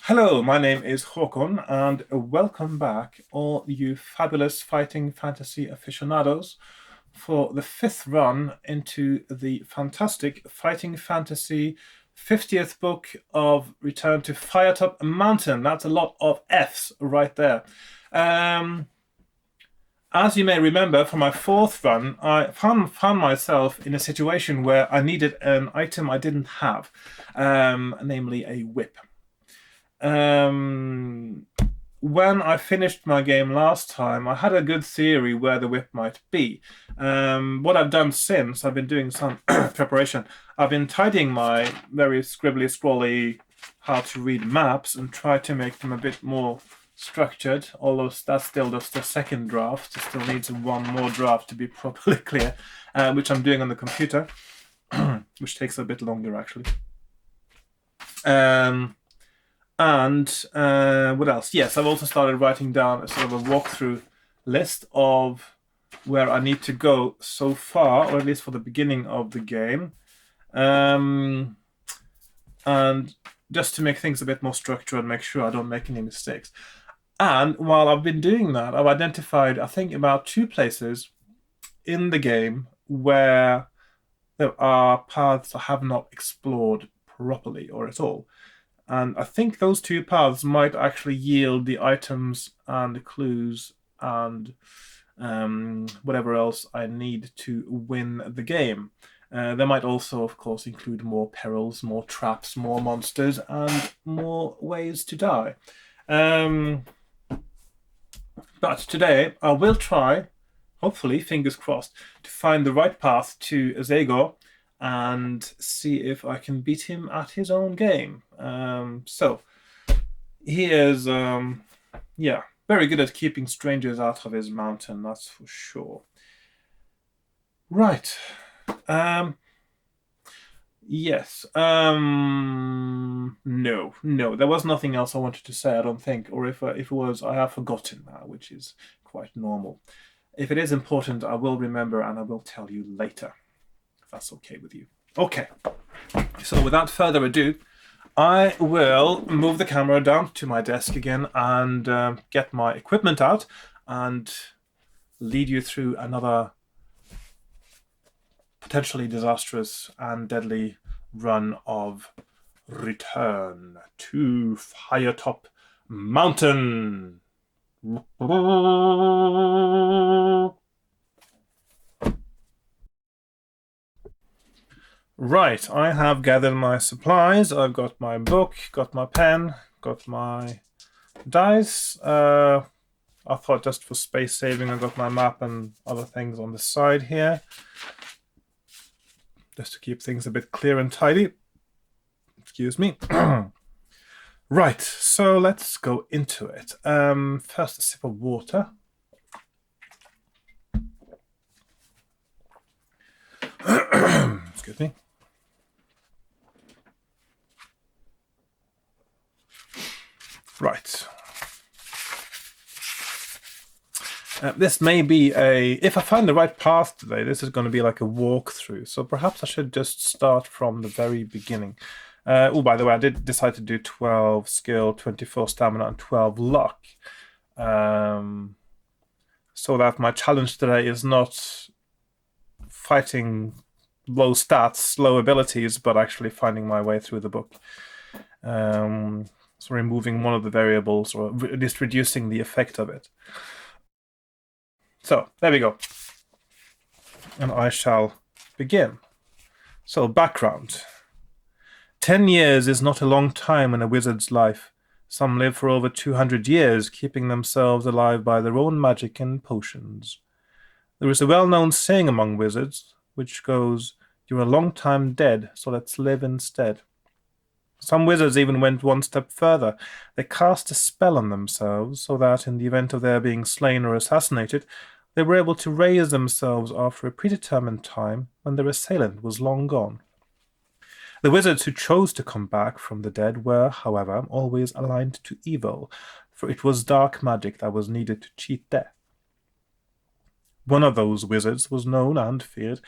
Hello, my name is Hakon, and welcome back, all you fabulous fighting fantasy aficionados, for the fifth run into the fantastic fighting fantasy 50th book of Return to Firetop Mountain. That's a lot of F's right there. As you may remember from my fourth run, I found myself in a situation where I needed an item I didn't have, namely a whip. Um, when I finished my game last time, I had a good theory where the whip might be. What I've done since, I've been doing some preparation. I've been tidying my very scribbly, scrolly, hard to read maps and try to make them a bit more structured. Although that's still just the second draft. It still needs one more draft to be properly clear, which I'm doing on the computer, which takes a bit longer actually. And what else? Yes, I've also started writing down a sort of a walkthrough list of where I need to go so far, or at least for the beginning of the game. And just to make things a bit more structured and make sure I don't make any mistakes. And while I've been doing that, I've identified, I think, about 2 places in the game where there are paths I have not explored properly or at all. And I think those 2 paths might actually yield the items and the clues and whatever else I need to win the game. They might also, of course, include more perils, more traps, more monsters, and more ways to die. But today I will try, hopefully, fingers crossed, to find the right path to Azegor and see if I can beat him at his own game. So he is, very good at keeping strangers out of his mountain, that's for sure. Right. Yes. No, there was nothing else I wanted to say, I don't think. Or if it was, I have forgotten now, which is quite normal. If it is important, I will remember and I will tell you later, if that's okay with you. Okay. So without further ado, I will move the camera down to my desk again and get my equipment out and lead you through another potentially disastrous and deadly run of Return to Firetop Mountain. Right, I have gathered my supplies. I've got my book, got my pen, got my dice. I thought just for space saving, I got my map and other things on the side here, just to keep things a bit clear and tidy. Excuse me. Right, so let's go into it. First, a sip of water. Excuse me. Right. This may be if I find the right path today, this is going to be like a walkthrough. So perhaps I should just start from the very beginning. Oh, by the way, I did decide to do 12 skill, 24 stamina, and 12 luck. So that my challenge today is not fighting low stats, low abilities, but actually finding my way through the book. So removing one of the variables, or at least reducing the effect of it. So, there we go. And I shall begin. So, background. 10 years is not a long time in a wizard's life. Some live for over 200 years, keeping themselves alive by their own magic and potions. There is a well-known saying among wizards, which goes, "You're a long time dead, so let's live instead." Some wizards even went one step further. They cast a spell on themselves, so that in the event of their being slain or assassinated, they were able to raise themselves after a predetermined time when their assailant was long gone. The wizards who chose to come back from the dead were, however, always aligned to evil, for it was dark magic that was needed to cheat death. One of those wizards was known and feared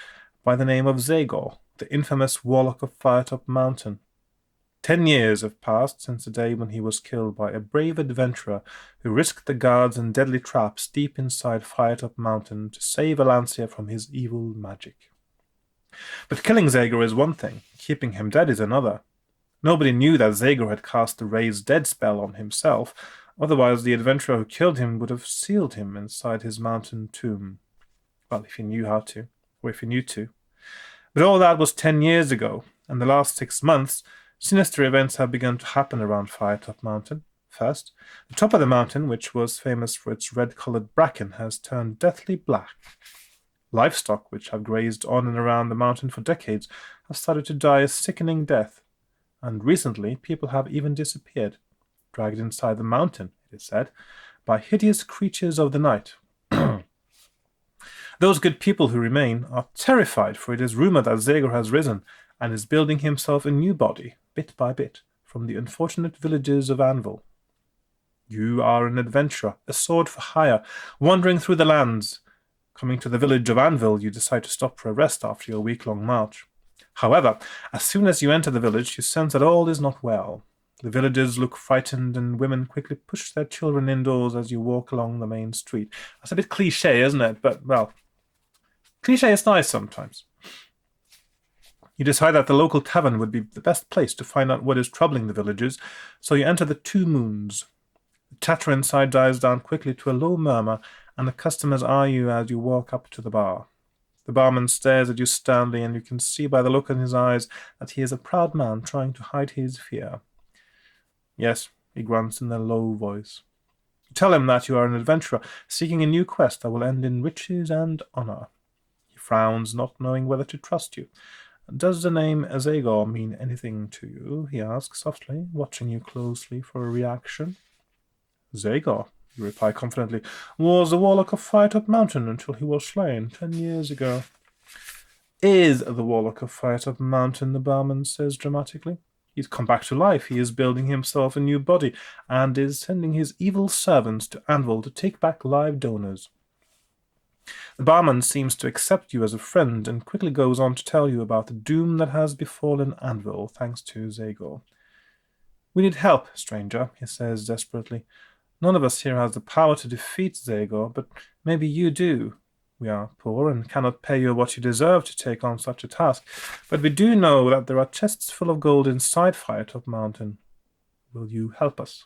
by the name of Zagor, the infamous warlock of Firetop Mountain. 10 years have passed since the day when he was killed by a brave adventurer who risked the guards and deadly traps deep inside Firetop Mountain to save Alancia from his evil magic. But killing Zager is one thing, keeping him dead is another. Nobody knew that Zager had cast the Raise Dead spell on himself, otherwise the adventurer who killed him would have sealed him inside his mountain tomb. Well, if he knew how to, or if he knew to. But all that was 10 years ago, and the last 6 months, sinister events have begun to happen around Firetop Mountain. First, the top of the mountain, which was famous for its red-colored bracken, has turned deathly black. Livestock, which have grazed on and around the mountain for decades, have started to die a sickening death. And recently, people have even disappeared, dragged inside the mountain, it is said, by hideous creatures of the night. Those good people who remain are terrified, for it is rumored that Zager has risen and is building himself a new body, bit by bit, from the unfortunate villagers of Anvil. You are an adventurer, a sword for hire, wandering through the lands. Coming to the village of Anvil, you decide to stop for a rest after your week-long march. However, as soon as you enter the village, you sense that all is not well. The villagers look frightened, and women quickly push their children indoors as you walk along the main street. That's a bit cliché, isn't it? But, well, cliché is nice sometimes. You decide that the local tavern would be the best place to find out what is troubling the villagers, so you enter the Two Moons. The chatter inside dies down quickly to a low murmur, and the customers eye you as you walk up to the bar. The barman stares at you sternly, and you can see by the look in his eyes that he is a proud man trying to hide his fear. Yes, he grunts in a low voice. You tell him that you are an adventurer, seeking a new quest that will end in riches and honor. He frowns, not knowing whether to trust you. Does the name Zager mean anything to you? He asks softly, watching you closely for a reaction. Zager, you reply confidently, was the warlock of Firetop Mountain until he was slain 10 years ago. Is the warlock of Firetop Mountain, the barman says dramatically. He's come back to life. He is building himself a new body and is sending his evil servants to Anvil to take back live donors. The barman seems to accept you as a friend and quickly goes on to tell you about the doom that has befallen Anvil thanks to Zager. We need help, stranger, he says desperately. None of us here has the power to defeat Zager, but maybe you do. We are poor and cannot pay you what you deserve to take on such a task, but we do know that there are chests full of gold inside Firetop Mountain. Will you help us?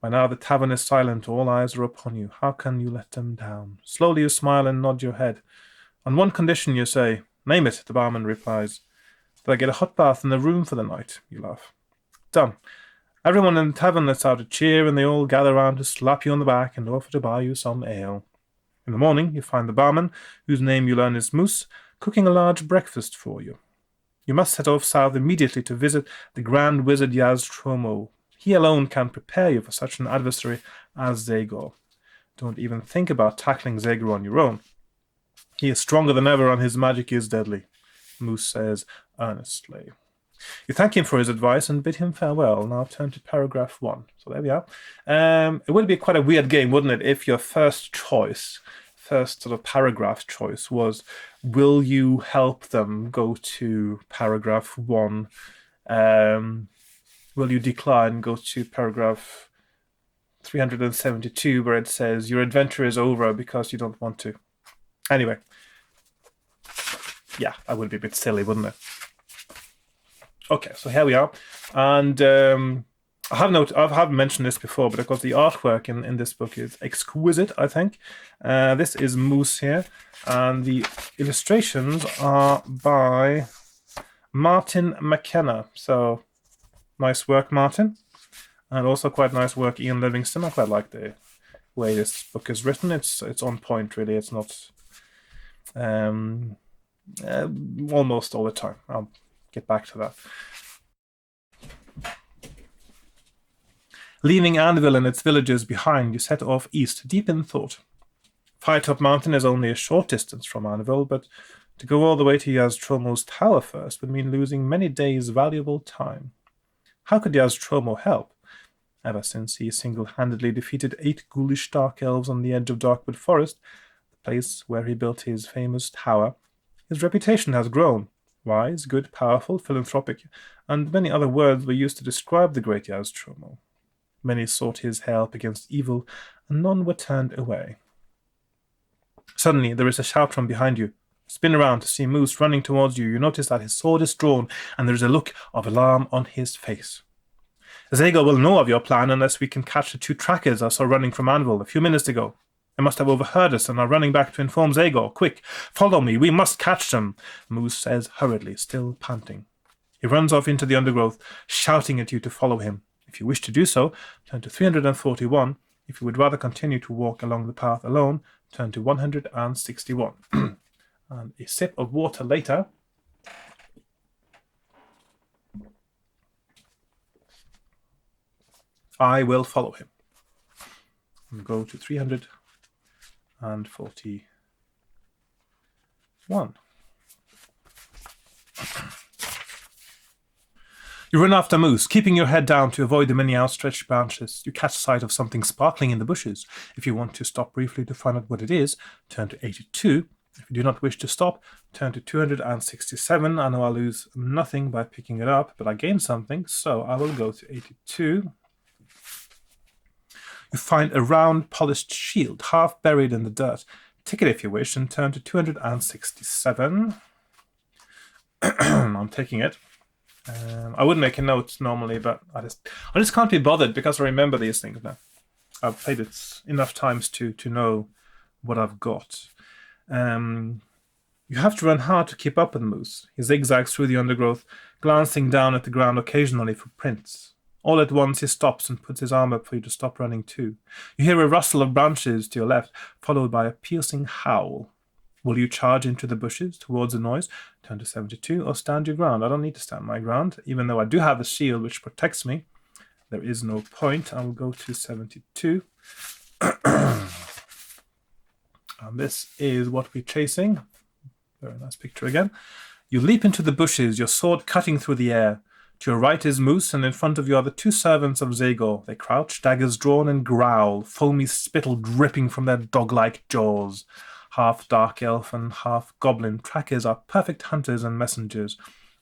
By now the tavern is silent, all eyes are upon you. How can you let them down? Slowly you smile and nod your head. On one condition, you say. Name it, the barman replies. That I get a hot bath in the room for the night, you laugh. Done. Everyone in the tavern lets out a cheer, and they all gather round to slap you on the back and offer to buy you some ale. In the morning, you find the barman, whose name you learn is Moose, cooking a large breakfast for you. You must set off south immediately to visit the Grand Wizard Yaztromo. He alone can prepare you for such an adversary as Zager. Don't even think about tackling Zager on your own. He is stronger than ever, and his magic is deadly, Moose says earnestly. You thank him for his advice and bid him farewell. Now turn to paragraph 1. So there we are. It would be quite a weird game, wouldn't it, if your first sort of paragraph choice was, will you help them go to paragraph 1? Will you decline, go to paragraph 372, where it says, your adventure is over because you don't want to. Anyway. Yeah, that would be a bit silly, wouldn't it? Okay, so here we are, and I have mentioned this before, but of course the artwork in this book is exquisite, I think. This is Moose here, and the illustrations are by Martin McKenna. So, nice work, Martin, and also quite nice work, Ian Livingston. I quite like the way this book is written. It's on point, really. It's not almost all the time. I'll get back to that. Leaving Anvil and its villagers behind, you set off east, deep in thought. Firetop Mountain is only a short distance from Anvil, but to go all the way to Yaztromo's tower first would mean losing many days' valuable time. How could Yaztromo help? Ever since he single-handedly defeated 8 ghoulish dark elves on the edge of Darkwood Forest, the place where he built his famous tower, his reputation has grown. Wise, good, powerful, philanthropic, and many other words were used to describe the great Yazdromo. Many sought his help against evil, and none were turned away. Suddenly, there is a shout from behind you. Spin around to see Moose running towards you. You notice that his sword is drawn, and there is a look of alarm on his face. Zago will know of your plan unless we can catch the 2 trackers I saw running from Anvil a few minutes ago. They must have overheard us and are running back to inform Zago. Quick, follow me, we must catch them, Moose says hurriedly, still panting. He runs off into the undergrowth, shouting at you to follow him. If you wish to do so, turn to 341. If you would rather continue to walk along the path alone, turn to 161. And a sip of water later. I will follow him. And go to 341. You run after Moose, keeping your head down to avoid the many outstretched branches. You catch sight of something sparkling in the bushes. If you want to stop briefly to find out what it is, turn to 82. If you do not wish to stop, turn to 267. I know I lose nothing by picking it up, but I gain something, so I will go to 82. You find a round, polished shield, half buried in the dirt. Take it if you wish, and turn to 267. I'm taking it. I would make a note normally, but I just can't be bothered because I remember these things now. I've played it enough times to know what I've got. You have to run hard to keep up with Moose. He zigzags through the undergrowth, glancing down at the ground occasionally for prints. All at once he stops and puts his arm up for you to stop running too. You hear a rustle of branches to your left, followed by a piercing howl. Will you charge into the bushes towards the noise, turn to 72, or stand your ground? I don't need to stand my ground, even though I do have a shield which protects me. There is no point. I will go to 72. And this is what we're chasing. Very nice picture again. You leap into the bushes, your sword cutting through the air. To your right is Moose, and in front of you are the 2 servants of Zagor. They crouch, daggers drawn, and growl, foamy spittle dripping from their dog-like jaws. Half dark elf and half goblin, trackers are perfect hunters and messengers,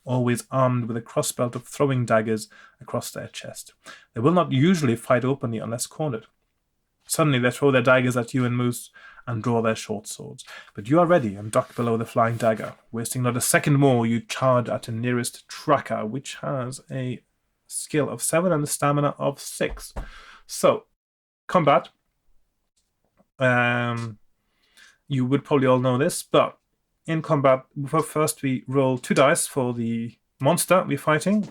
always armed with a crossbelt of throwing daggers across their chest. They will not usually fight openly unless cornered. Suddenly they throw their daggers at you and Moose and draw their short swords. But you are ready and duck below the flying dagger. Wasting not a second more, you charge at the nearest tracker, which has a skill of 7 and a stamina of 6. So, combat. You would probably all know this, but in combat, first we roll 2 dice for the monster we're fighting.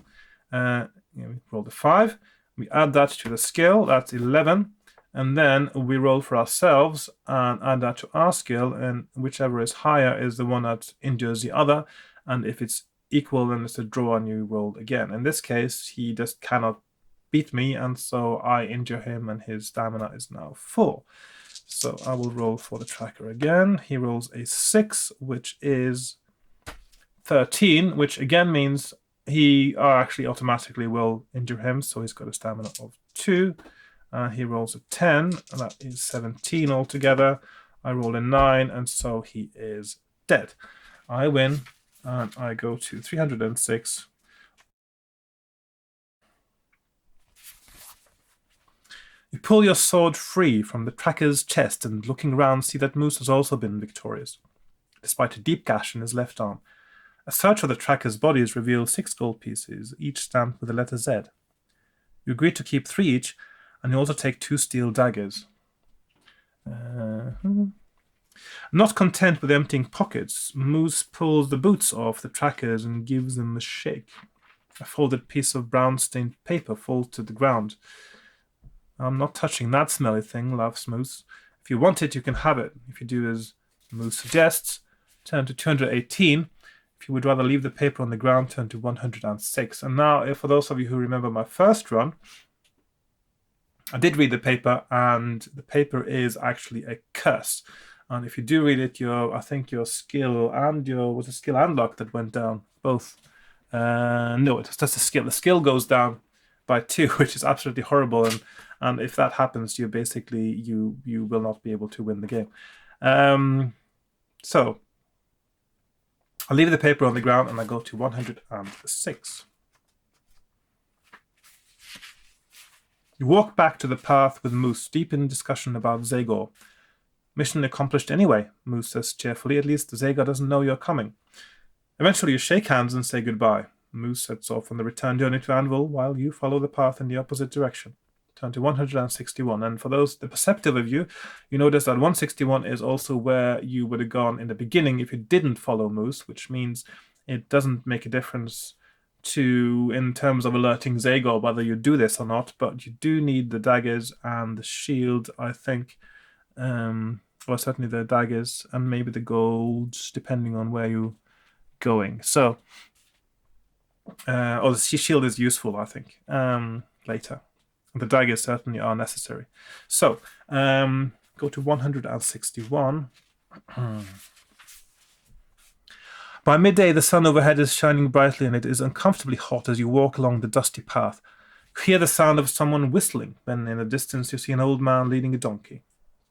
We roll the 5. We add that to the skill, that's 11. And then we roll for ourselves and add that to our skill, and whichever is higher is the one that injures the other. And if it's equal, then it's a draw and you roll again. In this case, he just cannot beat me, and so I injure him, and his stamina is now 4. So I will roll for the tracker again. He rolls a 6, which is 13, which again means he actually automatically will injure him, so he's got a stamina of 2. He rolls a 10, and that is 17 altogether. I roll a 9, and so he is dead. I win, and I go to 306. You pull your sword free from the tracker's chest and, looking round, see that Moose has also been victorious, despite a deep gash in his left arm. A search of the tracker's bodies reveals 6 gold pieces, each stamped with the letter Z. You agree to keep 3 each, and you also take 2 steel daggers. Not content with emptying pockets, Moose pulls the boots off the trackers and gives them a shake. A folded piece of brown-stained paper falls to the ground. I'm not touching that smelly thing, laughs Moose. If you want it, you can have it. If you do as Moose suggests, turn to 218. If you would rather leave the paper on the ground, turn to 106. And now, for those of you who remember my first run, I did read the paper, and the paper is actually a curse. And if you do read it, I think your skill and was it skill and luck that went down? Both. No, it's just the skill. The skill goes down by 2, which is absolutely horrible. And if that happens, you basically you will not be able to win the game. So I'll leave the paper on the ground and I go to 106. You walk back to the path with Moose, deep in discussion about Zagor. Mission accomplished anyway, Moose says cheerfully. At least Zagor doesn't know you're coming. Eventually you shake hands and say goodbye. Moose sets off on the return journey to Anvil while you follow the path in the opposite direction. Turn to 161, and for those the perceptive of you, you notice that 161 is also where you would have gone in the beginning if you didn't follow Moose, which means it doesn't make a difference in terms of alerting Zagor whether you do this or not, but you do need the daggers and the shield, I think. Well, certainly the daggers and maybe the golds, depending on where you're going. So, the shield is useful, I think, later. The daggers certainly are necessary. So, go to 161. By midday, the sun overhead is shining brightly and it is uncomfortably hot as you walk along the dusty path. You hear the sound of someone whistling. Then in the distance you see an old man leading a donkey.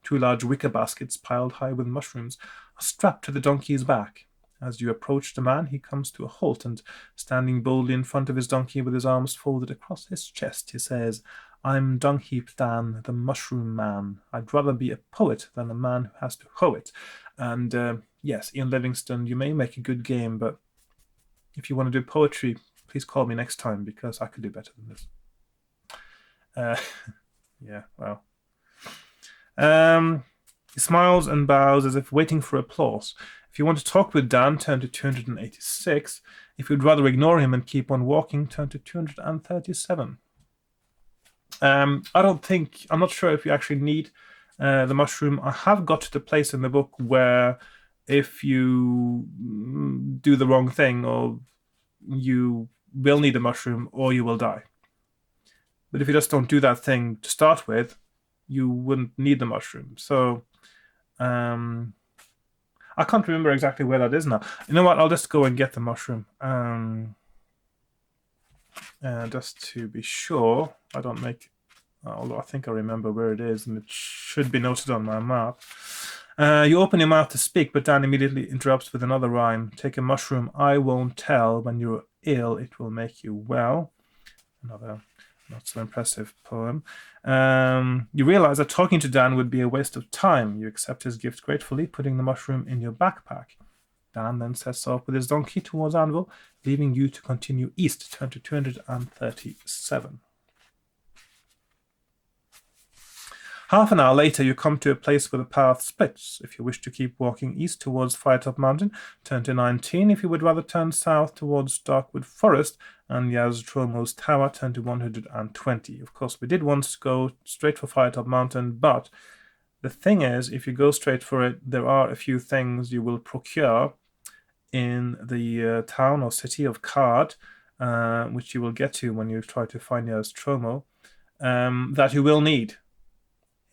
2 large wicker baskets piled high with mushrooms are strapped to the donkey's back. As you approach the man, he comes to a halt and, standing boldly in front of his donkey with his arms folded across his chest, he says, "I'm Dungheap Dan, the Mushroom Man. I'd rather be a poet than a man who has to hoe it." And yes, Ian Livingstone, you may make a good game, but if you want to do poetry, please call me next time because I could do better than this. Yeah, well. He smiles and bows as if waiting for applause. If you want to talk with Dan, turn to 286. If you'd rather ignore him and keep on walking, turn to 237. I'm not sure if you actually need the mushroom. I have got to the place in the book where if you do the wrong thing, or you will need a mushroom or you will die. But if you just don't do that thing to start with, you wouldn't need the mushroom. So I can't remember exactly where that is now. You know what? I'll just go and get the mushroom. Just to be sure, I don't make... although I think I remember where it is, and it should be noted on my map. You open your mouth to speak, but Dan immediately interrupts with another rhyme. "Take a mushroom, I won't tell. When you're ill, it will make you well." Another not so impressive poem. You realize that talking to Dan would be a waste of time. You accept his gift gratefully, putting the mushroom in your backpack. Dan then sets off with his donkey towards Anvil, leaving you to continue east. Turn to 237. Half an hour later, you come to a place where the path splits. If you wish to keep walking east towards Firetop Mountain, turn to 19. If you would rather turn south towards Darkwood Forest and Yaztromo's Tower, turn to 120. Of course, we did once go straight for Firetop Mountain, but the thing is, if you go straight for it, there are a few things you will procure in the town or city of Card, which you will get to when you try to find Yaztromo, that you will need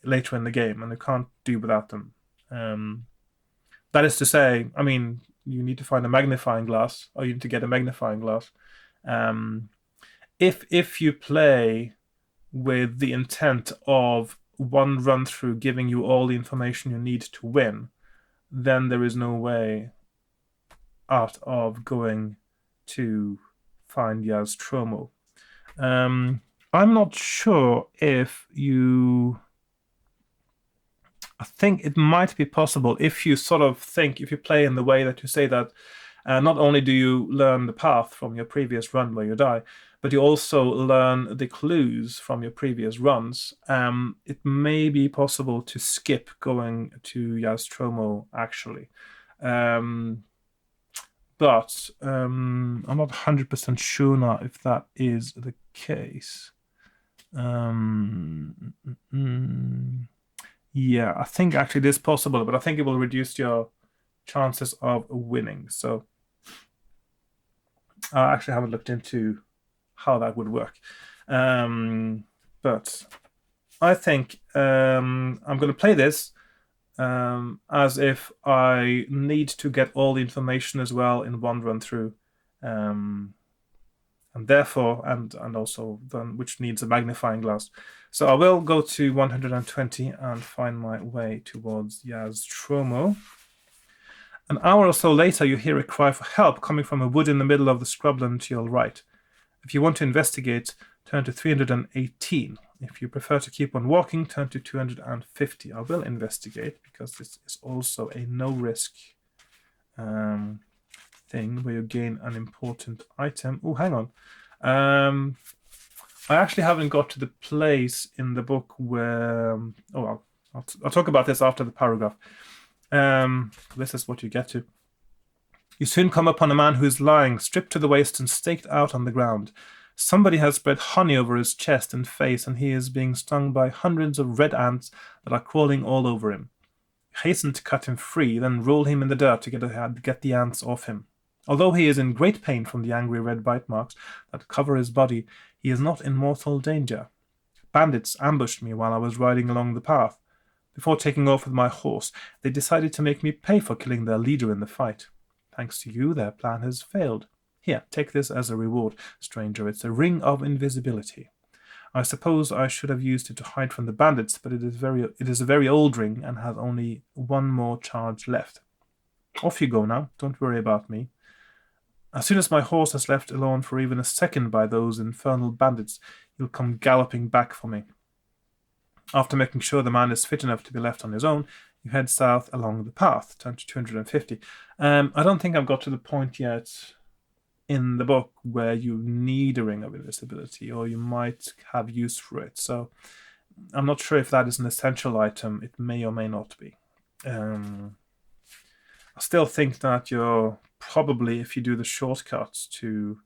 later in the game, and you can't do without them. That is to say, I mean, you need to find a magnifying glass, or you need to get a magnifying glass. If you play with the intent of one run through giving you all the information you need to win, then there is no way out of going to find Yaztromo. I'm not sure if you... I think it might be possible if you if you play in the way that you say that not only do you learn the path from your previous run where you die, but you also learn the clues from your previous runs. It may be possible to skip going to Yaztromo, actually. But I'm not 100% sure now if that is the case. Yeah, I think actually it is possible, but I think it will reduce your chances of winning. So I actually haven't looked into how that would work. But I think I'm going to play this as if I need to get all the information as well in one run through. And therefore, and also then which needs a magnifying glass. So I will go to 120 and find my way towards Yaztromo. An hour or so later, you hear a cry for help coming from a wood in the middle of the scrubland to your right. If you want to investigate, turn to 318. If you prefer to keep on walking, turn to 250. I will investigate because this is also a no-risk thing where you gain an important item. Oh, hang on. I actually haven't got to the place in the book where... I'll talk about this after the paragraph. This is what you get to. You soon come upon a man who is lying, stripped to the waist and staked out on the ground. Somebody has spread honey over his chest and face, and he is being stung by hundreds of red ants that are crawling all over him. You hasten to cut him free, then roll him in the dirt to get the ants off him. Although he is in great pain from the angry red bite marks that cover his body, he is not in mortal danger. Bandits ambushed me while I was riding along the path. Before taking off with my horse, they decided to make me pay for killing their leader in the fight. Thanks to you, their plan has failed. Here, take this as a reward, stranger. It's a ring of invisibility. I suppose I should have used it to hide from the bandits, but it is a very old ring and has only one more charge left. Off you go now. Don't worry about me. As soon as my horse is left alone for even a second by those infernal bandits, you'll come galloping back for me. After making sure the man is fit enough to be left on his own, you head south along the path, turn to 250. I don't think I've got to the point yet in the book where you need a ring of invisibility, or you might have use for it. So I'm not sure if that is an essential item. It may or may not be. I still think that you're probably, if you do the shortcuts to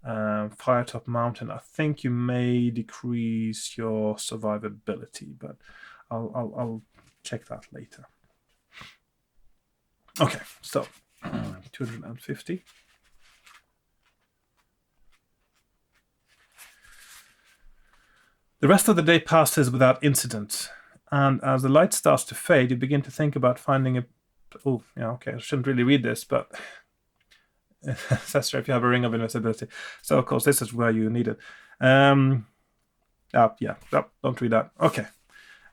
Firetop Mountain, I think you may decrease your survivability, but I'll check that later. Okay, so 250. The rest of the day passes without incident, and as the light starts to fade, you begin to think about finding a... Oh, yeah, okay, I shouldn't really read this, but it says if you have a ring of invisibility. So, of course, this is where you need it. Don't read that. Okay.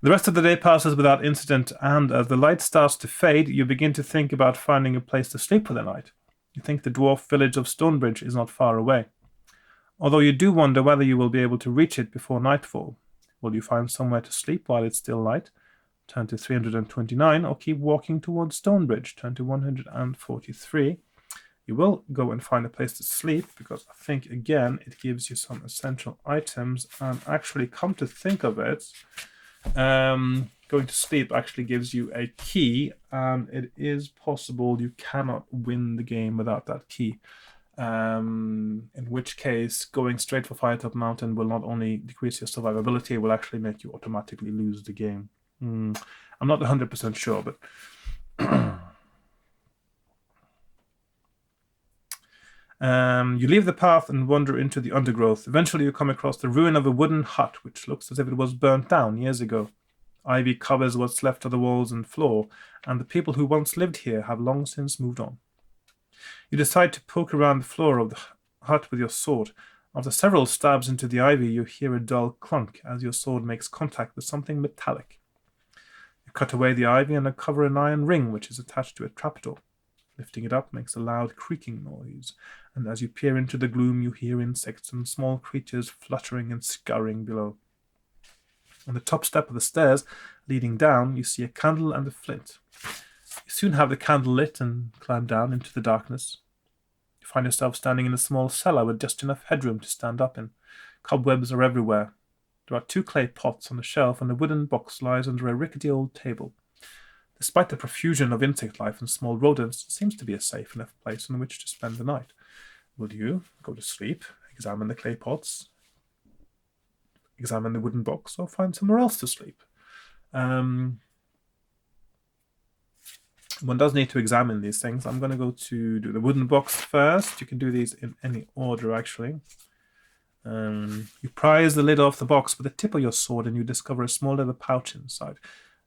The rest of the day passes without incident, and as the light starts to fade, you begin to think about finding a place to sleep for the night. You think the dwarf village of Stonebridge is not far away. Although you do wonder whether you will be able to reach it before nightfall. Will you find somewhere to sleep while it's still light? Turn to 329, or keep walking towards Stonebridge. Turn to 143. You will go and find a place to sleep, because I think, again, it gives you some essential items, and actually, come to think of it, going to sleep actually gives you a key, and it is possible you cannot win the game without that key. In which case, going straight for Firetop Mountain will not only decrease your survivability, it will actually make you automatically lose the game. I'm not 100% sure, but... You leave the path and wander into the undergrowth. Eventually you come across the ruin of a wooden hut, which looks as if it was burnt down years ago. Ivy covers what's left of the walls and floor, and the people who once lived here have long since moved on. You decide to poke around the floor of the hut with your sword. After several stabs into the ivy, you hear a dull clunk as your sword makes contact with something metallic. You cut away the ivy and uncover an iron ring which is attached to a trapdoor. Lifting it up makes a loud creaking noise, and as you peer into the gloom, you hear insects and small creatures fluttering and scurrying below. On the top step of the stairs leading down, you see a candle and a flint. You soon have the candle lit and climb down into the darkness. You find yourself standing in a small cellar with just enough headroom to stand up in. Cobwebs are everywhere. There are 2 clay pots on a shelf, and a wooden box lies under a rickety old table. Despite the profusion of insect life and small rodents, it seems to be a safe enough place in which to spend the night. Will you go to sleep, examine the clay pots, examine the wooden box, or find somewhere else to sleep? One does need to examine these things. I'm going to go to do the wooden box first. You can do these in any order, actually. You prise the lid off the box with the tip of your sword, and you discover a small leather pouch inside.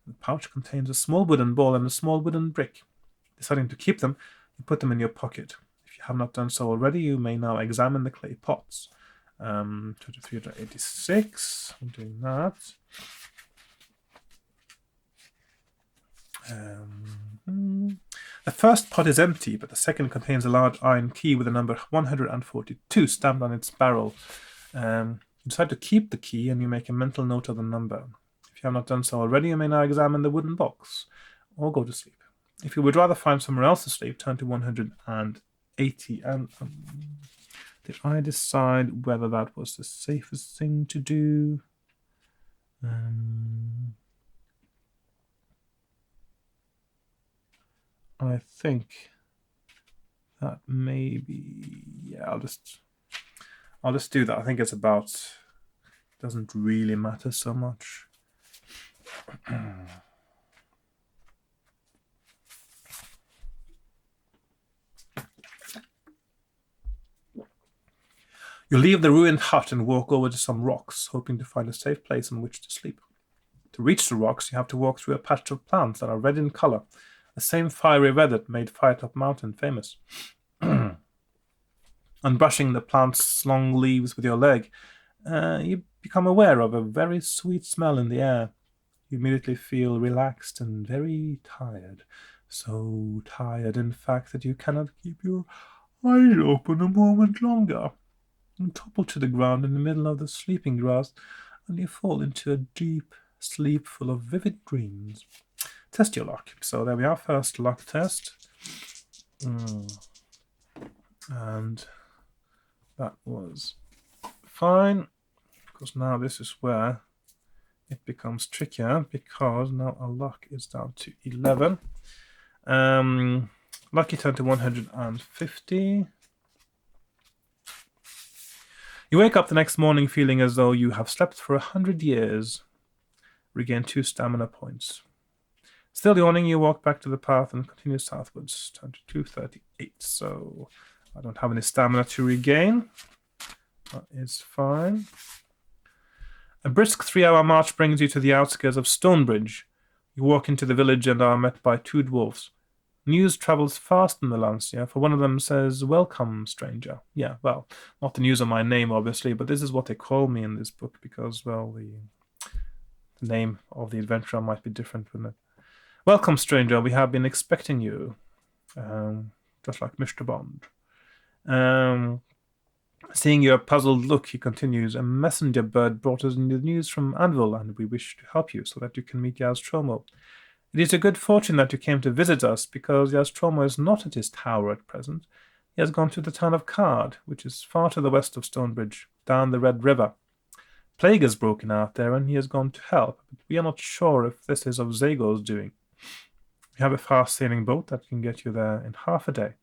The pouch contains a small wooden ball and a small wooden brick. Deciding to keep them, you put them in your pocket. If you have not done so already, you may now examine the clay pots. 386, I'm doing that. The first pot is empty, but the second contains a large iron key with the number 142 stamped on its barrel. You decide to keep the key and you make a mental note of the number. If you have not done so already, you may now examine the wooden box or go to sleep. If you would rather find somewhere else to sleep, turn to 180. And did I decide whether that was the safest thing to do? I think that maybe, yeah, I'll just do that. I think it's about, doesn't really matter so much. You leave the ruined hut and walk over to some rocks, hoping to find a safe place on which to sleep. To reach the rocks, you have to walk through a patch of plants that are red in color, the same fiery red that made Firetop Mountain famous. Unbrushing the plant's long leaves with your leg, you become aware of a very sweet smell in the air. You immediately feel relaxed and very tired. So tired, in fact, that you cannot keep your eyes open a moment longer. You topple to the ground in the middle of the sleeping grass, and you fall into a deep sleep full of vivid dreams. Test your luck. So there we are, first luck test. And that was fine. Of course, now this is where it becomes trickier, because now our luck is down to 11. Lucky turn to 150. You wake up the next morning feeling as though you have slept for 100 years. Regain 2 stamina points. Still yawning, you walk back to the path and continue southwards. Turn to 238. So I don't have any stamina to regain. That is fine. A brisk 3-hour march brings you to the outskirts of Stonebridge. You walk into the village and are met by 2 dwarfs. News travels fast in the Lancia, for one of them says, "Welcome, stranger." Yeah, well, not the news of my name, obviously, but this is what they call me in this book, because, well, the name of the adventurer might be different, wouldn't it? "Welcome, stranger, we have been expecting you." Just like Mr. Bond. Seeing your puzzled look, he continues, "A messenger bird brought us the news from Anvil, and we wish to help you so that you can meet Yaztromo. It is a good fortune that you came to visit us, because Yaztromo is not at his tower at present. He has gone to the town of Card, which is far to the west of Stonebridge, down the Red River. Plague has broken out there, and he has gone to help, but we are not sure if this is of Zago's doing. We have a fast-sailing boat that can get you there in half a day.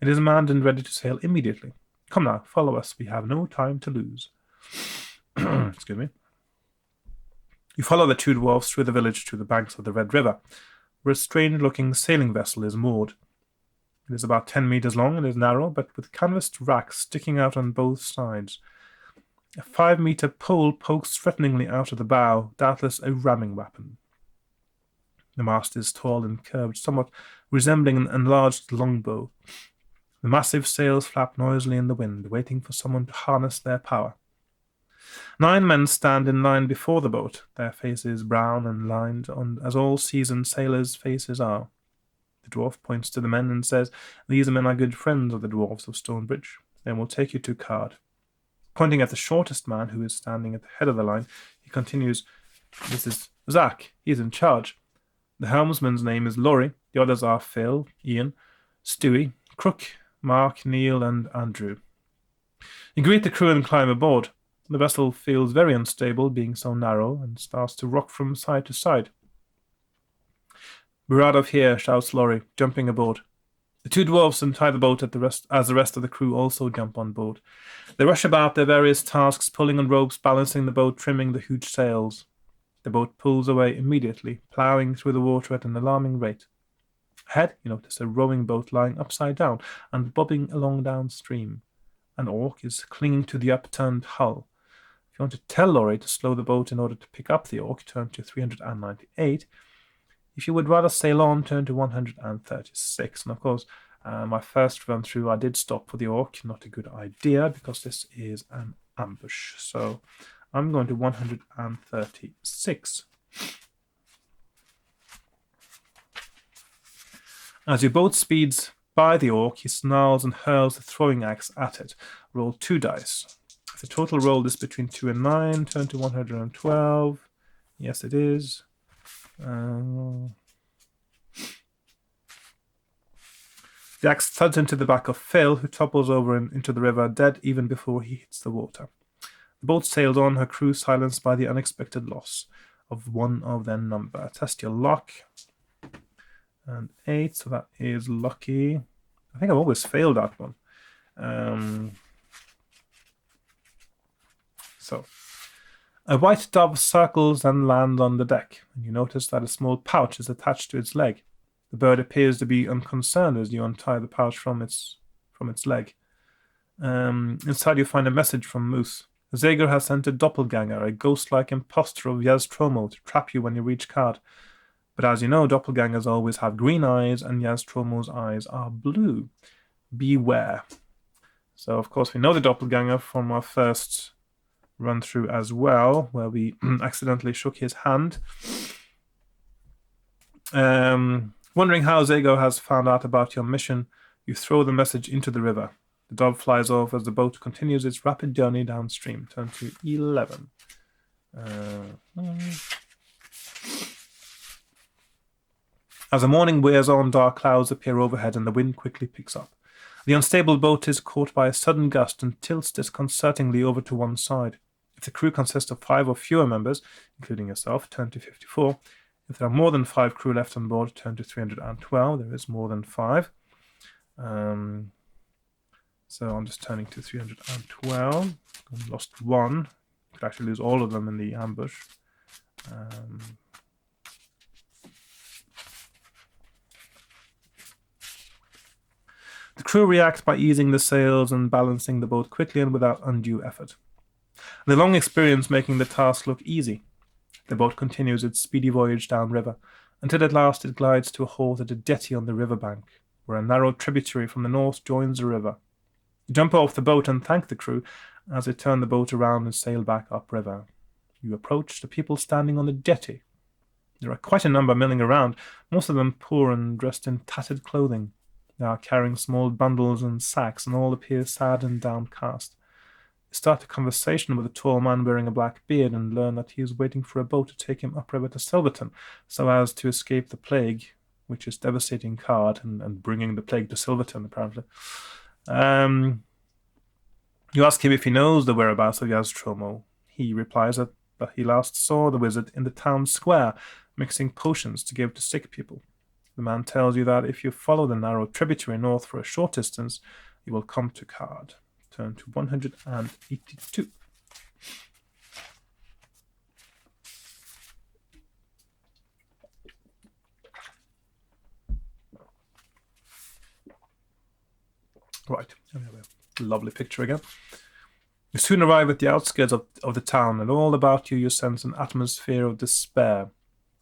It is manned and ready to sail immediately. Come now, follow us. We have no time to lose." Excuse me. You follow the 2 dwarfs through the village to the banks of the Red River, where a strange-looking sailing vessel is moored. It is about 10 meters long and is narrow, but with canvased racks sticking out on both sides. A 5-meter pole pokes threateningly out of the bow, doubtless a ramming weapon. The mast is tall and curved, somewhat resembling an enlarged longbow. The massive sails flap noisily in the wind, waiting for someone to harness their power. 9 men stand in line before the boat, their faces brown and lined, as all seasoned sailors' faces are. The dwarf points to the men and says, "These men are good friends of the dwarfs of Stonebridge. They will take you to Card." Pointing at the shortest man, who is standing at the head of the line, he continues, "This is Zach. He is in charge. The helmsman's name is Laurie. The others are Phil, Ian, Stewie, Crook, Mark, Neil, and Andrew." You greet the crew and climb aboard. The vessel feels very unstable, being so narrow, and starts to rock from side to side. "We're out of here," shouts Laurie, jumping aboard. The 2 dwarfs untie the boat as the rest of the crew also jump on board. They rush about their various tasks, pulling on ropes, balancing the boat, trimming the huge sails. The boat pulls away immediately, ploughing through the water at an alarming rate. Ahead, you notice a rowing boat lying upside down and bobbing along downstream. An orc is clinging to the upturned hull. If you want to tell Laurie to slow the boat in order to pick up the orc, turn to 398. If you would rather sail on, turn to 136. And of course, my first run through, I did stop for the orc. Not a good idea, because this is an ambush. So I'm going to 136. As your boat speeds by the orc, he snarls and hurls the throwing axe at it. Roll 2 dice. If the total roll is between 2 and 9, turn to 112. Yes, it is. The axe thuds into the back of Phil, who topples over into the river, dead even before he hits the water. The boat sailed on, her crew silenced by the unexpected loss of one of their number. Test your luck. And 8, so that is lucky. I think I've always failed that one. So, a white dove circles and lands on the deck, and you notice that a small pouch is attached to its leg. The bird appears to be unconcerned as you untie the pouch from its leg. Inside you find a message from Moose. Zager has sent a doppelganger, a ghost-like impostor of Yaztromo, to trap you when you reach Card. But as you know, doppelgangers always have green eyes, and Yaztromo's eyes are blue. Beware. So, of course, we know the doppelganger from our first run-through as well, where we accidentally shook his hand. Wondering how Zago has found out about your mission, you throw the message into the river. The dove flies off as the boat continues its rapid journey downstream. Turn to 11. As the morning wears on, dark clouds appear overhead and the wind quickly picks up. The unstable boat is caught by a sudden gust and tilts disconcertingly over to one side. If the crew consists of 5 or fewer members, including yourself, turn to 54. If there are more than 5 crew left on board, turn to 312. There is more than 5. So I'm just turning to 312. I lost 1. You could actually lose all of them in the ambush. The crew react by easing the sails and balancing the boat quickly and without undue effort. The long experience making the task look easy. The boat continues its speedy voyage downriver, until at last it glides to a halt at a jetty on the riverbank, where a narrow tributary from the north joins the river. You jump off the boat and thank the crew as they turn the boat around and sail back upriver. You approach the people standing on the jetty. There are quite a number milling around, most of them poor and dressed in tattered clothing. They are carrying small bundles and sacks, and all appear sad and downcast. You start a conversation with a tall man wearing a black beard and learn that he is waiting for a boat to take him upriver to Silverton, so as to escape the plague, which is devastating Card and bringing the plague to Silverton, apparently. You ask him if he knows the whereabouts of Yaztromo. He replies that he last saw the wizard in the town square, mixing potions to give to sick people. The man tells you that if you follow the narrow tributary north for a short distance, you will come to Card. Turn to 182. Right, we have a lovely picture again. You soon arrive at the outskirts of the town, and all about you sense an atmosphere of despair.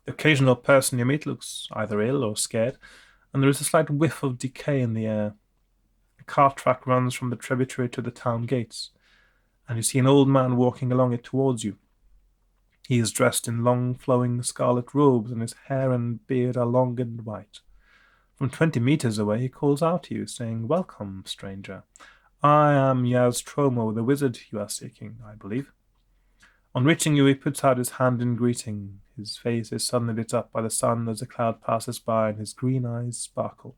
The occasional person you meet looks either ill or scared, and there is a slight whiff of decay in the air. A cart track runs from the tributary to the town gates, and you see an old man walking along it towards you. He is dressed in long, flowing scarlet robes, and his hair and beard are long and white. From 20 meters away he calls out to you, saying, "Welcome, stranger. I am Yaztromo, the wizard you are seeking, I believe." On reaching you, he puts out his hand in greeting. His face is suddenly lit up by the sun as a cloud passes by, and his green eyes sparkle.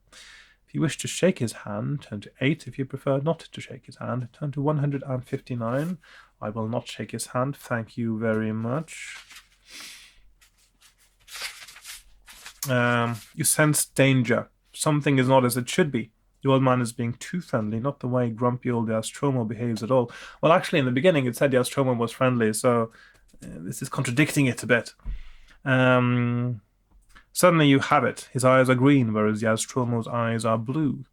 If you wish to shake his hand, turn to 8. If you prefer not to shake his hand, turn to 159. I will not shake his hand. Thank you very much. You sense danger. Something is not as it should be. The old man is being too friendly, not the way grumpy old Yaztromo behaves at all. Well, actually, in the beginning, it said Yaztromo was friendly, so this is contradicting it a bit. Suddenly you have it. His eyes are green, whereas Yaztromo's eyes are blue.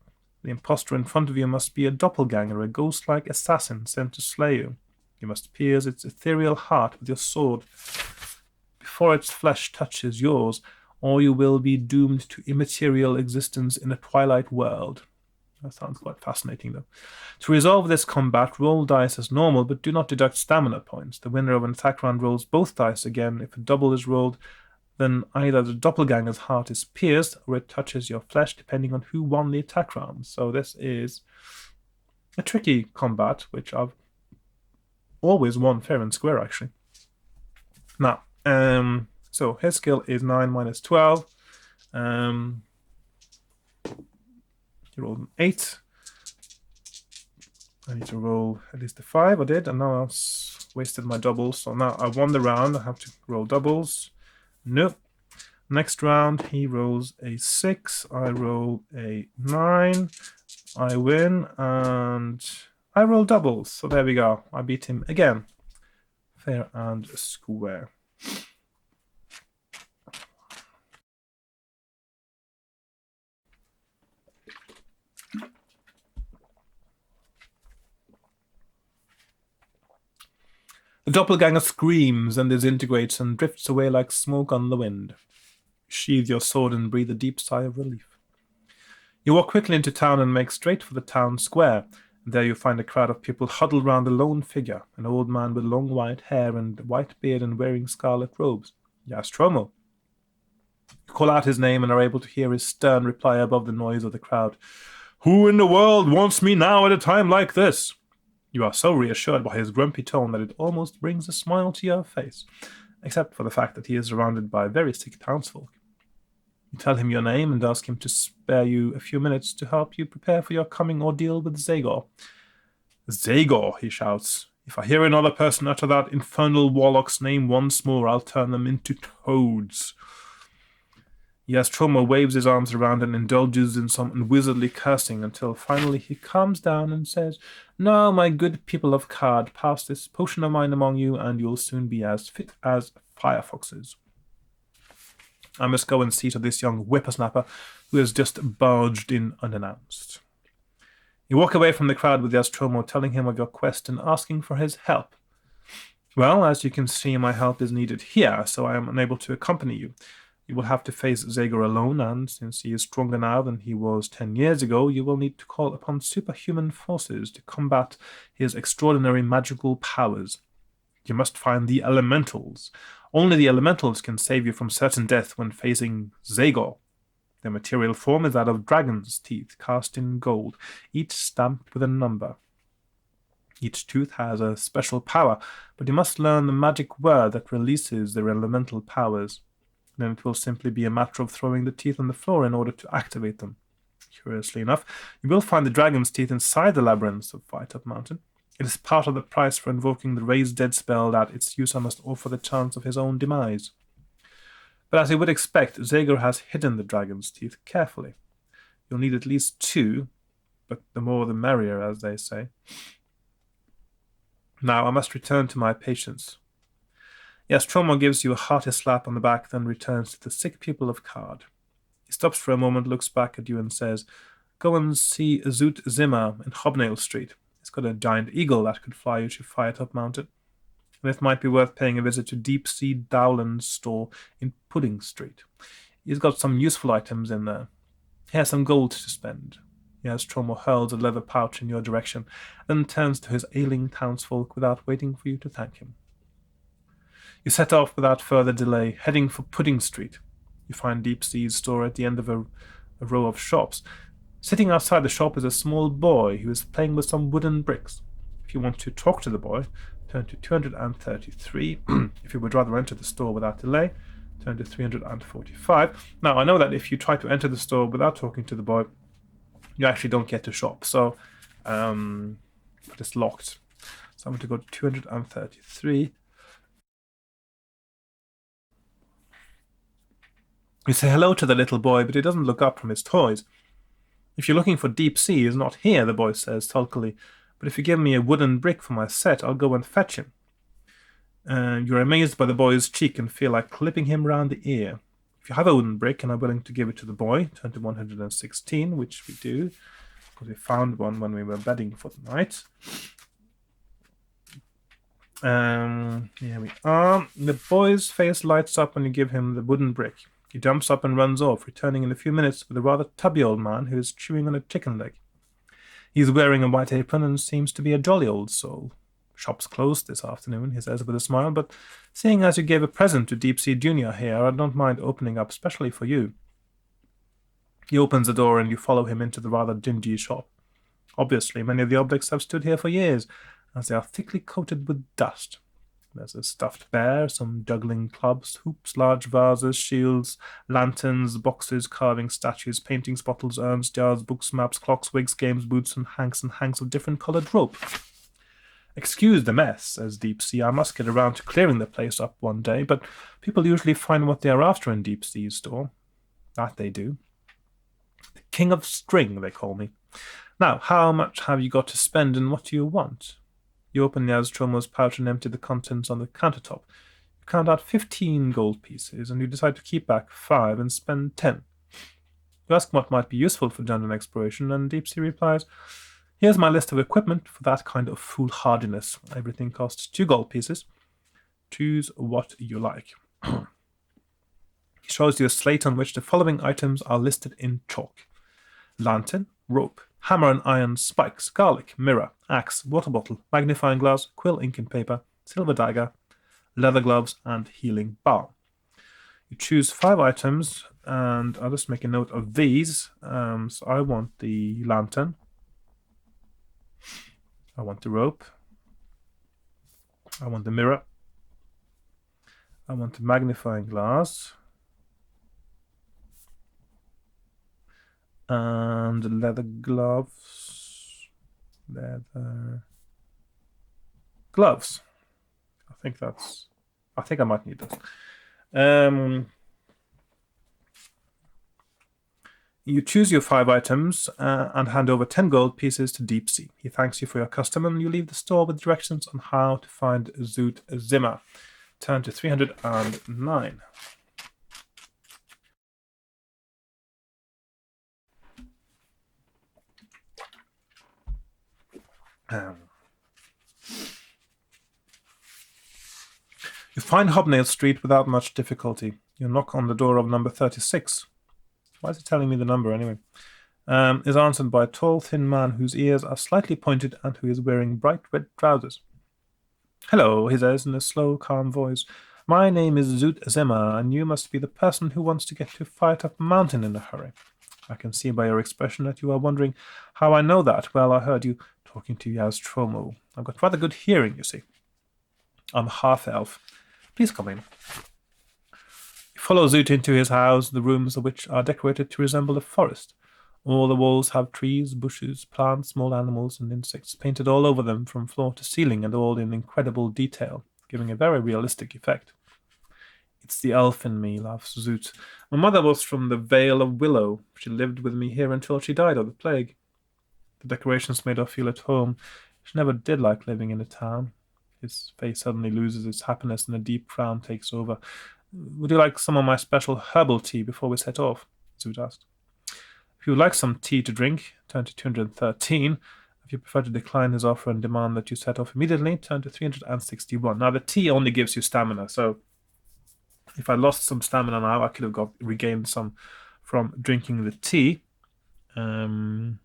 The impostor in front of you must be a doppelganger, a ghost-like assassin sent to slay you. You must pierce its ethereal heart with your sword before its flesh touches yours, or you will be doomed to immaterial existence in a twilight world. That sounds quite fascinating, though. To resolve this combat, roll dice as normal, but do not deduct stamina points. The winner of an attack round rolls both dice again. If a double is rolled, then either the doppelganger's heart is pierced or it touches your flesh, depending on who won the attack round. So this is a tricky combat, which I've always won fair and square, actually. Now, so his skill is 9 minus 12. He rolled an 8. I need to roll at least a 5. I did, and now I've wasted my doubles. So now I won the round. I have to roll doubles. Nope. Next round, he rolls a 6. I roll a 9. I win, and I roll doubles. So there we go. I beat him again. Fair and square. The doppelganger screams and disintegrates and drifts away like smoke on the wind. Sheathe your sword and breathe a deep sigh of relief. You walk quickly into town and make straight for the town square. There you find a crowd of people huddled round a lone figure, an old man with long white hair and white beard and wearing scarlet robes. Nostromo. You call out his name and are able to hear his stern reply above the noise of the crowd. Who in the world wants me now at a time like this? You are so reassured by his grumpy tone that it almost brings a smile to your face, except for the fact that he is surrounded by very sick townsfolk. You tell him your name and ask him to spare you a few minutes to help you prepare for your coming ordeal with Zagor. Zagor, he shouts. If I hear another person utter that infernal warlock's name once more, I'll turn them into toads. Nostromo waves his arms around and indulges in some unwizardly cursing until finally he calms down and says, Now, my good people of Card, pass this potion of mine among you, and you'll soon be as fit as firefoxes. I must go and see to this young whippersnapper who has just barged in unannounced. You walk away from the crowd with Nostromo, telling him of your quest and asking for his help. Well, as you can see, my help is needed here, so I am unable to accompany you. You will have to face Zagor alone, and since he is stronger now than he was 10 years ago, you will need to call upon superhuman forces to combat his extraordinary magical powers. You must find the elementals. Only the elementals can save you from certain death when facing Zagor. Their material form is that of dragon's teeth cast in gold, each stamped with a number. Each tooth has a special power, but you must learn the magic word that releases their elemental powers. Then it will simply be a matter of throwing the teeth on the floor in order to activate them. Curiously enough, you will find the dragon's teeth inside the labyrinths of Firetop Mountain. It is part of the price for invoking the Raise Dead spell that its user must offer the chance of his own demise. But as you would expect, Zagor has hidden the dragon's teeth carefully. You'll need at least 2, but the more the merrier, as they say. Now I must return to my patients. Nostromo gives you a hearty slap on the back, then returns to the sick people of Card. He stops for a moment, looks back at you and says, Go and see Zoot Zimmer in Hobnail Street. He's got a giant eagle that could fly you to Firetop Mountain. And it might be worth paying a visit to Deep Sea Dowland's store in Pudding Street. He's got some useful items in there. He has some gold to spend. Nostromo hurls a leather pouch in your direction, then turns to his ailing townsfolk without waiting for you to thank him. You set off without further delay, heading for Pudding Street. You find Deep Sea's store at the end of a row of shops. Sitting outside the shop is a small boy who is playing with some wooden bricks. If you want to talk to the boy, turn to 233. If you would rather enter the store without delay, turn to 345. Now, I know that if you try to enter the store without talking to the boy, you actually don't get to shop, so but it's locked. So I'm going to go to 233. You say hello to the little boy, but he doesn't look up from his toys. If you're looking for Deep Sea, he's not here, the boy says sulkily, but if you give me a wooden brick for my set, I'll go and fetch him. You're amazed by the boy's cheek and feel like clipping him round the ear. If you have a wooden brick and are willing to give it to the boy, turn to 116, which we do, because we found one when we were bedding for the night. Here we are. The boy's face lights up when you give him the wooden brick. He jumps up and runs off, returning in a few minutes with a rather tubby old man who is chewing on a chicken leg. He's wearing a white apron and seems to be a jolly old soul. Shop's closed this afternoon, he says with a smile, but seeing as you gave a present to Deep Sea Junior here, I don't mind opening up specially for you. He opens the door and you follow him into the rather dingy shop. Obviously, many of the objects have stood here for years, as they are thickly coated with dust. There's a stuffed bear, some juggling clubs, hoops, large vases, shields, lanterns, boxes, carving statues, paintings, bottles, urns, jars, books, maps, clocks, wigs, games, boots, and hanks of different coloured rope. Excuse the mess, says Deep Sea. I must get around to clearing the place up one day, but people usually find what they are after in Deep Sea's store. That they do. The King of String, they call me. Now, how much have you got to spend and what do you want? You open Nostromo's pouch and empty the contents on the countertop. You count out 15 gold pieces, and you decide to keep back 5 and spend 10. You ask what might be useful for dungeon exploration, and Deep Sea replies, here's my list of equipment for that kind of foolhardiness. Everything costs 2 gold pieces. Choose what you like. He shows you a slate on which the following items are listed in chalk. Lantern, rope, hammer and iron, spikes, garlic, mirror, axe, water bottle, magnifying glass, quill, ink and paper, silver dagger, leather gloves, and healing balm. You choose 5 items, and I'll just make a note of these. So I want the lantern. I want the rope. I want the mirror. I want the magnifying glass. And leather gloves. Leather gloves. I think I might need those. You choose your 5 items and hand over 10 gold pieces to Deep Sea. He thanks you for your custom and you leave the store with directions on how to find Zoot Zimmer. Turn to 309. You find Hobnail Street without much difficulty. You knock on the door of number 36. Why is it telling me the number anyway? Is answered by a tall, thin man whose ears are slightly pointed and who is wearing bright red trousers. Hello, he says in a slow, calm voice. My name is Zoot Zimmer, and you must be the person who wants to get to Firetop Mountain in a hurry. I can see by your expression that you are wondering how I know that. Well, I heard you talking to Nostromo. I've got rather good hearing, you see. I'm half-elf. Please come in. You follow Zoot into his house, the rooms of which are decorated to resemble a forest. All the walls have trees, bushes, plants, small animals, and insects painted all over them from floor to ceiling, and all in incredible detail, giving a very realistic effect. It's the elf in me, laughs Zoot. My mother was from the Vale of Willow. She lived with me here until she died of the plague. The decorations made her feel at home. She never did like living in a town. His face suddenly loses its happiness and a deep frown takes over. Would you like some of my special herbal tea before we set off? Zoot asked. If you would like some tea to drink, turn to 213. If you prefer to decline his offer and demand that you set off immediately, turn to 361. Now, the tea only gives you stamina, so if I lost some stamina now, I could have regained some from drinking the tea. That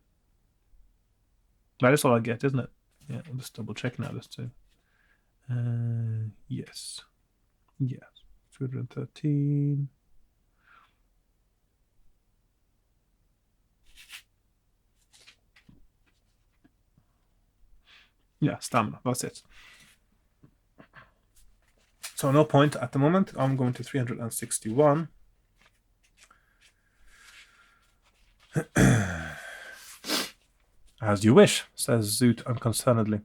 is all I get, isn't it? Yeah, I'll just double check now just to... yes. Yes. 213. Yeah, stamina. That's it. So no point at the moment. I'm going to 361. As you wish, says Zoot unconcernedly.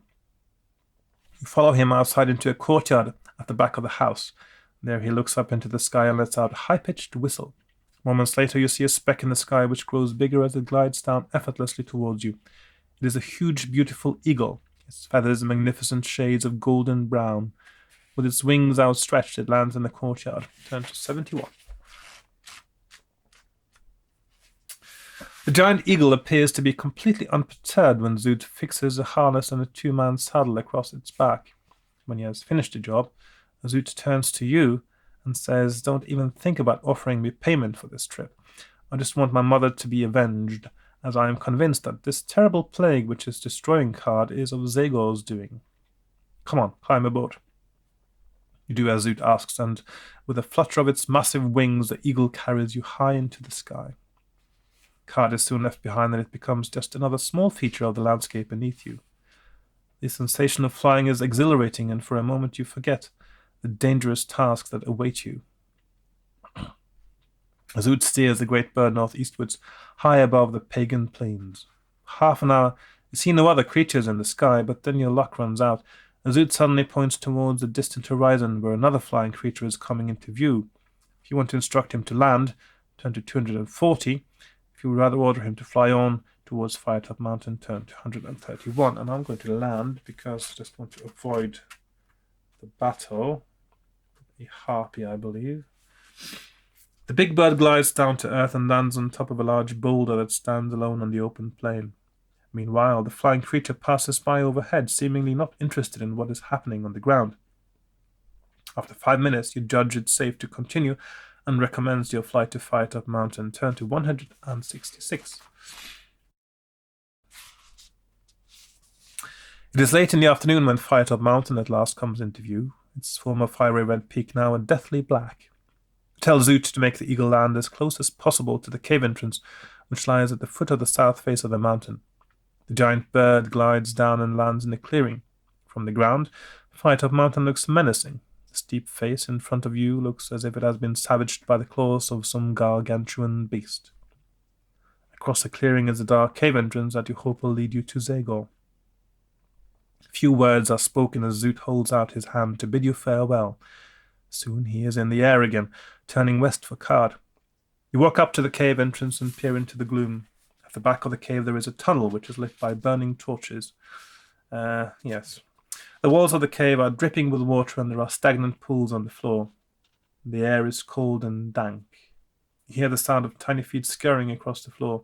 You follow him outside into a courtyard at the back of the house. There he looks up into the sky and lets out a high-pitched whistle. Moments later you see a speck in the sky which grows bigger as it glides down effortlessly towards you. It is a huge, beautiful eagle. Its feathers are magnificent shades of golden brown. With its wings outstretched, it lands in the courtyard. Turn to 71. The giant eagle appears to be completely unperturbed when Zoot fixes a harness and a 2-man saddle across its back. When he has finished the job, Zoot turns to you and says, "Don't even think about offering me payment for this trip. I just want my mother to be avenged, as I am convinced that this terrible plague which is destroying Card is of Zagor's doing." Come on, climb aboard. You do as Zoot asks, and with a flutter of its massive wings, the eagle carries you high into the sky. Card is soon left behind, and it becomes just another small feature of the landscape beneath you. The sensation of flying is exhilarating, and for a moment you forget the dangerous tasks that await you. Zoot steers the great bird northeastwards, high above the pagan plains. Half an hour, you see no other creatures in the sky, but then your luck runs out. Zoot suddenly points towards the distant horizon, where another flying creature is coming into view. If you want to instruct him to land, turn to 240. If you would rather order him to fly on towards Firetop Mountain, turn to 131. And I'm going to land because I just want to avoid the battle. A harpy, I believe. The big bird glides down to earth and lands on top of a large boulder that stands alone on the open plain. Meanwhile, the flying creature passes by overhead, seemingly not interested in what is happening on the ground. After 5 minutes, you judge it safe to continue and recommends your flight to Firetop Mountain. Turn to 166. It is late in the afternoon when Firetop Mountain at last comes into view, its former fiery red peak now a deathly black. Tell Zoot to make the eagle land as close as possible to the cave entrance, which lies at the foot of the south face of the mountain. The giant bird glides down and lands in a clearing. From the ground, Firetop Mountain looks menacing. The steep face in front of you looks as if it has been savaged by the claws of some gargantuan beast. Across the clearing is a dark cave entrance that you hope will lead you to Zagor. Few words are spoken as Zoot holds out his hand to bid you farewell. Soon he is in the air again, turning west for Card. You walk up to the cave entrance and peer into the gloom. At the back of the cave there is a tunnel which is lit by burning torches. Yes. The walls of the cave are dripping with water and there are stagnant pools on the floor. The air is cold and dank. You hear the sound of tiny feet scurrying across the floor.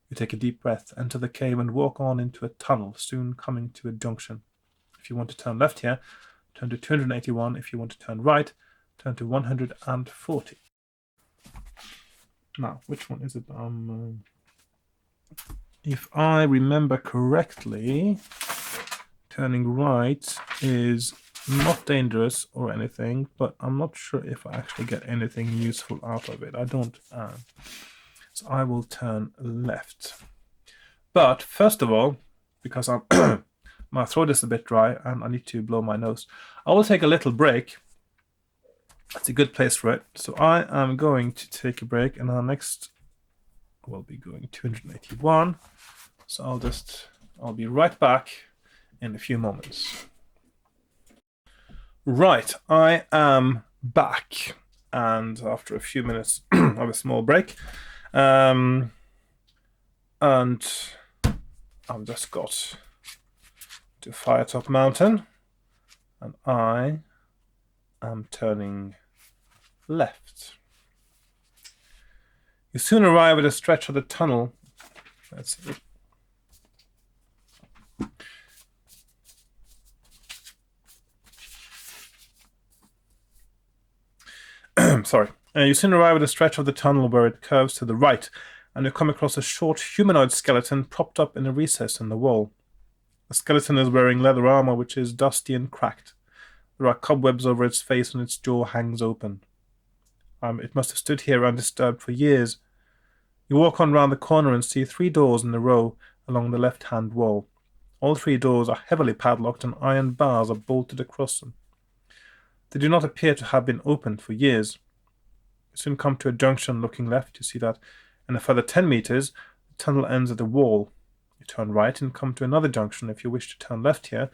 You take a deep breath, enter the cave and walk on into a tunnel, soon coming to a junction. If you want to turn left here, turn to 281. If you want to turn right, turn to 140. Now, which one is it? If I remember correctly, turning right is not dangerous or anything, but I'm not sure if I actually get anything useful out of it. I don't. So I will turn left. But first of all, because my throat is a bit dry and I need to blow my nose, I will take a little break. It's a good place for it. So I am going to take a break, and our next will be going 281. So I'll be right back in a few moments. Right, I am back, and after a few minutes of a small break, and I've just got to Firetop Mountain, and I am turning left. You soon arrive at a stretch of the tunnel. Let's see. Sorry. You soon arrive at a stretch of the tunnel where it curves to the right, and you come across a short humanoid skeleton propped up in a recess in the wall. The skeleton is wearing leather armor which is dusty and cracked. There are cobwebs over its face and its jaw hangs open. It must have stood here undisturbed for years. You walk on round the corner and see 3 doors in a row along the left-hand wall. All 3 doors are heavily padlocked and iron bars are bolted across them. They do not appear to have been opened for years. You soon come to a junction. Looking left, you see that in a further 10 meters, the tunnel ends at a wall. You turn right and come to another junction. If you wish to turn left here,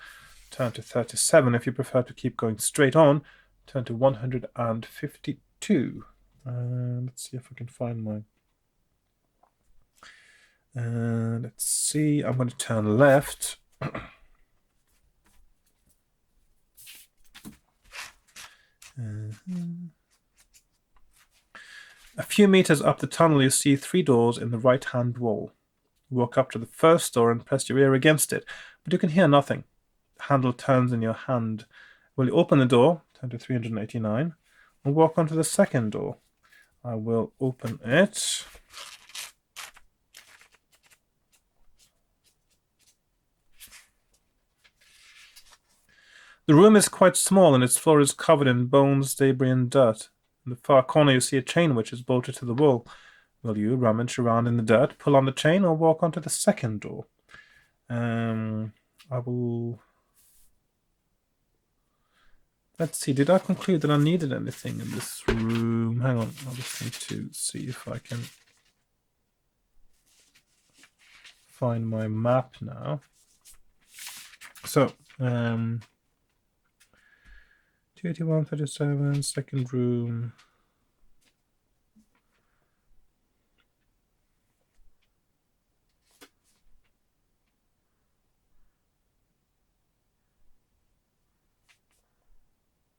turn to 37. If you prefer to keep going straight on, turn to 152. Let's see if I can find my... let's see, I'm going to turn left. A few meters up the tunnel, you see 3 doors in the right-hand wall. You walk up to the first door and press your ear against it, but you can hear nothing. The handle turns in your hand. Will you open the door? Turn to 389 and walk onto the second door. I will open it. The room is quite small and its floor is covered in bones, debris, and dirt. In the far corner, you see a chain which is bolted to the wall. Will you rummage around in the dirt, pull on the chain, or walk onto the second door? I will... Let's see, did I conclude that I needed anything in this room? Hang on, I just need to see if I can find my map now. So, 281, 37, second room.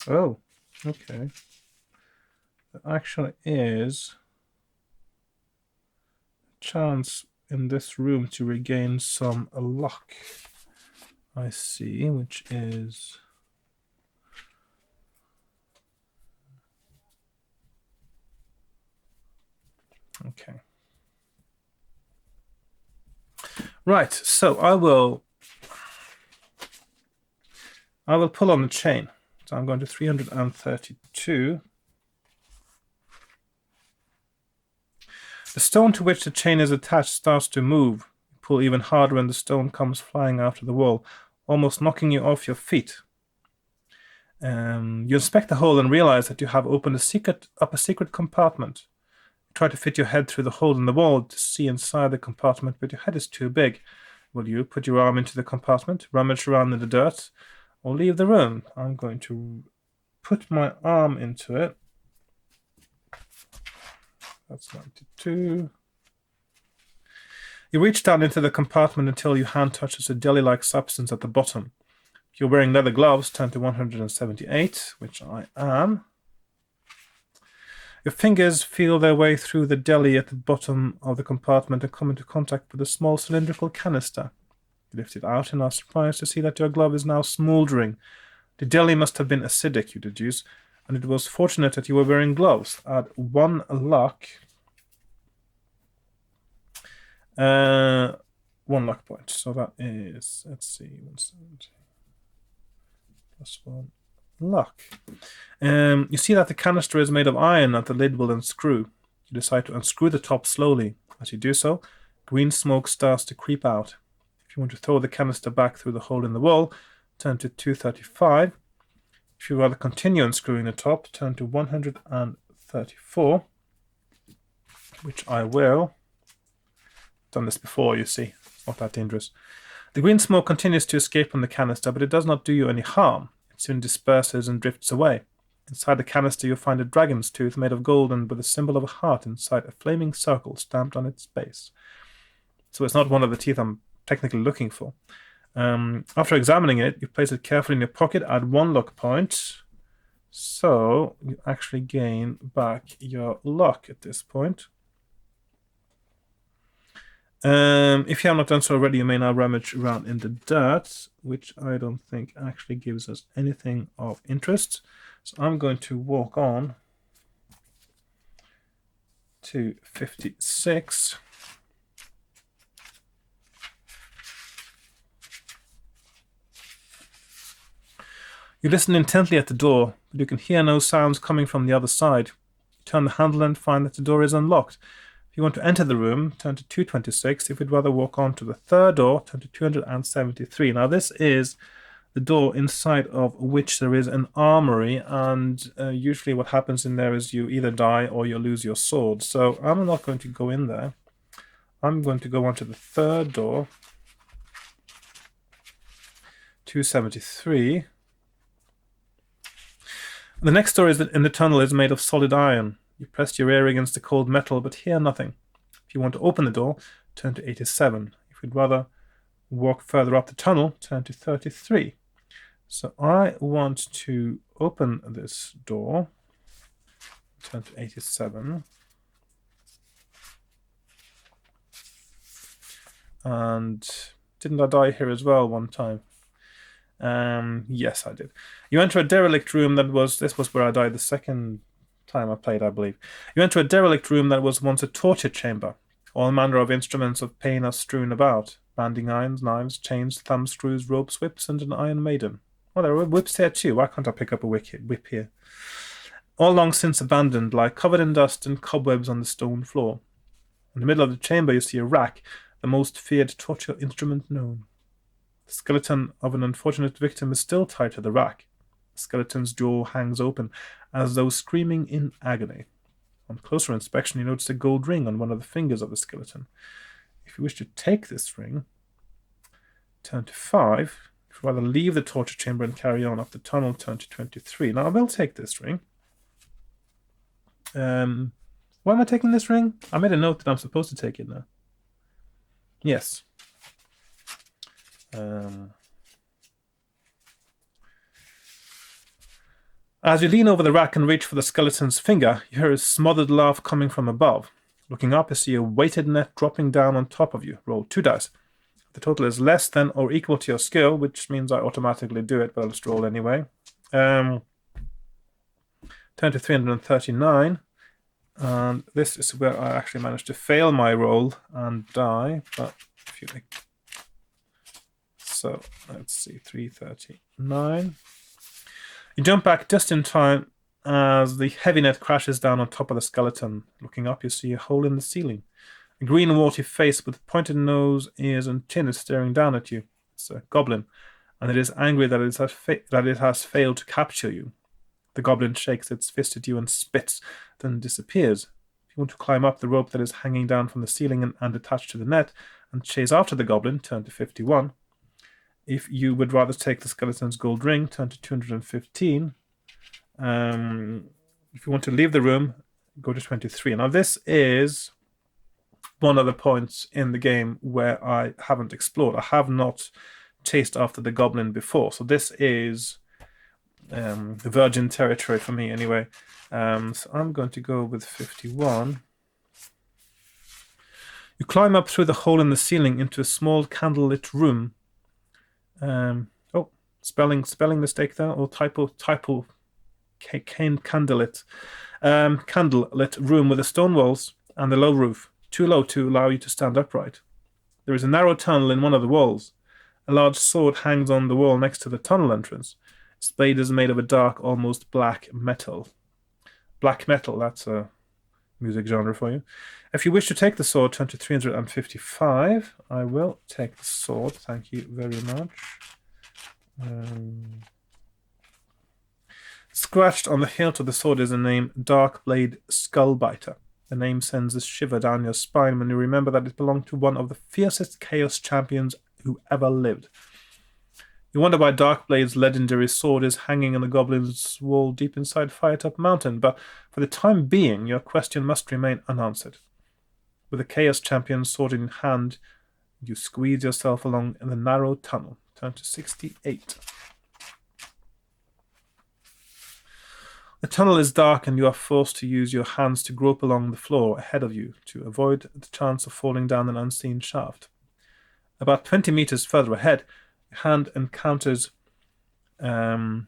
Oh, okay. There actually is a chance in this room to regain some luck. I see, which is... Okay. Right, so I will pull on the chain. So I'm going to 332. The stone to which the chain is attached starts to move. You pull even harder and the stone comes flying after the wall, almost knocking you off your feet. You inspect the hole and realize that you have opened a secret compartment. You try to fit your head through the hole in the wall to see inside the compartment, but your head is too big. Will you put your arm into the compartment, rummage around in the dirt, or leave the room? I'm going to put my arm into it. That's 92. You reach down into the compartment until your hand touches a jelly-like substance at the bottom. If you're wearing leather gloves, turn to 178, which I am. Your fingers feel their way through the jelly at the bottom of the compartment and come into contact with a small cylindrical canister. You lift it out and are surprised to see that your glove is now smouldering. The jelly must have been acidic, you deduce, and it was fortunate that you were wearing gloves. Add 1 luck. 1 luck point. So that is, let's see, 170 plus 1 luck. You see that the canister is made of iron and the lid will unscrew. You decide to unscrew the top slowly. As you do so, green smoke starts to creep out. If you want to throw the canister back through the hole in the wall, turn to 235. If you rather continue unscrewing the top, turn to 134, which I will. Done this before, you see. It's not that dangerous. The green smoke continues to escape from the canister, but it does not do you any harm. It soon disperses and drifts away. Inside the canister you'll find a dragon's tooth made of gold and with a symbol of a heart inside a flaming circle stamped on its base. So it's not one of the teeth I'm technically looking for. After examining it, you place it carefully in your pocket, add 1 luck point. So you actually gain back your luck at this point. If you have not done so already, you may now rummage around in the dirt, which I don't think actually gives us anything of interest. So I'm going to walk on to 56. You listen intently at the door, but you can hear no sounds coming from the other side. You turn the handle and find that the door is unlocked. If you want to enter the room, turn to 226. If you'd rather walk on to the third door, turn to 273. Now this is the door inside of which there is an armory, and usually what happens in there is you either die or you lose your sword. So I'm not going to go in there. I'm going to go on to the third door, 273. The next door in the tunnel is made of solid iron. You press your ear against the cold metal, but hear nothing. If you want to open the door, turn to 87. If you'd rather walk further up the tunnel, turn to 33. So I want to open this door. Turn to 87. And didn't I die here as well one time? Yes, I did. You enter a derelict room this was where I died the second time I played, I believe. You enter a derelict room that was once a torture chamber. All manner of instruments of pain are strewn about. Banding irons, knives, chains, thumb screws, ropes, whips, and an iron maiden. Oh, there are whips here too. Why can't I pick up a whip here? All long since abandoned, lie covered in dust and cobwebs on the stone floor. In the middle of the chamber, you see a rack, the most feared torture instrument known. The skeleton of an unfortunate victim is still tied to the rack. The skeleton's jaw hangs open, as though screaming in agony. On closer inspection, you notice a gold ring on one of the fingers of the skeleton. If you wish to take this ring, turn to 5. If you rather leave the torture chamber and carry on up the tunnel, turn to 23. Now, I will take this ring. Why am I taking this ring? I made a note that I'm supposed to take it now. Yes. As you lean over the rack and reach for the skeleton's finger, you hear a smothered laugh coming from above. Looking up, you see a weighted net dropping down on top of you. Roll 2 dice. The total is less than or equal to your skill, which means I automatically do it, but I'll just roll anyway. Turn to 339. And this is where I actually managed to fail my roll and die. But if you like, so let's see, 339. You jump back just in time as the heavy net crashes down on top of the skeleton. Looking up, you see a hole in the ceiling. A green, warty face with pointed nose, ears, and chin is staring down at you. It's a goblin, and it is angry that it has failed to capture you. The goblin shakes its fist at you and spits, then disappears. If you want to climb up the rope that is hanging down from the ceiling and attached to the net and chase after the goblin, turn to 51. If you would rather take the skeleton's gold ring, turn to 215. If you want to leave the room, go to 23. Now, this is one of the points in the game where I haven't explored. I have not chased after the goblin before, so this is the virgin territory for me anyway. So I'm going to go with 51. You climb up through the hole in the ceiling into a small candlelit room. Spelling mistake there, or typo. Candlelit room with the stone walls and the low roof, too low to allow you to stand upright. There is a narrow tunnel in one of the walls. A large sword hangs on the wall next to the tunnel entrance. Its blade is made of a dark, almost black metal. Black metal, that's a music genre for you. If you wish to take the sword, turn to 355. I will take the sword, thank you very much. Scratched on the hilt of the sword is the name Darkblade Skullbiter. The name sends a shiver down your spine when you remember that it belonged to one of the fiercest Chaos champions who ever lived. You wonder why Darkblade's legendary sword is hanging in the goblin's wall deep inside Firetop Mountain, but for the time being, your question must remain unanswered. With the Chaos champion's sword in hand, you squeeze yourself along in the narrow tunnel. Turn to 68. The tunnel is dark and you are forced to use your hands to grope along the floor ahead of you to avoid the chance of falling down an unseen shaft. About 20 meters further ahead, your hand encounters an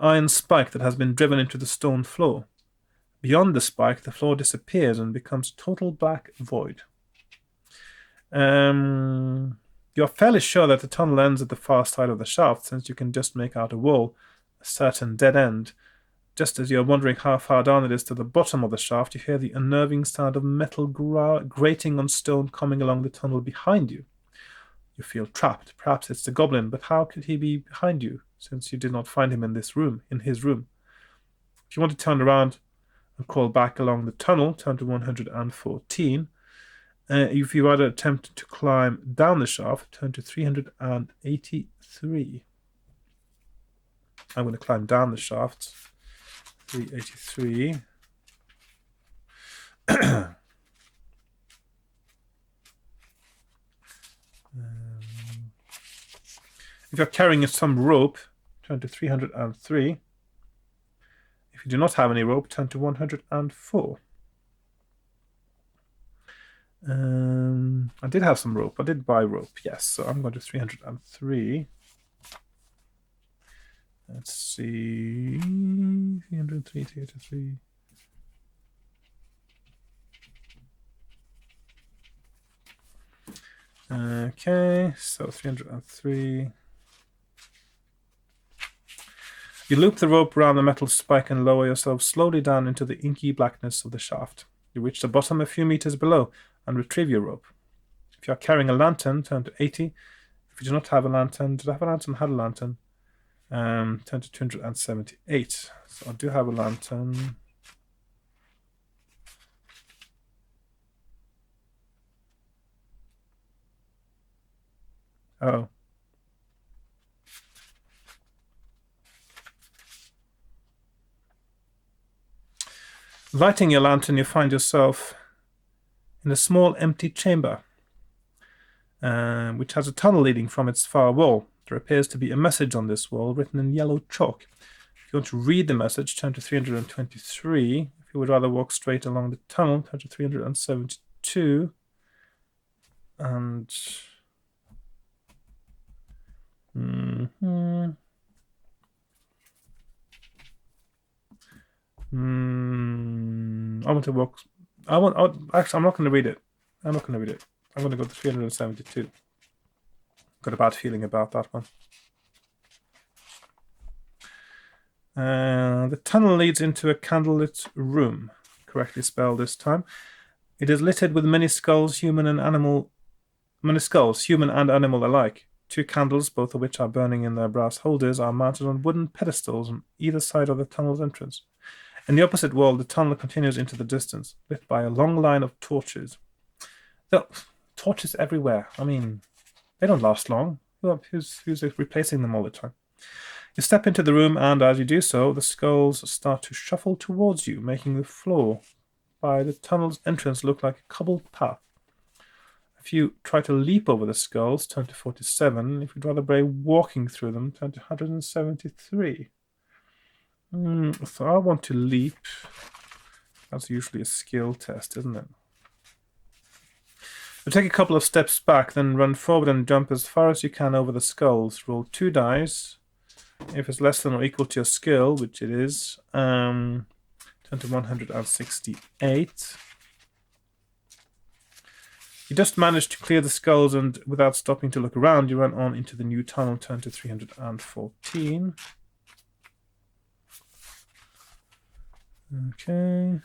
iron spike that has been driven into the stone floor. Beyond the spike, the floor disappears and becomes total black void. You're fairly sure that the tunnel ends at the far side of the shaft, since you can just make out a wall, a certain dead end. Just as you're wondering how far down it is to the bottom of the shaft, you hear the unnerving sound of metal grating on stone coming along the tunnel behind you. You feel trapped. Perhaps it's the goblin, but how could he be behind you, since you did not find him in his room? If you want to turn around and crawl back along the tunnel, turn to 114. If you rather attempt to climb down the shaft, turn to 383. I'm going to climb down the shaft. 383. If you're carrying some rope, turn to 303. If you do not have any rope, turn to 104. I did have some rope. I did buy rope, yes. So I'm going to 303. Let's see. 303, 303. Okay, so 303. You loop the rope around the metal spike and lower yourself slowly down into the inky blackness of the shaft. You reach the bottom a few meters below and retrieve your rope. If you are carrying a lantern, turn to 80. If you do not have a lantern, did I have a lantern? Had a lantern. Turn to 278. So I do have a lantern. Oh. Lighting your lantern, you find yourself in a small empty chamber, which has a tunnel leading from its far wall. There appears to be a message on this wall written in yellow chalk. If you want to read the message, turn to 323. If you would rather walk straight along the tunnel, turn to 372. And... I want to walk... Actually, I'm not going to read it. I'm not going to read it. I'm going to go to 372. Got a bad feeling about that one. The tunnel leads into a candlelit room, correctly spelled this time. It is littered with many skulls, human and animal alike. 2 candles, both of which are burning in their brass holders, are mounted on wooden pedestals on either side of the tunnel's entrance. In the opposite wall, the tunnel continues into the distance, lit by a long line of torches. So, torches everywhere. I mean, they don't last long. Who's replacing them all the time? You step into the room, and as you do so, the skulls start to shuffle towards you, making the floor by the tunnel's entrance look like a cobbled path. If you try to leap over the skulls, turn to 47. If you'd rather brave walking through them, turn to 173. So I want to leap. That's usually a skill test, isn't it? You take a couple of steps back, then run forward and jump as far as you can over the skulls. Roll 2 dice. If it's less than or equal to your skill, which it is, turn to 168. You just managed to clear the skulls, and without stopping to look around, you run on into the new tunnel, turn to 314. Okay.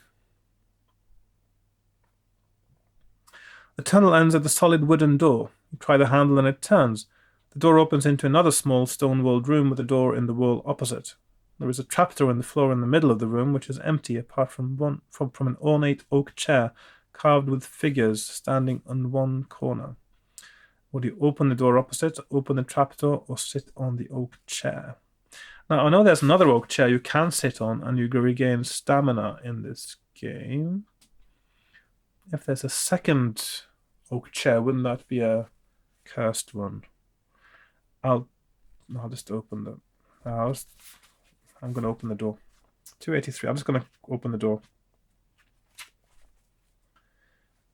The tunnel ends at the solid wooden door. You try the handle and it turns. The door opens into another small stone-walled room with a door in the wall opposite. There is a trapdoor in the floor in the middle of the room, which is empty apart from an ornate oak chair carved with figures standing on one corner. Would you open the door opposite, open the trapdoor, or sit on the oak chair? Now, I know there's another oak chair you can sit on, and you regain stamina in this game. If there's a second oak chair, wouldn't that be a cursed one? I'll just open the house. I'm going to open the door. 283. I'm just going to open the door.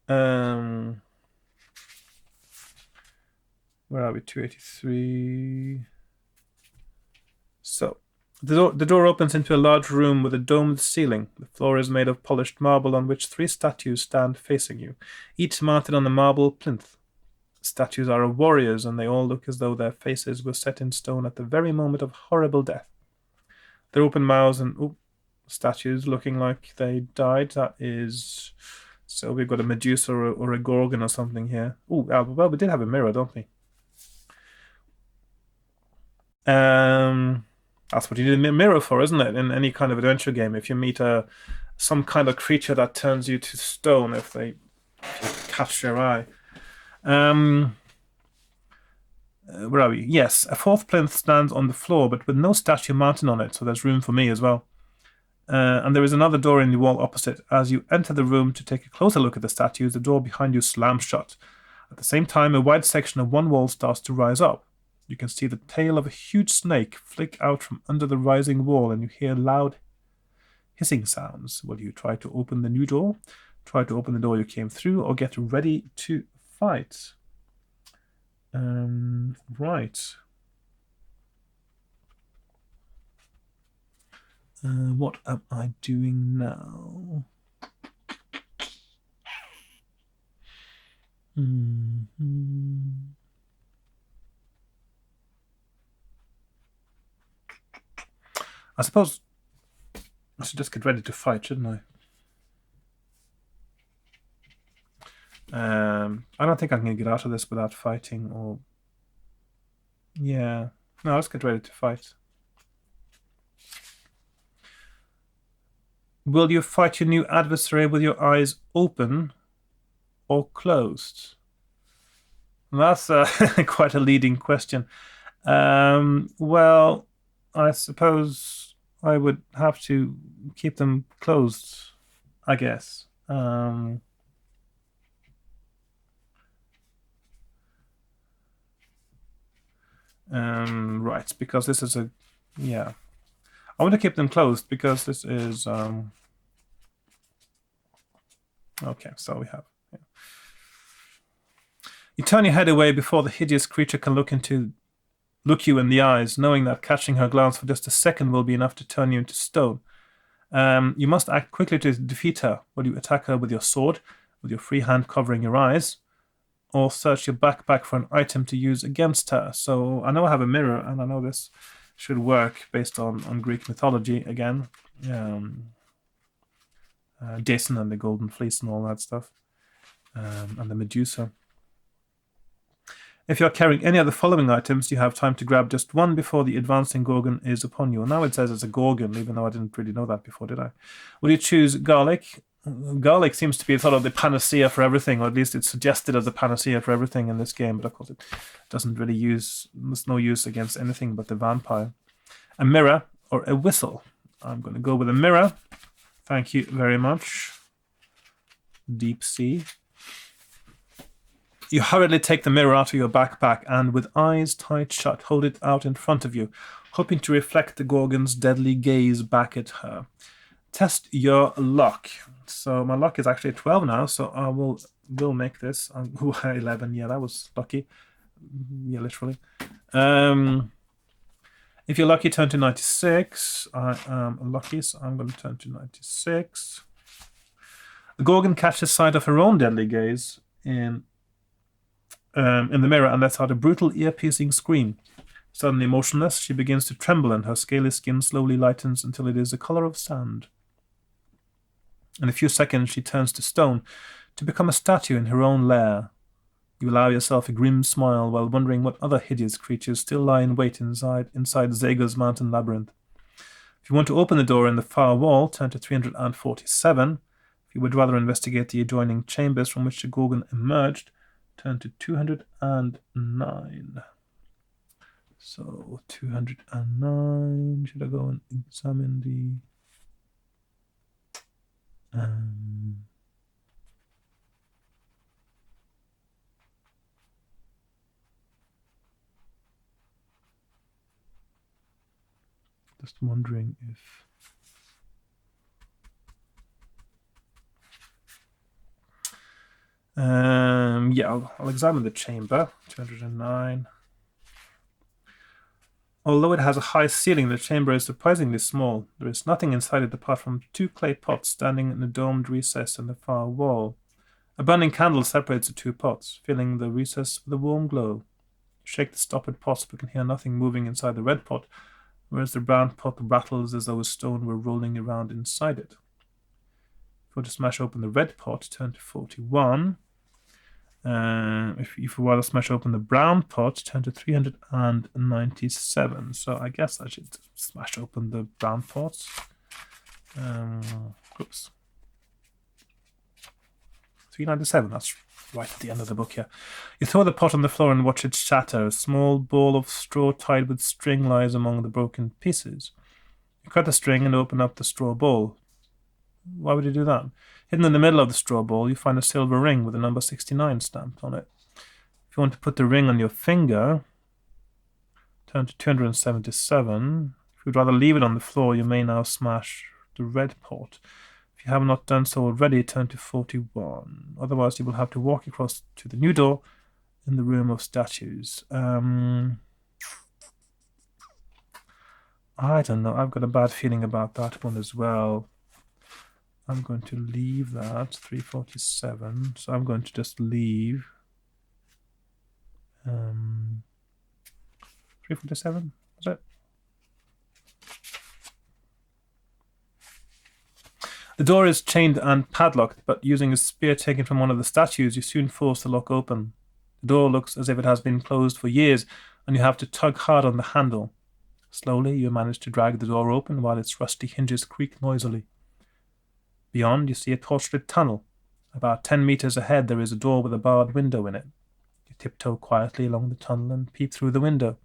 Where are we? 283. So, the door opens into a large room with a domed ceiling. The floor is made of polished marble on which 3 statues stand facing you, each mounted on a marble plinth. The statues are of warriors, and they all look as though their faces were set in stone at the very moment of horrible death. Their open mouths and statues looking like they died. That is... So we've got a Medusa or a Gorgon or something here. Well, we did have a mirror, don't we? That's what you need a mirror for, isn't it? In any kind of adventure game, if you meet some kind of creature that turns you to stone, if you catch your eye. Where are we? Yes, a 4th plinth stands on the floor, but with no statue mounted on it, so there's room for me as well. And there is another door in the wall opposite. As you enter the room to take a closer look at the statues, the door behind you slams shut. At the same time, a wide section of one wall starts to rise up. You can see the tail of a huge snake flick out from under the rising wall, and you hear loud hissing sounds. Will you try to open the new door? Try to open the door you came through, or get ready to fight? Right. What am I doing now? I suppose I should just get ready to fight, shouldn't I? I don't think I can get out of this without fighting, or... Yeah. No, let's get ready to fight. Will you fight your new adversary with your eyes open or closed? That's quite a leading question. Well, I suppose I would have to keep them closed, I guess. Right, because this is a... Yeah. I want to keep them closed because this is... Okay, so we have... Yeah. You turn your head away before the hideous creature can look you in the eyes, knowing that catching her glance for just a second will be enough to turn you into stone. You must act quickly to defeat her. Will you attack her with your sword, with your free hand covering your eyes, or search your backpack for an item to use against her? So I know I have a mirror, and I know this should work based on Greek mythology again. Jason and the Golden Fleece and all that stuff, and the Medusa. If you are carrying any of the following items, you have time to grab just one before the advancing Gorgon is upon you. And now it says it's a Gorgon, even though I didn't really know that before, did I? Will you choose garlic? Garlic seems to be sort of the panacea for everything, or at least it's suggested as a panacea for everything in this game, but of course it doesn't really use... There's no use against anything but the vampire. A mirror or a whistle? I'm going to go with a mirror. Thank you very much. Deep Sea. You hurriedly take the mirror out of your backpack and, with eyes tight shut, hold it out in front of you, hoping to reflect the Gorgon's deadly gaze back at her. Test your luck. So my luck is actually 12 now, so I will make this. 11. Yeah, that was lucky. Yeah, literally. If you're lucky, turn to 96. I am lucky, so I'm going to turn to 96. The Gorgon catches sight of her own deadly gaze in the mirror and lets out a brutal, ear-piercing scream. Suddenly motionless, she begins to tremble, and her scaly skin slowly lightens until it is the color of sand. In a few seconds, she turns to stone, to become a statue in her own lair. You allow yourself a grim smile while wondering what other hideous creatures still lie in wait inside Zago's mountain labyrinth. If you want to open the door in the far wall, turn to 347. If you would rather investigate the adjoining chambers from which the Gorgon emerged, turn to 209. So 209. Should I go and examine the... Just wondering if... yeah, I'll examine the chamber. 209. Although it has a high ceiling, the chamber is surprisingly small. There is nothing inside it apart from 2 clay pots standing in a domed recess in the far wall. A burning candle separates the 2 pots, filling the recess with a warm glow. You shake the stoppered pots, but can hear nothing moving inside the red pot, whereas the brown pot rattles as though a stone were rolling around inside it. If you want to smash open the red pot, turn to 41. If you want to smash open the brown pot, turn to 397. So I guess I should smash open the brown pots. Oops. 397, that's right at the end of the book here. You throw the pot on the floor and watch it shatter. A small ball of straw tied with string lies among the broken pieces. You cut the string and open up the straw ball. Why would you do that? Hidden in the middle of the straw ball, you find a silver ring with the number 69 stamped on it. If you want to put the ring on your finger, turn to 277. If you'd rather leave it on the floor, you may now smash the red pot. If you have not done so already, turn to 41. Otherwise, you will have to walk across to the new door in the room of statues. I don't know. I've got a bad feeling about that one as well. I'm going to leave that, 347. So I'm going to just leave 347, is it? The door is chained and padlocked, but using a spear taken from one of the statues, you soon force the lock open. The door looks as if it has been closed for years, and you have to tug hard on the handle. Slowly, you manage to drag the door open while its rusty hinges creak noisily. Beyond, you see a torchlit tunnel. About 10 meters ahead, there is a door with a barred window in it. You tiptoe quietly along the tunnel and peep through the window.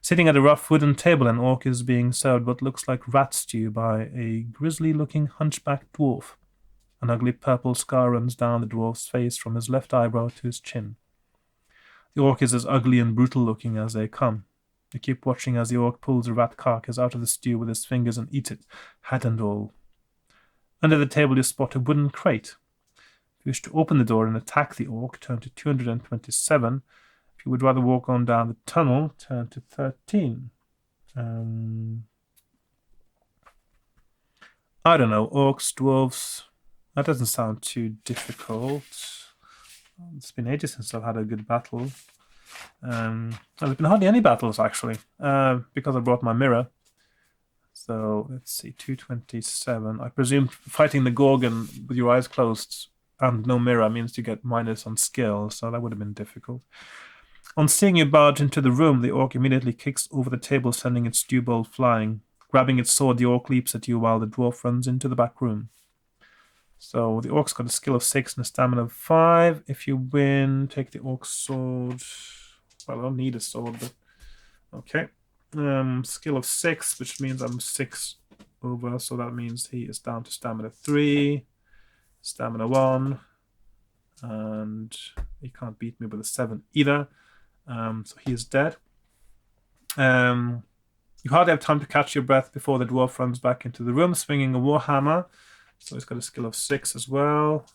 Sitting at a rough wooden table, an orc is being served what looks like rat stew by a grisly-looking hunchbacked dwarf. An ugly purple scar runs down the dwarf's face from his left eyebrow to his chin. The orc is as ugly and brutal-looking as they come. You keep watching as the orc pulls a rat carcass out of the stew with his fingers and eats it, head and all. Under the table you spot a wooden crate. If you wish to open the door and attack the orc, turn to 227. If you would rather walk on down the tunnel, turn to 13. I don't know, orcs, dwarves. That doesn't sound too difficult. It's been ages since I've had a good battle. There's been hardly any battles, actually, because I brought my mirror. So, let's see, 227. I presume fighting the Gorgon with your eyes closed and no mirror means you get minus on skill, so that would have been difficult. On seeing you barge into the room, the orc immediately kicks over the table, sending its stew bowl flying. Grabbing its sword, the orc leaps at you while the dwarf runs into the back room. So the orc's got a skill of 6 and a stamina of 5. If you win, take the orc's sword. Well, I don't need a sword, but okay. Skill of 6, which means I'm 6 over, so that means he is down to stamina 3, stamina 1, and he can't beat me with a 7 either. So he is dead. You hardly have time to catch your breath before the dwarf runs back into the room, swinging a warhammer. So he's got a skill of 6 as well.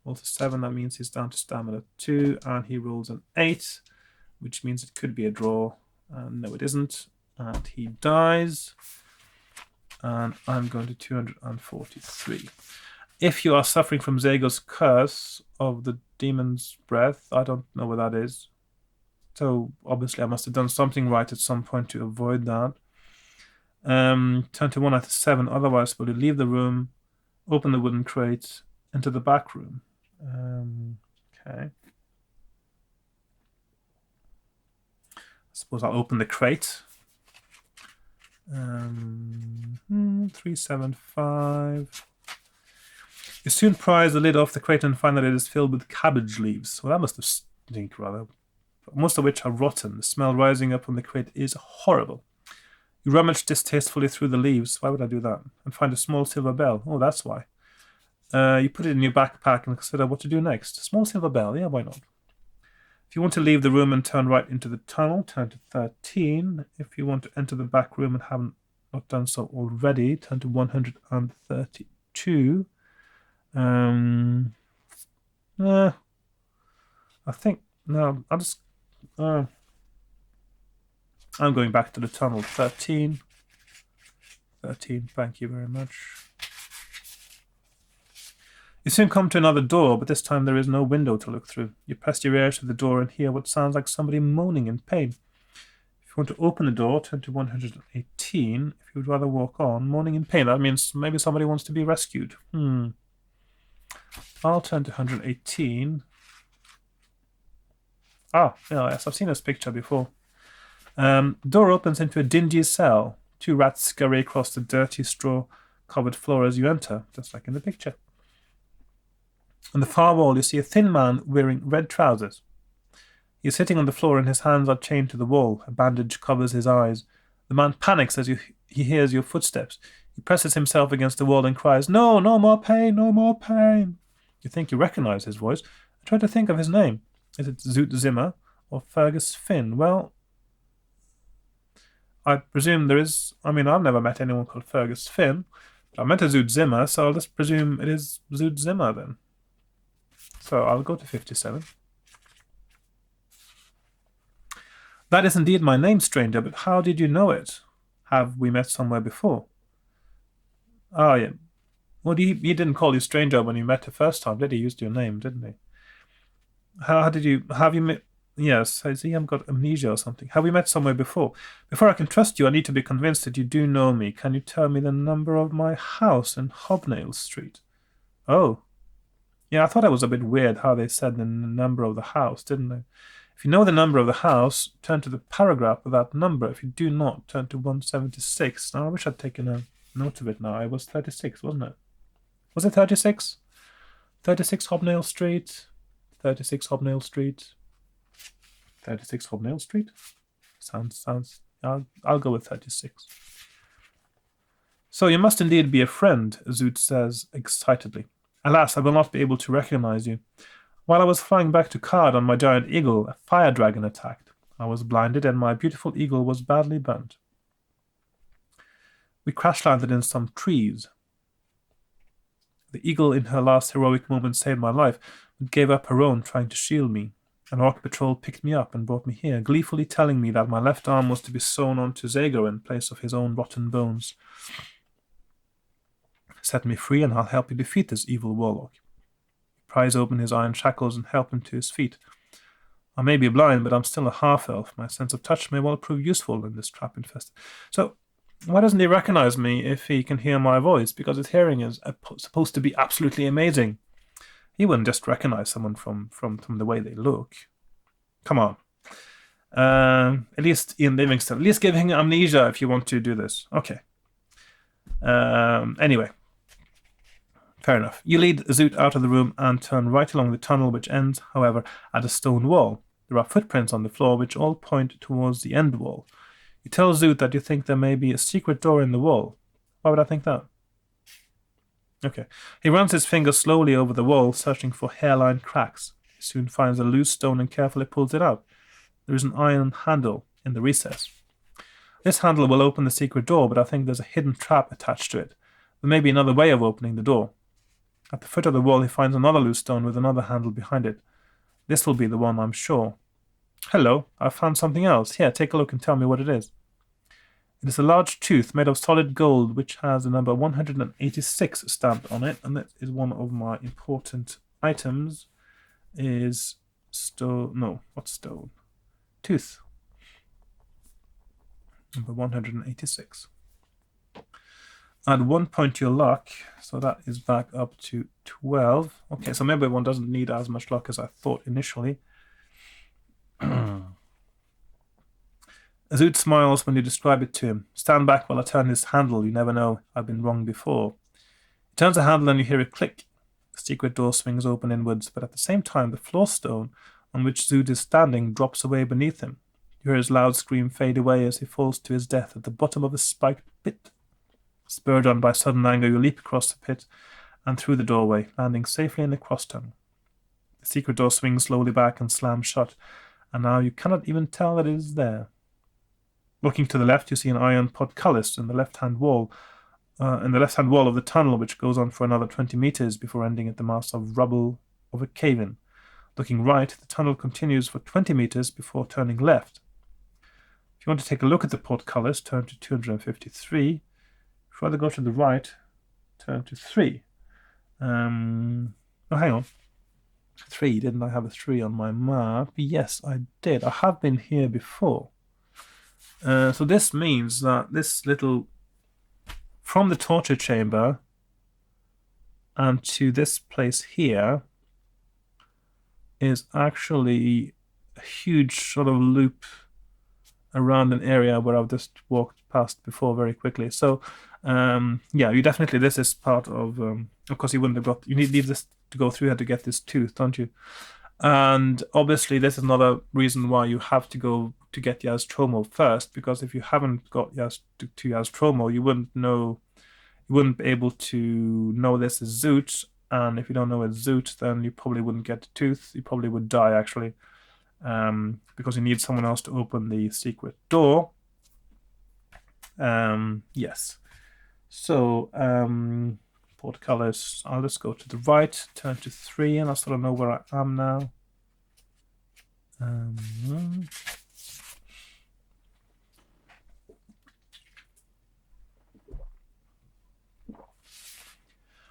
Also 7, that means he's down to stamina 2, and he rolls an 8, which means it could be a draw. No, it isn't. And he dies. And I'm going to 243. If you are suffering from Zago's curse of the demon's breath, I don't know what that is. So obviously I must have done something right at some point to avoid that. Turn to 1 out of 7, otherwise will you leave the room, open the wooden crate, enter the back room. Okay. I suppose I'll open the crate. 375. You soon prise the lid off the crate and find that it is filled with cabbage leaves. Well, that must have stunk rather. Most of which are rotten. The smell rising up from the crate is horrible. You rummage distastefully through the leaves. Why would I do that? And find a small silver bell. Oh, that's why. You put it in your backpack and consider what to do next. A small silver bell, yeah, why not? If you want to leave the room and turn right into the tunnel, turn to 13. If you want to enter the back room and haven't not done so already, turn to 132. I think, no, I'll just, I'm going back to the tunnel. 13. 13, thank you very much. You soon come to another door, but this time there is no window to look through. You press your ear to the door and hear what sounds like somebody moaning in pain. If you want to open the door, turn to 118. If you would rather walk on, moaning in pain, that means maybe somebody wants to be rescued. I'll turn to 118. Ah, yes, I've seen this picture before. The door opens into a dingy cell. 2 rats scurry across the dirty straw-covered floor as you enter, just like in the picture. On the far wall, you see a thin man wearing red trousers. He is sitting on the floor and his hands are chained to the wall. A bandage covers his eyes. The man panics as he hears your footsteps. He presses himself against the wall and cries, "No, no more pain, no more pain." You think you recognize his voice. I try to think of his name. Is it Zoot Zimmer or Fergus Finn? Well, I presume there is... I've never met anyone called Fergus Finn. I met a Zoot Zimmer, so I'll just presume it is Zoot Zimmer then. So I'll go to 57. That is indeed my name, stranger, but how did you know it? Have we met somewhere before? Oh, yeah. Well, he didn't call you stranger when you met the first time, did he? He used your name, didn't he? Have you met... Yes, I see I've got amnesia or something. Have we met somewhere before? Before I can trust you, I need to be convinced that you do know me. Can you tell me the number of my house in Hobnail Street? Oh. Yeah, I thought it was a bit weird how they said the number of the house, didn't they? If you know the number of the house, turn to the paragraph of that number. If you do not, turn to 176. Now, I wish I'd taken a note of it now. It was 36, wasn't it? Was it 36? 36 Hobnail Street. 36 Hobnail Street. 36 Hobnail Street? Sounds. I'll go with 36. So you must indeed be a friend, Zoot says excitedly. Alas, I will not be able to recognize you. While I was flying back to Card on my giant eagle, a fire dragon attacked. I was blinded and my beautiful eagle was badly burnt. We crash-landed in some trees. The eagle in her last heroic moment saved my life, but gave up her own trying to shield me. An orc patrol picked me up and brought me here, gleefully telling me that my left arm was to be sewn onto Zago in place of his own rotten bones. Set me free and I'll help you defeat this evil warlock. Prise open his iron shackles and help him to his feet. I may be blind, but I'm still a half-elf. My sense of touch may well prove useful in this trap-infested. So, why doesn't he recognize me if he can hear my voice? Because his hearing is supposed to be absolutely amazing. He wouldn't just recognize someone from the way they look. Come on. At least Ian Livingstone. At least give him amnesia if you want to do this. Okay. Anyway. Fair enough. You lead Zoot out of the room and turn right along the tunnel, which ends, however, at a stone wall. There are footprints on the floor, which all point towards the end wall. You tell Zoot that you think there may be a secret door in the wall. Why would I think that? Okay. He runs his fingers slowly over the wall, searching for hairline cracks. He soon finds a loose stone and carefully pulls it out. There is an iron handle in the recess. This handle will open the secret door, but I think there's a hidden trap attached to it. There may be another way of opening the door. At the foot of the wall, he finds another loose stone with another handle behind it. This will be the one, I'm sure. Hello, I've found something else. Here, take a look and tell me what it is. It is a large tooth made of solid gold, which has the number 186 stamped on it, and that is one of my important items. Is stone? No, what stone? Tooth. Number 186. Add 1 point to your luck, so that is back up to 12. Okay, so maybe one doesn't need as much luck as I thought initially. Zoot smiles when you describe it to him. Stand back while I turn this handle. You never know. I've been wrong before. He turns the handle and you hear a click. The secret door swings open inwards, but at the same time the floor stone on which Zoot is standing drops away beneath him. You hear his loud scream fade away as he falls to his death at the bottom of a spiked pit. Spurred on by sudden anger, you leap across the pit and through the doorway, landing safely in the cross tunnel. The secret door swings slowly back and slams shut, and now you cannot even tell that it is there. Looking to the left, you see an iron portcullis in the left-hand wall, of the tunnel, which goes on for another 20 meters before ending at the mass of rubble of a cave-in. Looking right, the tunnel continues for 20 meters before turning left. If you want to take a look at the portcullis, turn to 253. If you rather go to the right, turn to 3. Oh, hang on. 3. Didn't I have a 3 on my map? Yes, I did. I have been here before. So this means that this little... From the torture chamber and to this place here is actually a huge sort of loop around an area where I've just walked past before very quickly. So, yeah, you definitely, this is part of course you wouldn't have got, you need this to go through here to get this tooth, don't you? And obviously this is another reason why you have to go to get Yaz Tromo first, because if you haven't got Yaz Tromo, you wouldn't be able to know this is Zoot, and if you don't know it's Zoot, then you probably wouldn't get the tooth. You probably would die, actually, because you need someone else to open the secret door. Yes. So, portcullis, I'll just go to the right, turn to 3, and I sort of know where I am now.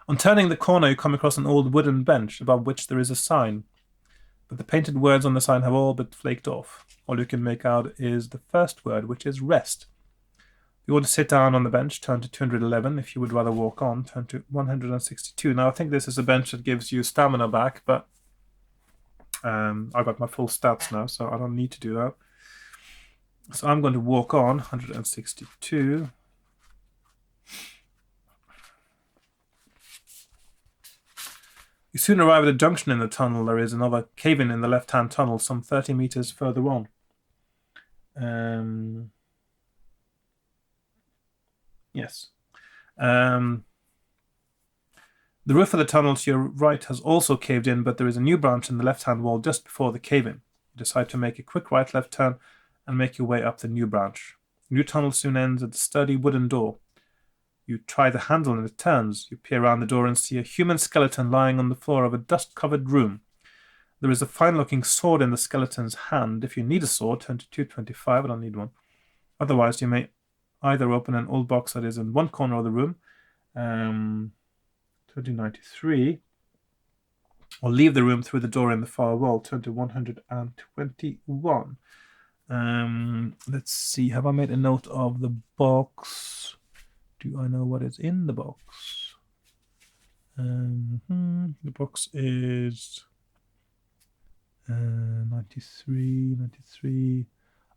On turning the corner, you come across an old wooden bench above which there is a sign, but the painted words on the sign have all but flaked off. All you can make out is the first word, which is rest. The you want to sit down on the bench, turn to 211. If you would rather walk on, turn to 162. Now, I think this is a bench that gives you stamina back, but I've got my full stats now, so I don't need to do that. So I'm going to walk on, 162. You soon arrive at a junction in the tunnel. There is another cave-in the left-hand tunnel, some 30 meters further on. Yes. The roof of the tunnel to your right has also caved in, but there is a new branch in the left-hand wall just before the cave-in. You decide to make a quick right-left turn and make your way up the new branch. The new tunnel soon ends at the sturdy wooden door. You try the handle and it turns. You peer around the door and see a human skeleton lying on the floor of a dust-covered room. There is a fine-looking sword in the skeleton's hand. If you need a sword, turn to 225. I don't need one. Otherwise, you may either open an old box that is in one corner of the room, 293, or leave the room through the door in the far wall. Turn to 121. Let's see. Have I made a note of the box? Do I know what is in the box? The box is 93.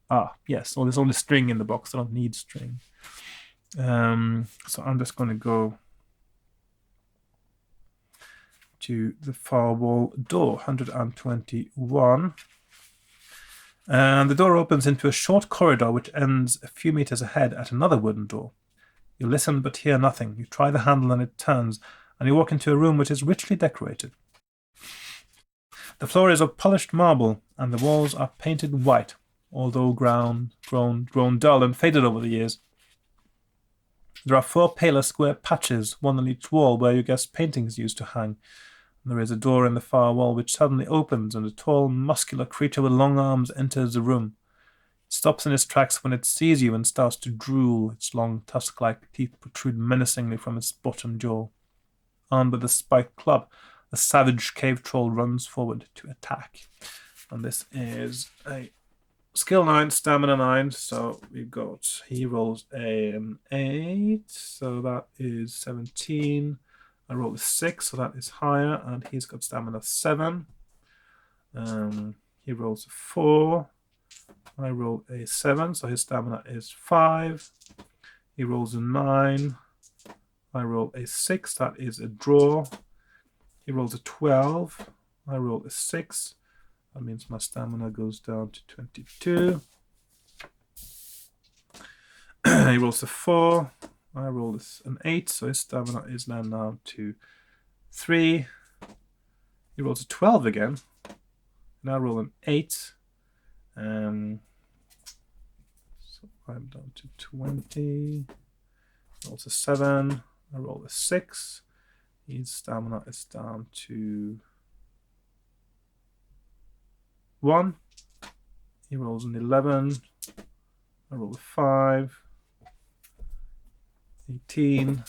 Ah, yes. So there's only string in the box. I don't need string. So I'm just going to go to the far wall door, 121. And the door opens into a short corridor which ends a few meters ahead at another wooden door. You listen but hear nothing. You try the handle and it turns, and you walk into a room which is richly decorated. The floor is of polished marble, and the walls are painted white, although grown dull and faded over the years. There are 4 paler square patches, one on each wall, where you guess paintings used to hang. There is a door in the far wall which suddenly opens, and a tall, muscular creature with long arms enters the room. It stops in its tracks when it sees you and starts to drool. Its long, tusk-like teeth protrude menacingly from its bottom jaw. Armed with a spiked club, the savage cave troll runs forward to attack. And this is a skill 9, stamina 9. So we've got, he rolls an 8, so that is 17. I roll a 6, so that is higher, and he's got stamina 7. He rolls a 4. I roll a 7, so his stamina is 5. He rolls a 9. I roll a 6, that is a draw. He rolls a 12. I roll a 6. That means my stamina goes down to 22. He rolls a 4. I roll an 8, so his stamina is then now to 3. He rolls a 12 again. Now roll an 8. So I'm down to 20. Rolls a 7. I roll a 6. His stamina is down to 1. He rolls an 11. I roll a 5. 18.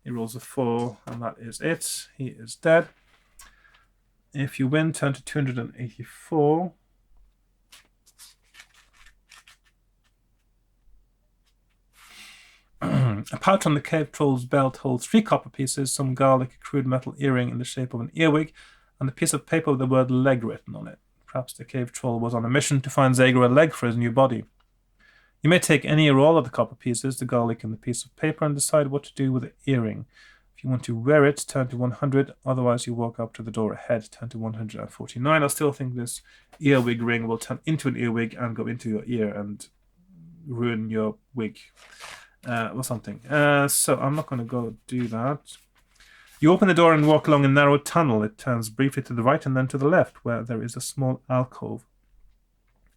He rolls a 4, and that is it. He is dead. If you win, turn to 284. A pouch on the cave troll's belt holds 3 copper pieces, some garlic, a crude metal earring in the shape of an earwig, and a piece of paper with the word leg written on it. Perhaps the cave troll was on a mission to find Zager a leg for his new body. You may take any or all of the copper pieces, the garlic and the piece of paper, and decide what to do with the earring. If you want to wear it, turn to 100. Otherwise, you walk up to the door ahead, turn to 149. I still think this earwig ring will turn into an earwig and go into your ear and ruin your wig or something. So I'm not going to go do that. You open the door and walk along a narrow tunnel. It turns briefly to the right and then to the left, where there is a small alcove.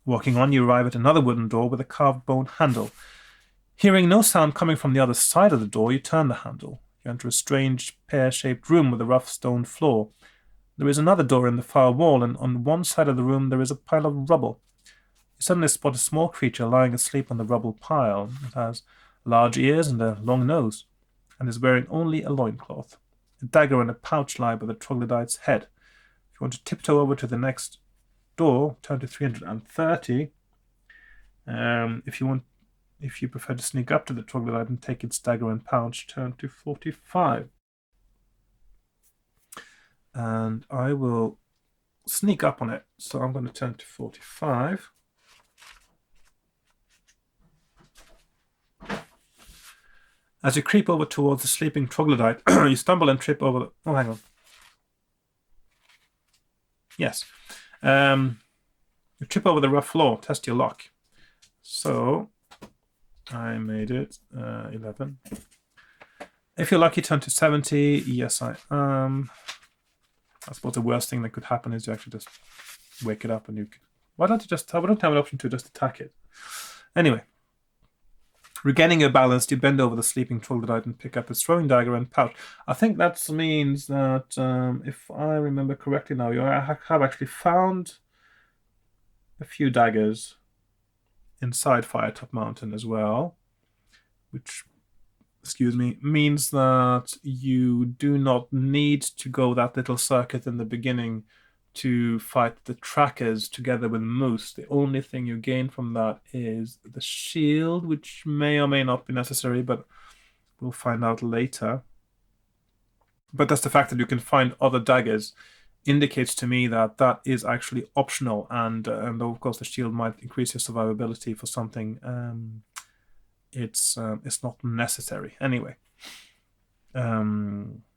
Walking on, you arrive at another wooden door with a carved bone handle. Hearing no sound coming from the other side of the door, you turn the handle. You enter a strange pear-shaped room with a rough stone floor. There is another door in the far wall, and on one side of the room there is a pile of rubble. You suddenly spot a small creature lying asleep on the rubble pile. It has large ears and a long nose, and is wearing only a loincloth. A dagger and a pouch lie by the troglodyte's head. If you want to tiptoe over to the next door, turn to 330. If you want If you prefer to sneak up to the troglodyte and take its dagger and pouch, turn to 45. And I will sneak up on it. So I'm going to turn to 45. As you creep over towards the sleeping troglodyte, you stumble and trip over the... Oh, hang on. Yes. You trip over the rough floor. Test your luck. So I made it 11. If you're lucky, turn to 70. Yes, I am. I suppose the worst thing that could happen is you actually just wake it up and you could... Why don't you just... I don't have an option to just attack it. Anyway. Regaining your balance, you bend over the sleeping troglodyte and pick up its throwing dagger and pouch. I think that means that, if I remember correctly now, you have actually found a few daggers inside Firetop Mountain as well, which, excuse me, means that you do not need to go that little circuit in the beginning to fight the trackers together with Moose. The only thing you gain from that is the shield, which may or may not be necessary, but we'll find out later. But that's the fact that you can find other daggers indicates to me that that is actually optional, and of course the shield might increase your survivability for something. It's not necessary anyway.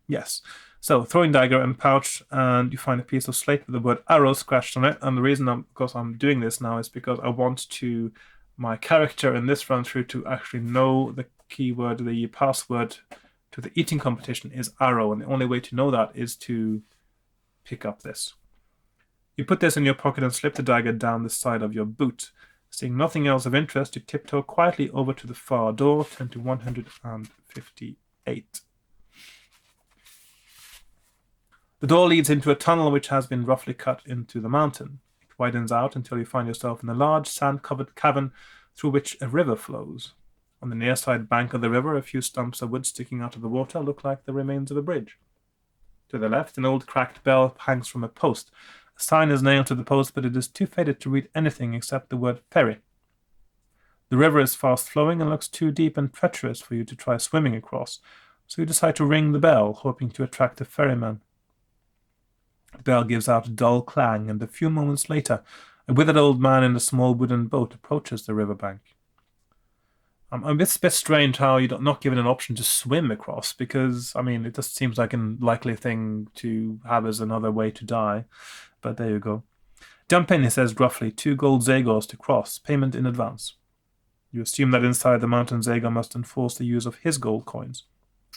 Yes. So, throwing dagger and pouch, and you find a piece of slate with the word arrow scratched on it. And the reason I'm doing this now is because I want my character in this run through to actually know the keyword, the password to the eating competition is arrow, and the only way to know that is to pick up this. You put this in your pocket and slip the dagger down the side of your boot. Seeing nothing else of interest, you tiptoe quietly over to the far door, turn to 158. The door leads into a tunnel which has been roughly cut into the mountain. It widens out until you find yourself in a large sand-covered cavern through which a river flows. On the near side bank of the river, a few stumps of wood sticking out of the water look like the remains of a bridge. To the left, an old cracked bell hangs from a post. A sign is nailed to the post, but it is too faded to read anything except the word ferry. The river is fast-flowing and looks too deep and treacherous for you to try swimming across, so you decide to ring the bell, hoping to attract a ferryman. The bell gives out a dull clang, and a few moments later, a withered old man in a small wooden boat approaches the riverbank. It's a bit strange how you're not given an option to swim across, because, I mean, it just seems like a likely thing to have as another way to die. But there you go. Jump in, he says gruffly. 2 gold Zagors to cross. Payment in advance. You assume that inside the mountain Zagor must enforce the use of his gold coins.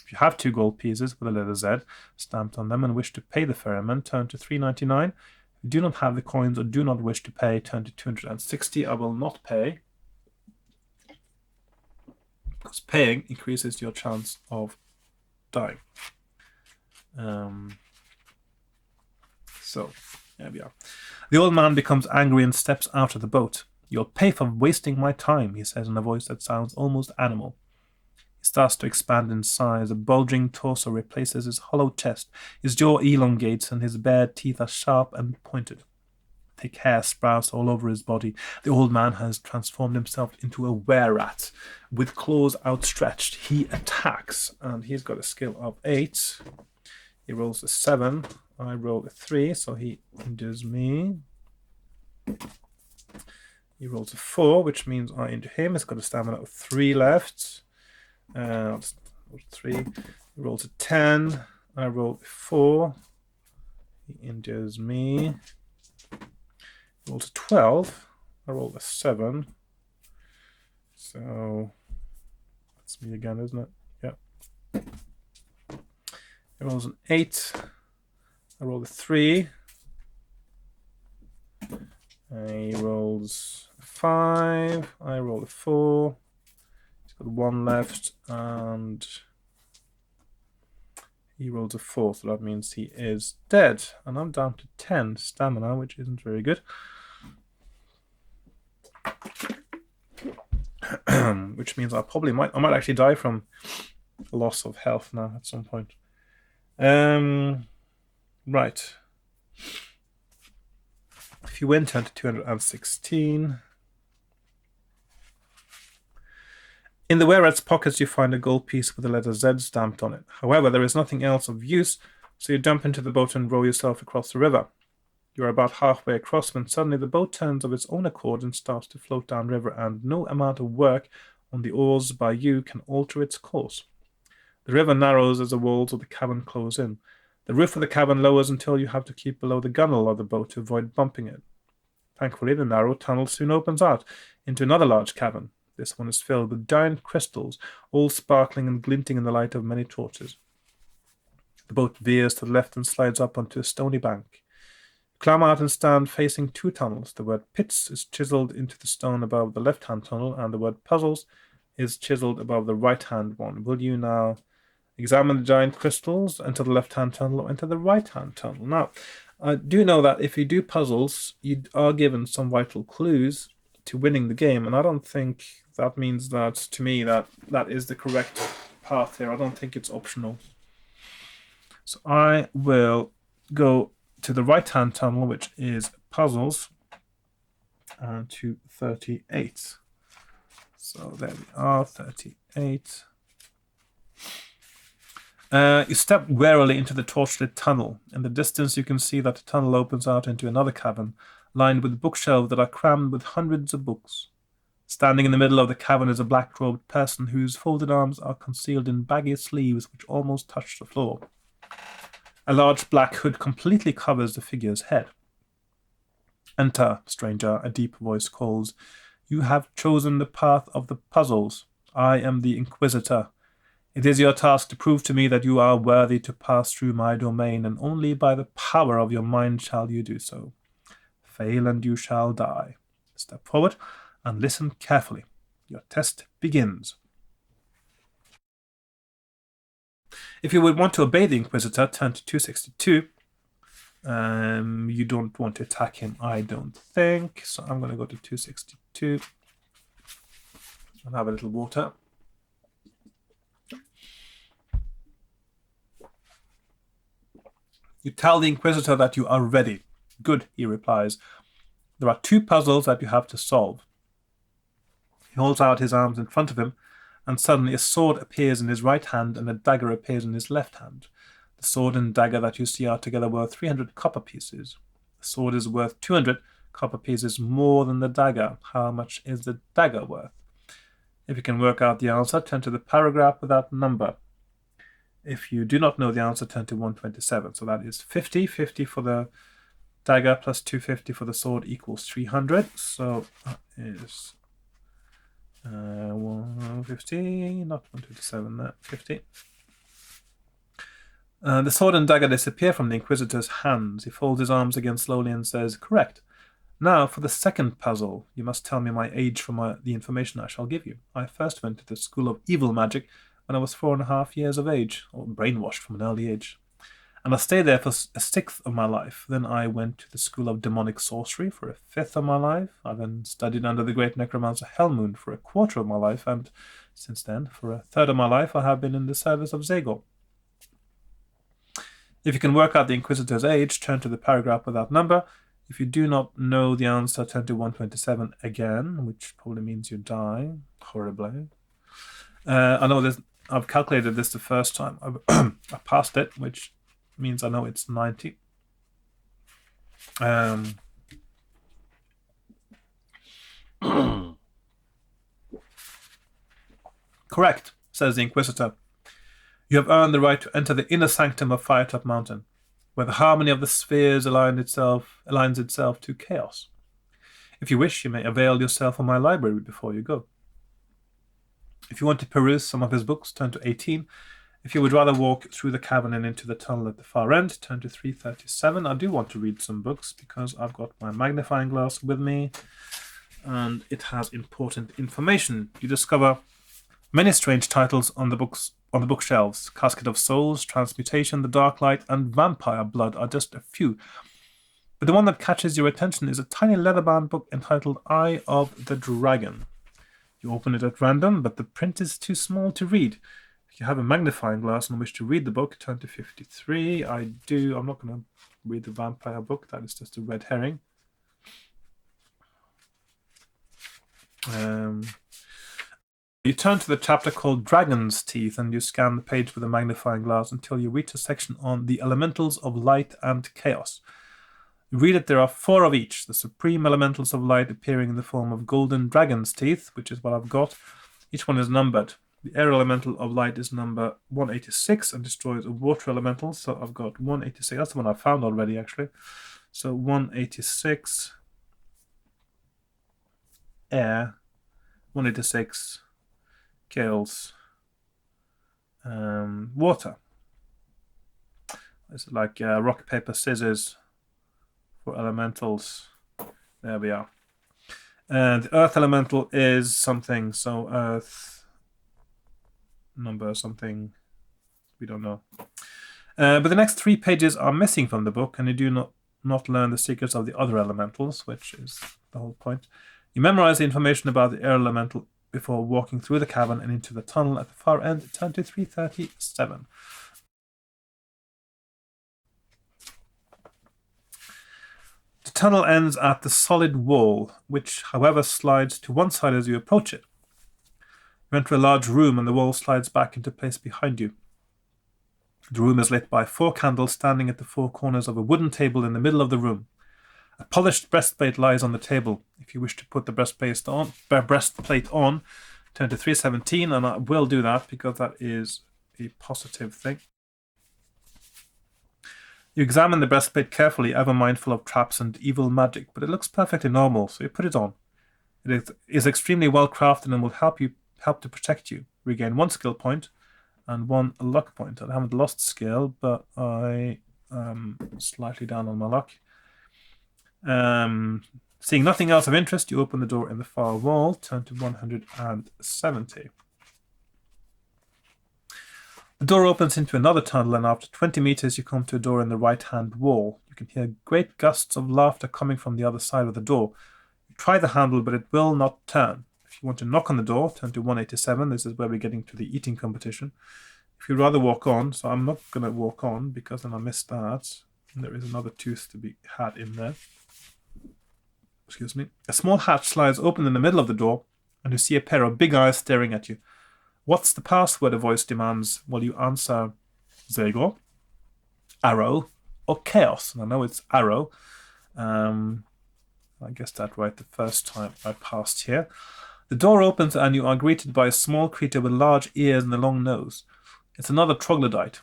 If you have 2 gold pieces with a letter Z stamped on them and wish to pay the ferryman, turn to 399. If you do not have the coins or do not wish to pay, turn to 260. I will not pay, because paying increases your chance of dying. So, there we are. The old man becomes angry and steps out of the boat. "You'll pay for wasting my time," he says in a voice that sounds almost animal. He starts to expand in size. A bulging torso replaces his hollow chest. His jaw elongates and his bared teeth are sharp and pointed. Thick hair sprouts all over his body. The old man has transformed himself into a were-rat. With claws outstretched, he attacks, and he's got a skill of 8. He rolls a 7. I roll a 3, so he injures me. He rolls a 4, which means I injure him. He's got a stamina of 3 left. 3. He rolls a 10. I roll a 4. He injures me. He rolls a 12. I roll a 7. So that's me again, isn't it? Yeah. He rolls an 8. I roll a 3. He rolls a 5. I roll a 4. He's got 1 left, and he rolls a 4, so that means he is dead. And I'm down to 10 stamina, which isn't very good. Which means I might actually die from loss of health now at some point. Right. If you win, turn to 216. In the wererat's pockets, you find a gold piece with the letter Z stamped on it. However, there is nothing else of use, so you jump into the boat and row yourself across the river. You are about halfway across when suddenly the boat turns of its own accord and starts to float downriver, and no amount of work on the oars by you can alter its course. The river narrows as the walls of the cavern close in. The roof of the cavern lowers until you have to keep below the gunwale of the boat to avoid bumping it. Thankfully, the narrow tunnel soon opens out into another large cavern. This one is filled with giant crystals, all sparkling and glinting in the light of many torches. The boat veers to the left and slides up onto a stony bank. Climb out and stand facing two tunnels. The word pits is chiseled into the stone above the left-hand tunnel, and the word puzzles is chiseled above the right-hand one. Will you now examine the giant crystals, enter the left-hand tunnel, or enter the right-hand tunnel? Now, I do know that if you do puzzles, you are given some vital clues to winning the game, and I don't think that means that, to me, that is the correct path here. I don't think it's optional. So I will go to the right-hand tunnel, which is puzzles, to 38. So there we are, 38. You step warily into the torchlit tunnel. In the distance, you can see that the tunnel opens out into another cavern, lined with bookshelves that are crammed with hundreds of books. Standing in the middle of the cavern is a black-robed person whose folded arms are concealed in baggy sleeves which almost touch the floor. A large black hood completely covers the figure's head. Enter, stranger, a deep voice calls. You have chosen the path of the puzzles. I am the Inquisitor. It is your task to prove to me that you are worthy to pass through my domain, and only by the power of your mind shall you do so. Fail and you shall die. Step forward and listen carefully. Your test begins. If you would want to obey the Inquisitor, turn to 262. You don't want to attack him, I don't think. So I'm going to go to 262. I'll have a little water. You tell the Inquisitor that you are ready. Good, he replies. There are two puzzles that you have to solve. He holds out his arms in front of him, and suddenly a sword appears in his right hand and a dagger appears in his left hand. The sword and dagger that you see are together worth 300 copper pieces. The sword is worth 200 copper pieces more than the dagger. How much is the dagger worth? If you can work out the answer, turn to the paragraph with that number. If you do not know the answer, turn to 127. So that is 50. 50 for the dagger plus 250 for the sword equals 300. So that is 150, not 127, 50. The sword and dagger disappear from the Inquisitor's hands. He folds his arms again slowly and says, correct. Now, for the second puzzle, you must tell me my age from the information I shall give you. I first went to the School of Evil Magic when I was 4.5 years of age, or brainwashed from an early age. And I stayed there for a sixth of my life. Then I went to the School of Demonic Sorcery for a fifth of my life. I then studied under the great necromancer Hellmoon for a quarter of my life, and since then, for a third of my life, I have been in the service of Zagor. If you can work out the Inquisitor's age, turn to the paragraph with that number. If you do not know the answer, turn to 127 again, which probably means you die horribly. I know this. I've calculated this the first time. I passed it, which means I know it's 90. Correct, says the Inquisitor. You have earned the right to enter the inner sanctum of Firetop Mountain, where the harmony of the spheres aligns itself to chaos. If you wish, you may avail yourself of my library before you go. If you want to peruse some of his books, turn to 18. If you would rather walk through the cavern and into the tunnel at the far end, turn to 337. I do want to read some books because I've got my magnifying glass with me and it has important information. You discover many strange titles on the bookshelves. Casket of Souls, Transmutation, The Dark Light, and Vampire Blood are just a few. But the one that catches your attention is a tiny leather-bound book entitled Eye of the Dragon. You open it at random, but the print is too small to read. If you have a magnifying glass and wish to read the book, turn to 53. I do. I'm not going to read the vampire book. That is just a red herring. You turn to the chapter called Dragon's Teeth and you scan the page with a magnifying glass until you reach a section on the elementals of light and chaos. You read it, there are 4 of each, the supreme elementals of light appearing in the form of golden dragon's teeth, which is what I've got. Each one is numbered. The air elemental of light is number 186 and destroys a water elemental, so I've got 186. That's the one I found already, actually. So 186 air, 186 kills water. It's like rock, paper, scissors for elementals. There we are. And the earth elemental is something, so earth number something, we don't know. But the next 3 pages are missing from the book, and you do not learn the secrets of the other elementals, which is the whole point. You memorize the information about the air elemental before walking through the cavern and into the tunnel at the far end. Turn to 337. The tunnel ends at the solid wall, which, however, slides to one side as you approach it. You enter a large room and the wall slides back into place behind you. The room is lit by 4 candles standing at the 4 corners of a wooden table in the middle of the room. A polished breastplate lies on the table. If you wish to put the breastplate on, turn to 317, and I will do that because that is a positive thing. You examine the breastplate carefully, ever mindful of traps and evil magic, but it looks perfectly normal, so you put it on. It is extremely well crafted and will help to protect you. Regain 1 skill point and 1 luck point. I haven't lost skill, but I am slightly down on my luck. Seeing nothing else of interest, you open the door in the far wall. Turn to 170. The door opens into another tunnel, and after 20 meters, you come to a door in the right-hand wall. You can hear great gusts of laughter coming from the other side of the door. You try the handle, but it will not turn. If you want to knock on the door, turn to 187. This is where we're getting to the eating competition. If you'd rather walk on, so I'm not going to walk on because then I missed that. And there is another tooth to be had in there. Excuse me. A small hatch slides open in the middle of the door, and you see a pair of big eyes staring at you. What's the password? A voice demands. Well, you answer Zegor, Arrow, or Chaos. And I know it's Arrow. I guessed that right the first time I passed here. The door opens and you are greeted by a small creature with large ears and a long nose. It's another troglodyte.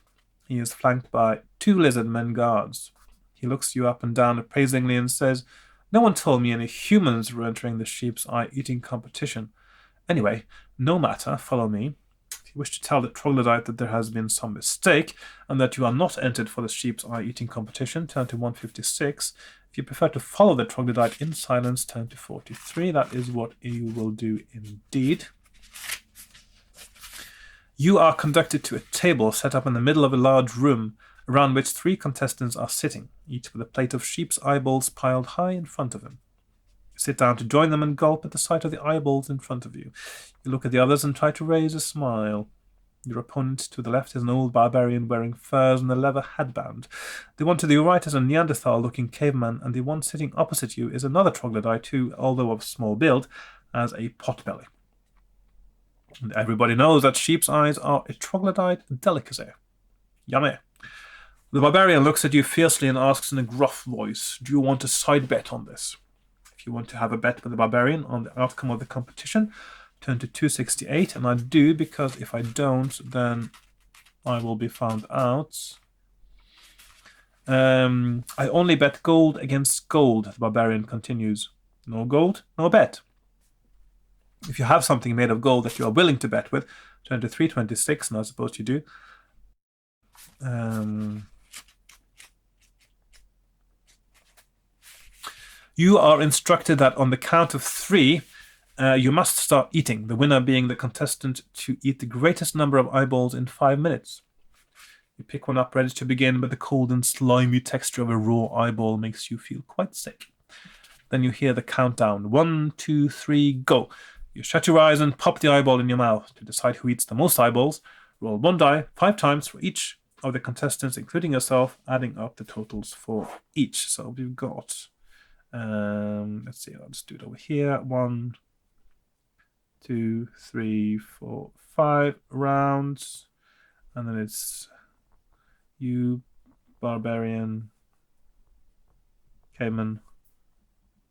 He is flanked by 2 lizard men guards. He looks you up and down appraisingly and says, "No one told me any humans were entering the sheep's eye eating competition. Anyway, no matter, follow me. If you wish to tell the troglodyte that there has been some mistake and that you are not entered for the sheep's eye eating competition, turn to 156. If you prefer to follow the troglodyte in silence, turn to 43. That is what you will do indeed. You are conducted to a table set up in the middle of a large room, around which 3 contestants are sitting, each with a plate of sheep's eyeballs piled high in front of him. You sit down to join them and gulp at the sight of the eyeballs in front of you. You look at the others and try to raise a smile. Your opponent to the left is an old barbarian wearing furs and a leather headband. The one to the right is a Neanderthal-looking caveman, and the one sitting opposite you is another troglodyte who, although of small build, has a potbelly. And everybody knows that sheep's eyes are a troglodyte delicacy. Yummy. The barbarian looks at you fiercely and asks in a gruff voice, "Do you want a side bet on this?" If you want to have a bet with the barbarian on the outcome of the competition, turn to 268, and I do, because if I don't, then I will be found out. I only bet gold against gold, the barbarian continues. No gold, no bet. If you have something made of gold that you are willing to bet with, turn to 326, and I suppose you do. You are instructed that on the count of 3, you must start eating, the winner being the contestant to eat the greatest number of eyeballs in 5 minutes. You pick one up ready to begin, but the cold and slimy texture of a raw eyeball makes you feel quite sick. Then you hear the countdown. 1, 2, 3, go. You shut your eyes and pop the eyeball in your mouth. To decide who eats the most eyeballs, roll 1 die 5 times for each of the contestants, including yourself, adding up the totals for each. So we've got, let's see, I'll just do it over here. 1, 2, 3, 4, 5 rounds. And then it's you, Barbarian, Cayman,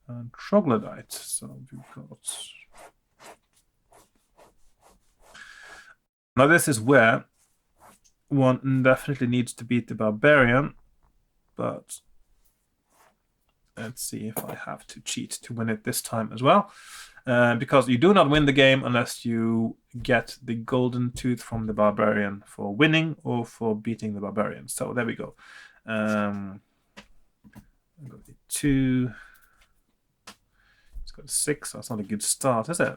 and Troglodyte. So we've got... Now this is where one definitely needs to beat the Barbarian, but let's see if I have to cheat to win it this time as well. Because you do not win the game unless you get the golden tooth from the Barbarian for winning or for beating the Barbarian. So there we go. I've got the 2. It's got a 6. That's not a good start, is it?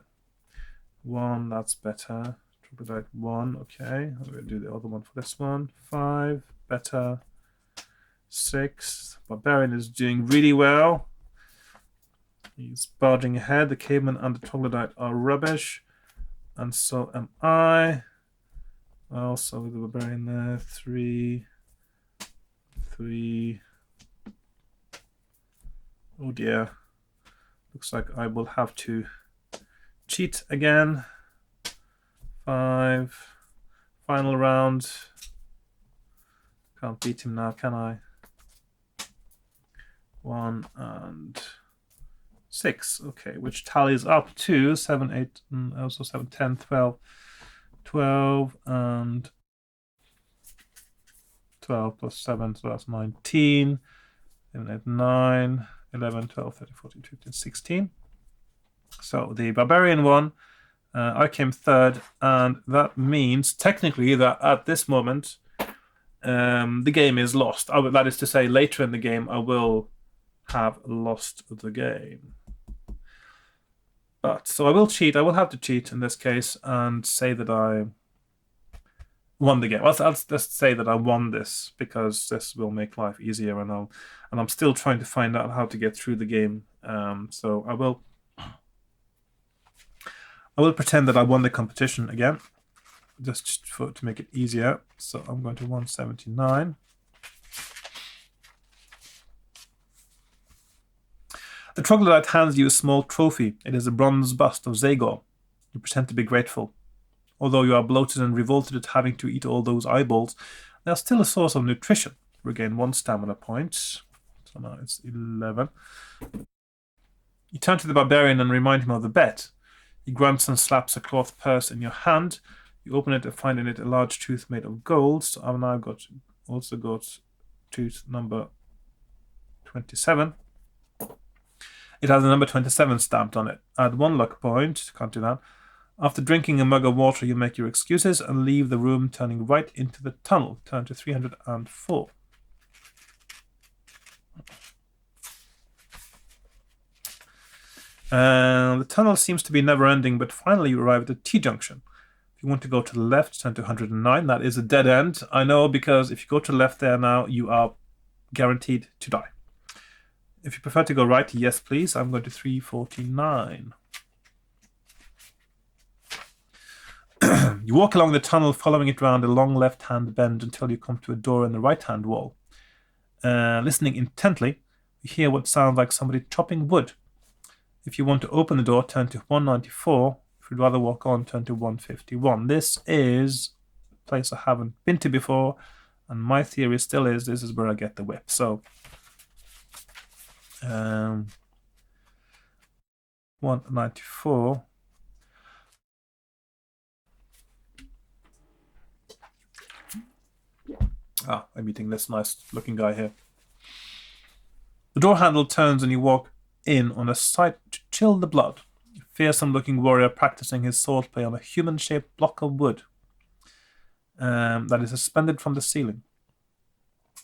1, that's better. Troglodyte 1, okay. I'm going to do the other one for this one. 5, better. 6. Barbarian is doing really well. He's barging ahead. The Caveman and the Troglodyte are rubbish. And so am I. Also with the Barbarian there. 3. 3. Oh dear. Looks like I will have to cheat again. 5. Final round. Can't beat him now, can I? 1 and 6. Okay, which tallies up to 7, 8, and also 7, 10, 12. 12 and 12 plus 7, so that's 19. 7, 8, 9, 11, 12, 13, 14, 15, 16. So the Barbarian won. I came third, and that means technically that at this moment the game is lost. That is to say, later in the game I will have lost the game. But so I will cheat. I will have to cheat in this case and say that I won the game. I'll just say that I won this because this will make life easier, and I'm still trying to find out how to get through the game. So I will pretend that I won the competition again, just to make it easier. So I'm going to 179. The Troglodyte hands you a small trophy. It is a bronze bust of Zagor. You pretend to be grateful. Although you are bloated and revolted at having to eat all those eyeballs, they are still a source of nutrition. Regain 1 stamina point. So now it's 11. You turn to the Barbarian and remind him of the bet. He grunts and slaps a cloth purse in your hand. You open it and find in it a large tooth made of gold. So I've now also got tooth number 27. It has the number 27 stamped on it. Add 1 luck point. Can't do that. After drinking a mug of water, you make your excuses and leave the room, turning right into the tunnel. Turn to 304. The tunnel seems to be never-ending, but finally you arrive at a T-junction. If you want to go to the left, turn to 109. That is a dead end. I know, because if you go to the left there now, you are guaranteed to die. If you prefer to go right, yes, please. I'm going to 349. You walk along the tunnel, following it round a long left-hand bend until you come to a door in the right-hand wall. Listening intently, you hear what sounds like somebody chopping wood. If you want to open the door, turn to 194. If you'd rather walk on, turn to 151. This is a place I haven't been to before, and my theory still is this is where I get the whip. So 194. I'm meeting this nice looking guy here. The door handle turns and you walk in on a sight to chill the blood. A fearsome looking warrior practicing his swordplay on a human shaped block of wood that is suspended from the ceiling.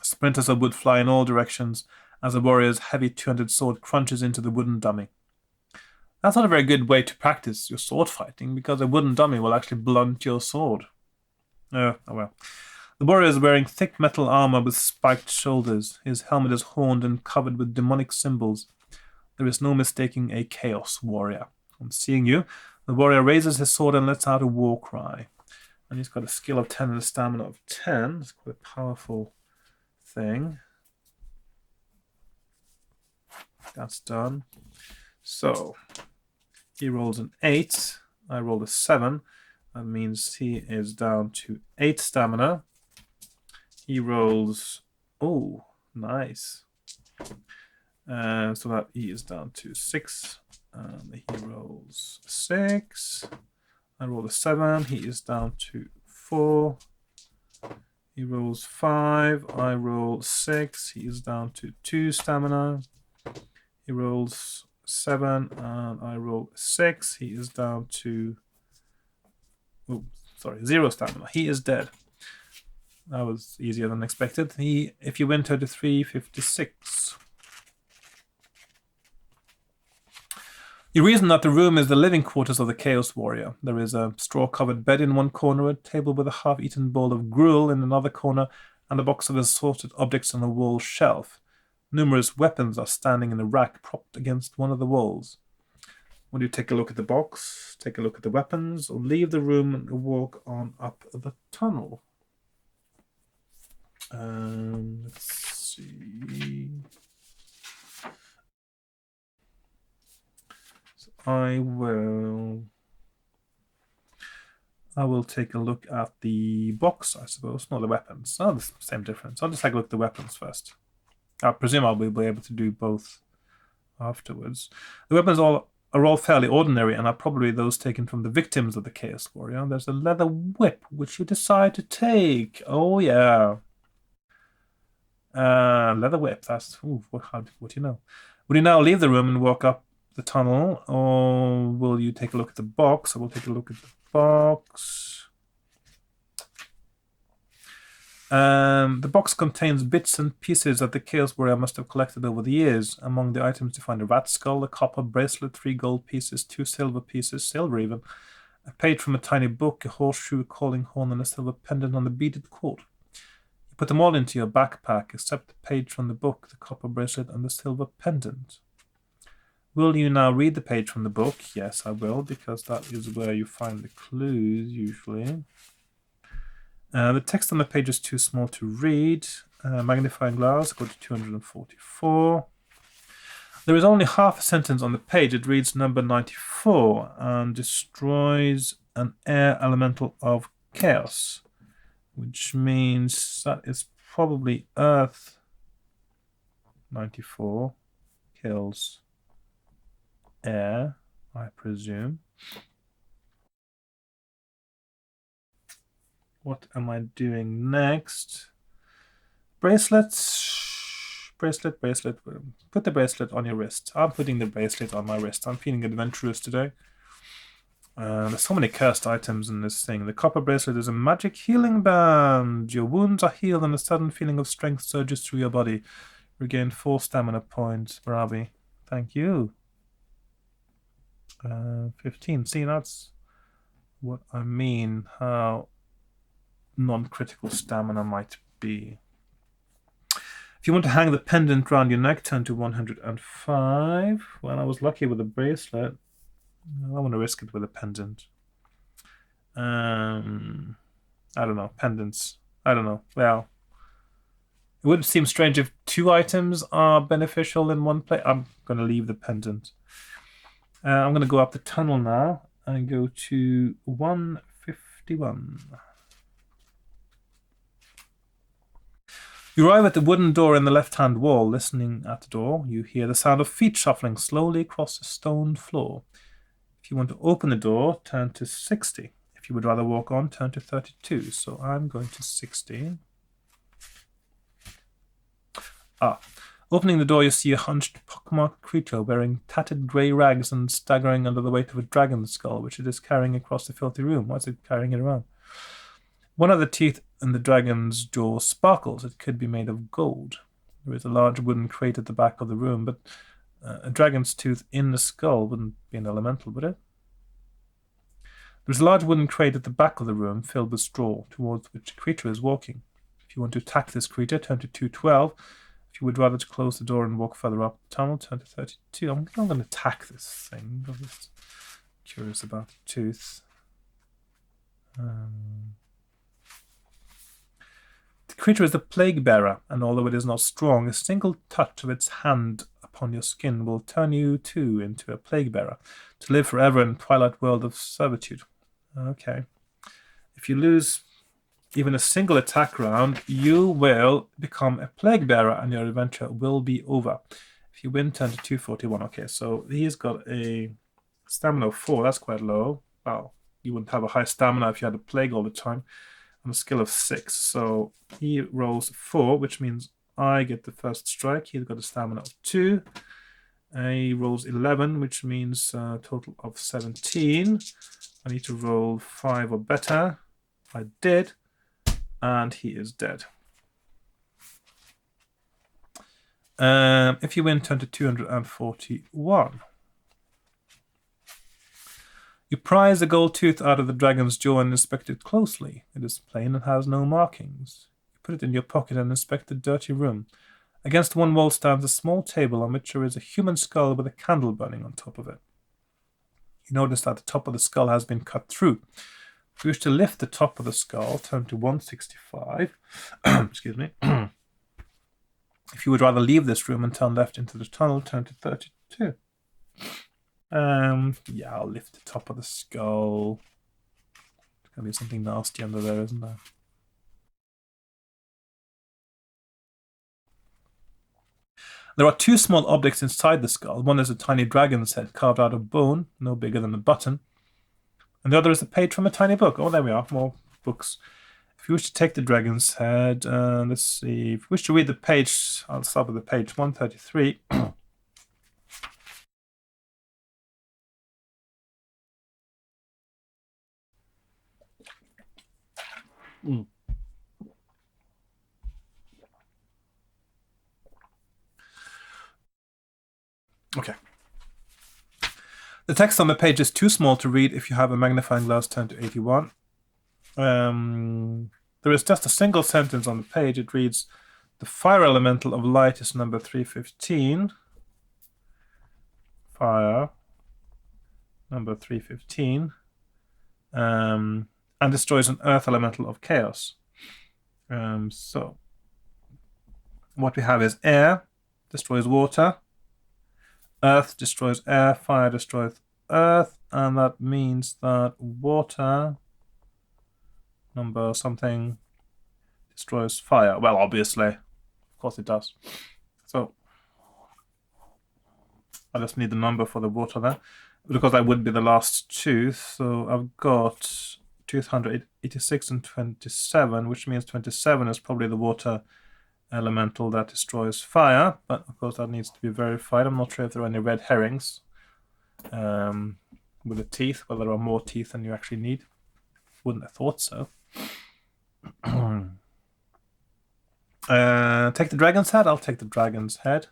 Splinters of wood fly in all directions as the warrior's heavy two-handed sword crunches into the wooden dummy. That's not a very good way to practice your sword fighting, because a wooden dummy will actually blunt your sword. Oh well. The warrior is wearing thick metal armor with spiked shoulders. His helmet is horned and covered with demonic symbols. There is no mistaking a chaos warrior. On seeing you, the warrior raises his sword and lets out a war cry. And he's got a skill of 10 and a stamina of 10. It's quite a powerful thing. That's done. So he rolls an 8, I rolled a 7. That means he is down to 8 stamina. He rolls... Oh, nice. So that he is down to 6. He rolls 6. I rolled a 7. He is down to 4. He rolls 5. I roll 6. He is down to 2 stamina. He rolls 7. And I roll 6. He is down to... Oh, sorry, 0 stamina. He is dead. That was easier than expected. If you win 33, 56. You reason that the room is the living quarters of the Chaos Warrior. There is a straw-covered bed in one corner, a table with a half-eaten bowl of gruel in another corner, and a box of assorted objects on a wall shelf. Numerous weapons are standing in a rack propped against one of the walls. Will you take a look at the box, take a look at the weapons, or leave the room and walk on up the tunnel? Let's see... I will take a look at the box, I suppose. Not the weapons. Oh, the same difference. I'll just take a look at the weapons first. I presume I'll be able to do both afterwards. The weapons are all fairly ordinary and are probably those taken from the victims of the Chaos Warrior. There's a leather whip, which you decide to take. Oh, yeah. Leather whip. That's... Ooh, what do you know? Will you now leave the room and walk up the tunnel, or will you take a look at the box? I will take a look at the box. The box contains bits and pieces that the Chaos Warrior must have collected over the years. Among the items you find a rat skull, a copper bracelet, 3 gold pieces, 2 silver pieces, silver even, a page from a tiny book, a horseshoe, a calling horn, and a silver pendant on a beaded cord. You put them all into your backpack, except the page from the book, the copper bracelet, and the silver pendant. Will you now read the page from the book? Yes, I will, because that is where you find the clues, usually. The text on the page is too small to read. Magnifying glass, go to 244. There is only half a sentence on the page. It reads number 94 and destroys an air elemental of chaos, which means that is probably Earth. 94 kills air, I presume. What am I doing next? Bracelets. Bracelet. Put the bracelet on your wrist. I'm putting the bracelet on my wrist. I'm feeling adventurous today. There's so many cursed items in this thing. The copper bracelet is a magic healing band. Your wounds are healed and a sudden feeling of strength surges through your body. Regain 4 stamina points. Bravi. Thank you. 15. See, that's what I mean. How non-critical stamina might be. If you want to hang the pendant round your neck, turn to 105. Well, I was lucky with the bracelet. I want to risk it with a pendant. I don't know. Pendants. I don't know. Well, it would seem strange if 2 items are beneficial in one place. I'm going to leave the pendant. I'm going to go up the tunnel now and go to 151. You arrive at the wooden door in the left-hand wall. Listening at the door, you hear the sound of feet shuffling slowly across the stone floor. If you want to open the door, turn to 60. If you would rather walk on, turn to 32. So I'm going to 60. Opening the door, you see a hunched, pockmarked creature wearing tattered grey rags and staggering under the weight of a dragon's skull, which it is carrying across the filthy room. Why is it carrying it around? One of the teeth in the dragon's jaw sparkles. It could be made of gold. There is a large wooden crate at the back of the room, but a dragon's tooth in the skull wouldn't be an elemental, would it? There's a large wooden crate at the back of the room filled with straw, towards which the creature is walking. If you want to attack this creature, turn to 212. If you would rather to close the door and walk further up the tunnel, turn to 32. I'm going to attack this thing. I'm just curious about the tooth. The creature is the plague bearer, and although it is not strong, a single touch of its hand upon your skin will turn you too into a plague bearer, to live forever in the twilight world of servitude. Okay. If you lose even a single attack round, you will become a plague bearer and your adventure will be over. If you win, turn to 241. Okay, so he's got a stamina of 4. That's quite low. Well, you wouldn't have a high stamina if you had a plague all the time. And a skill of 6. So he rolls 4, which means I get the first strike. He's got a stamina of 2. He rolls 11, which means a total of 17. I need to roll 5 or better. I did. And he is dead. If you win, turn to 241. You prise the gold tooth out of the dragon's jaw and inspect it closely. It is plain and has no markings. You put it in your pocket and inspect the dirty room. Against one wall stands a small table on which there is a human skull with a candle burning on top of it. You notice that the top of the skull has been cut through. If you wish to lift the top of the skull, turn to 165. Excuse me. If you would rather leave this room and turn left into the tunnel, turn to 32. Yeah, I'll lift the top of the skull. There's going to be something nasty under there, isn't there? There are 2 small objects inside the skull. One is a tiny dragon's head carved out of bone, no bigger than a button. And the other is a page from a tiny book. Oh, there we are, more books. If you wish to take the dragon's head, let's see. If you wish to read the page, I'll start with the page 133. Okay. The text on the page is too small to read. If you have a magnifying glass, turn to 81. There is just a single sentence on the page. It reads, the fire elemental of light is number 315. Fire, number 315. And destroys an earth elemental of chaos. So, what we have is air, destroys water. Earth destroys air, fire destroys earth, and that means that water, number something, destroys fire. Well, obviously, of course it does. So, I just need the number for the water there, because that would be the last tooth. So I've got tooth 186 and 27, which means 27 is probably the water elemental that destroys fire, but of course that needs to be verified. I'm not sure if there are any red herrings with the teeth, whether there are more teeth than you actually need. Wouldn't have thought so. Take the dragon's head. I'll take the dragon's head.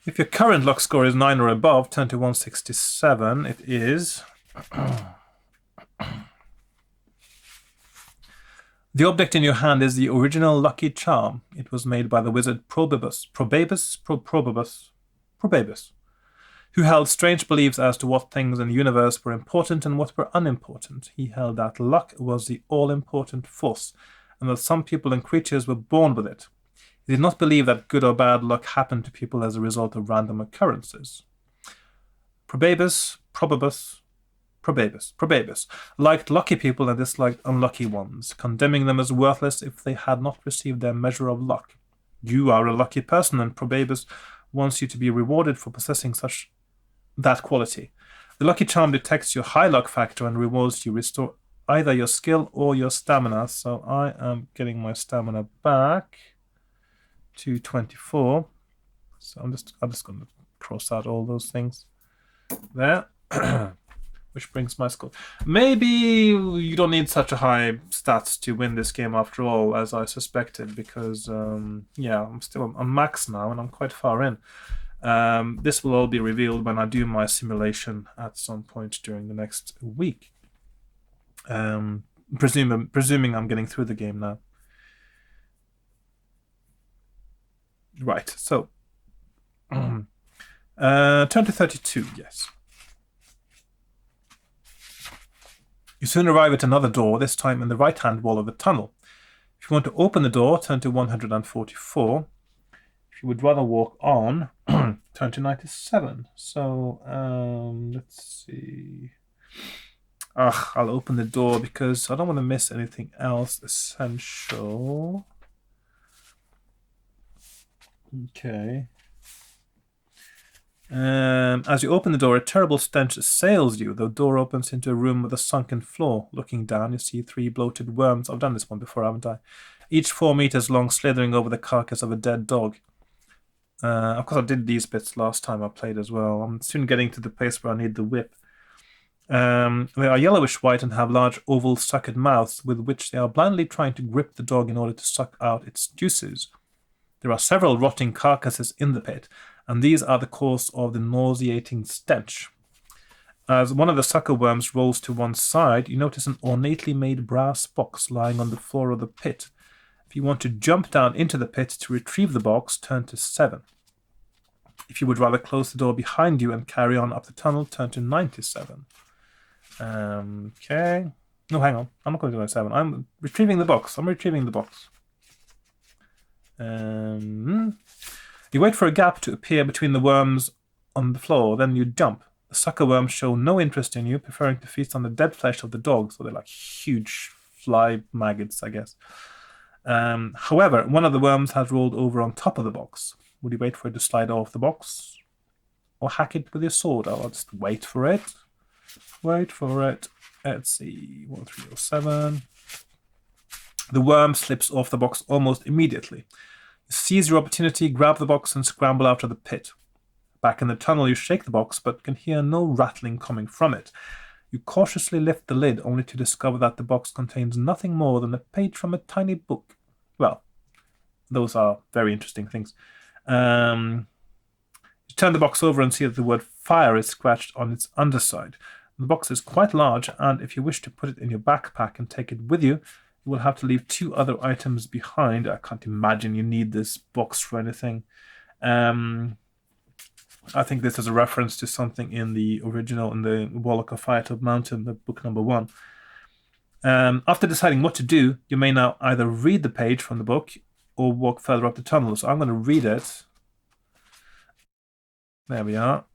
If your current luck score is 9 or above, turn to 167. It is. The object in your hand is the original lucky charm. It was made by the wizard Probabus, who held strange beliefs as to what things in the universe were important and what were unimportant. He held that luck was the all-important force, and that some people and creatures were born with it. He did not believe that good or bad luck happened to people as a result of random occurrences. Probabus liked lucky people and disliked unlucky ones, condemning them as worthless if they had not received their measure of luck. You are a lucky person, and Probabus wants you to be rewarded for possessing that quality. The lucky charm detects your high luck factor and rewards you restore either your skill or your stamina. So I am getting my stamina back to 24. So I'm just going to cross out all those things there. Which brings my score. Maybe you don't need such a high stats to win this game after all, as I suspected, because, yeah, I'm still on max now, and I'm quite far in. This will all be revealed when I do my simulation at some point during the next week. Presuming I'm getting through the game now. Right, so... turn to 32, yes. You soon arrive at another door, this time in the right-hand wall of the tunnel. If you want to open the door, turn to 144. If If you would rather walk on, turn to 97. So, let's see. I'll open the door because I don't want to miss anything else essential. Okay. As you open the door, a terrible stench assails you. The door opens into a room with a sunken floor. Looking down, you see 3 bloated worms. I've done this one before, haven't I? Each 4 meters long, slithering over the carcass of a dead dog. Of course, I did these bits last time I played as well. I'm soon getting to the place where I need the whip. They are yellowish white and have large oval suckered mouths with which they are blindly trying to grip the dog in order to suck out its juices. There are several rotting carcasses in the pit, and these are the cause of the nauseating stench. As one of the sucker worms rolls to one side, you notice an ornately made brass box lying on the floor of the pit. If you want to jump down into the pit to retrieve the box, turn to 7. If you would rather close the door behind you and carry on up the tunnel, turn to 97. Okay. No, hang on. I'm not going to 97. I'm retrieving the box. You wait for a gap to appear between the worms on the floor, then you jump. The sucker worms show no interest in you, preferring to feast on the dead flesh of the dog, so they're like huge fly maggots, I guess. However, one of the worms has rolled over on top of the box. Would you wait for it to slide off the box? Or hack it with your sword? I'll just wait for it. Let's see, 1307. The worm slips off the box almost immediately. You seize your opportunity, grab the box, and scramble out of the pit. Back in the tunnel, you shake the box, but can hear no rattling coming from it. You cautiously lift the lid, only to discover that the box contains nothing more than a page from a tiny book. Well, those are very interesting things. You turn the box over and see that the word fire is scratched on its underside. The box is quite large, and if you wish to put it in your backpack and take it with you, you will have to leave 2 other items behind. I can't imagine you need this box for anything. I think this is a reference to something in the original, in the Warlock of Firetop Mountain, the book number 1. After deciding what to do, you may now either read the page from the book or walk further up the tunnel. So I'm going to read it. There we are.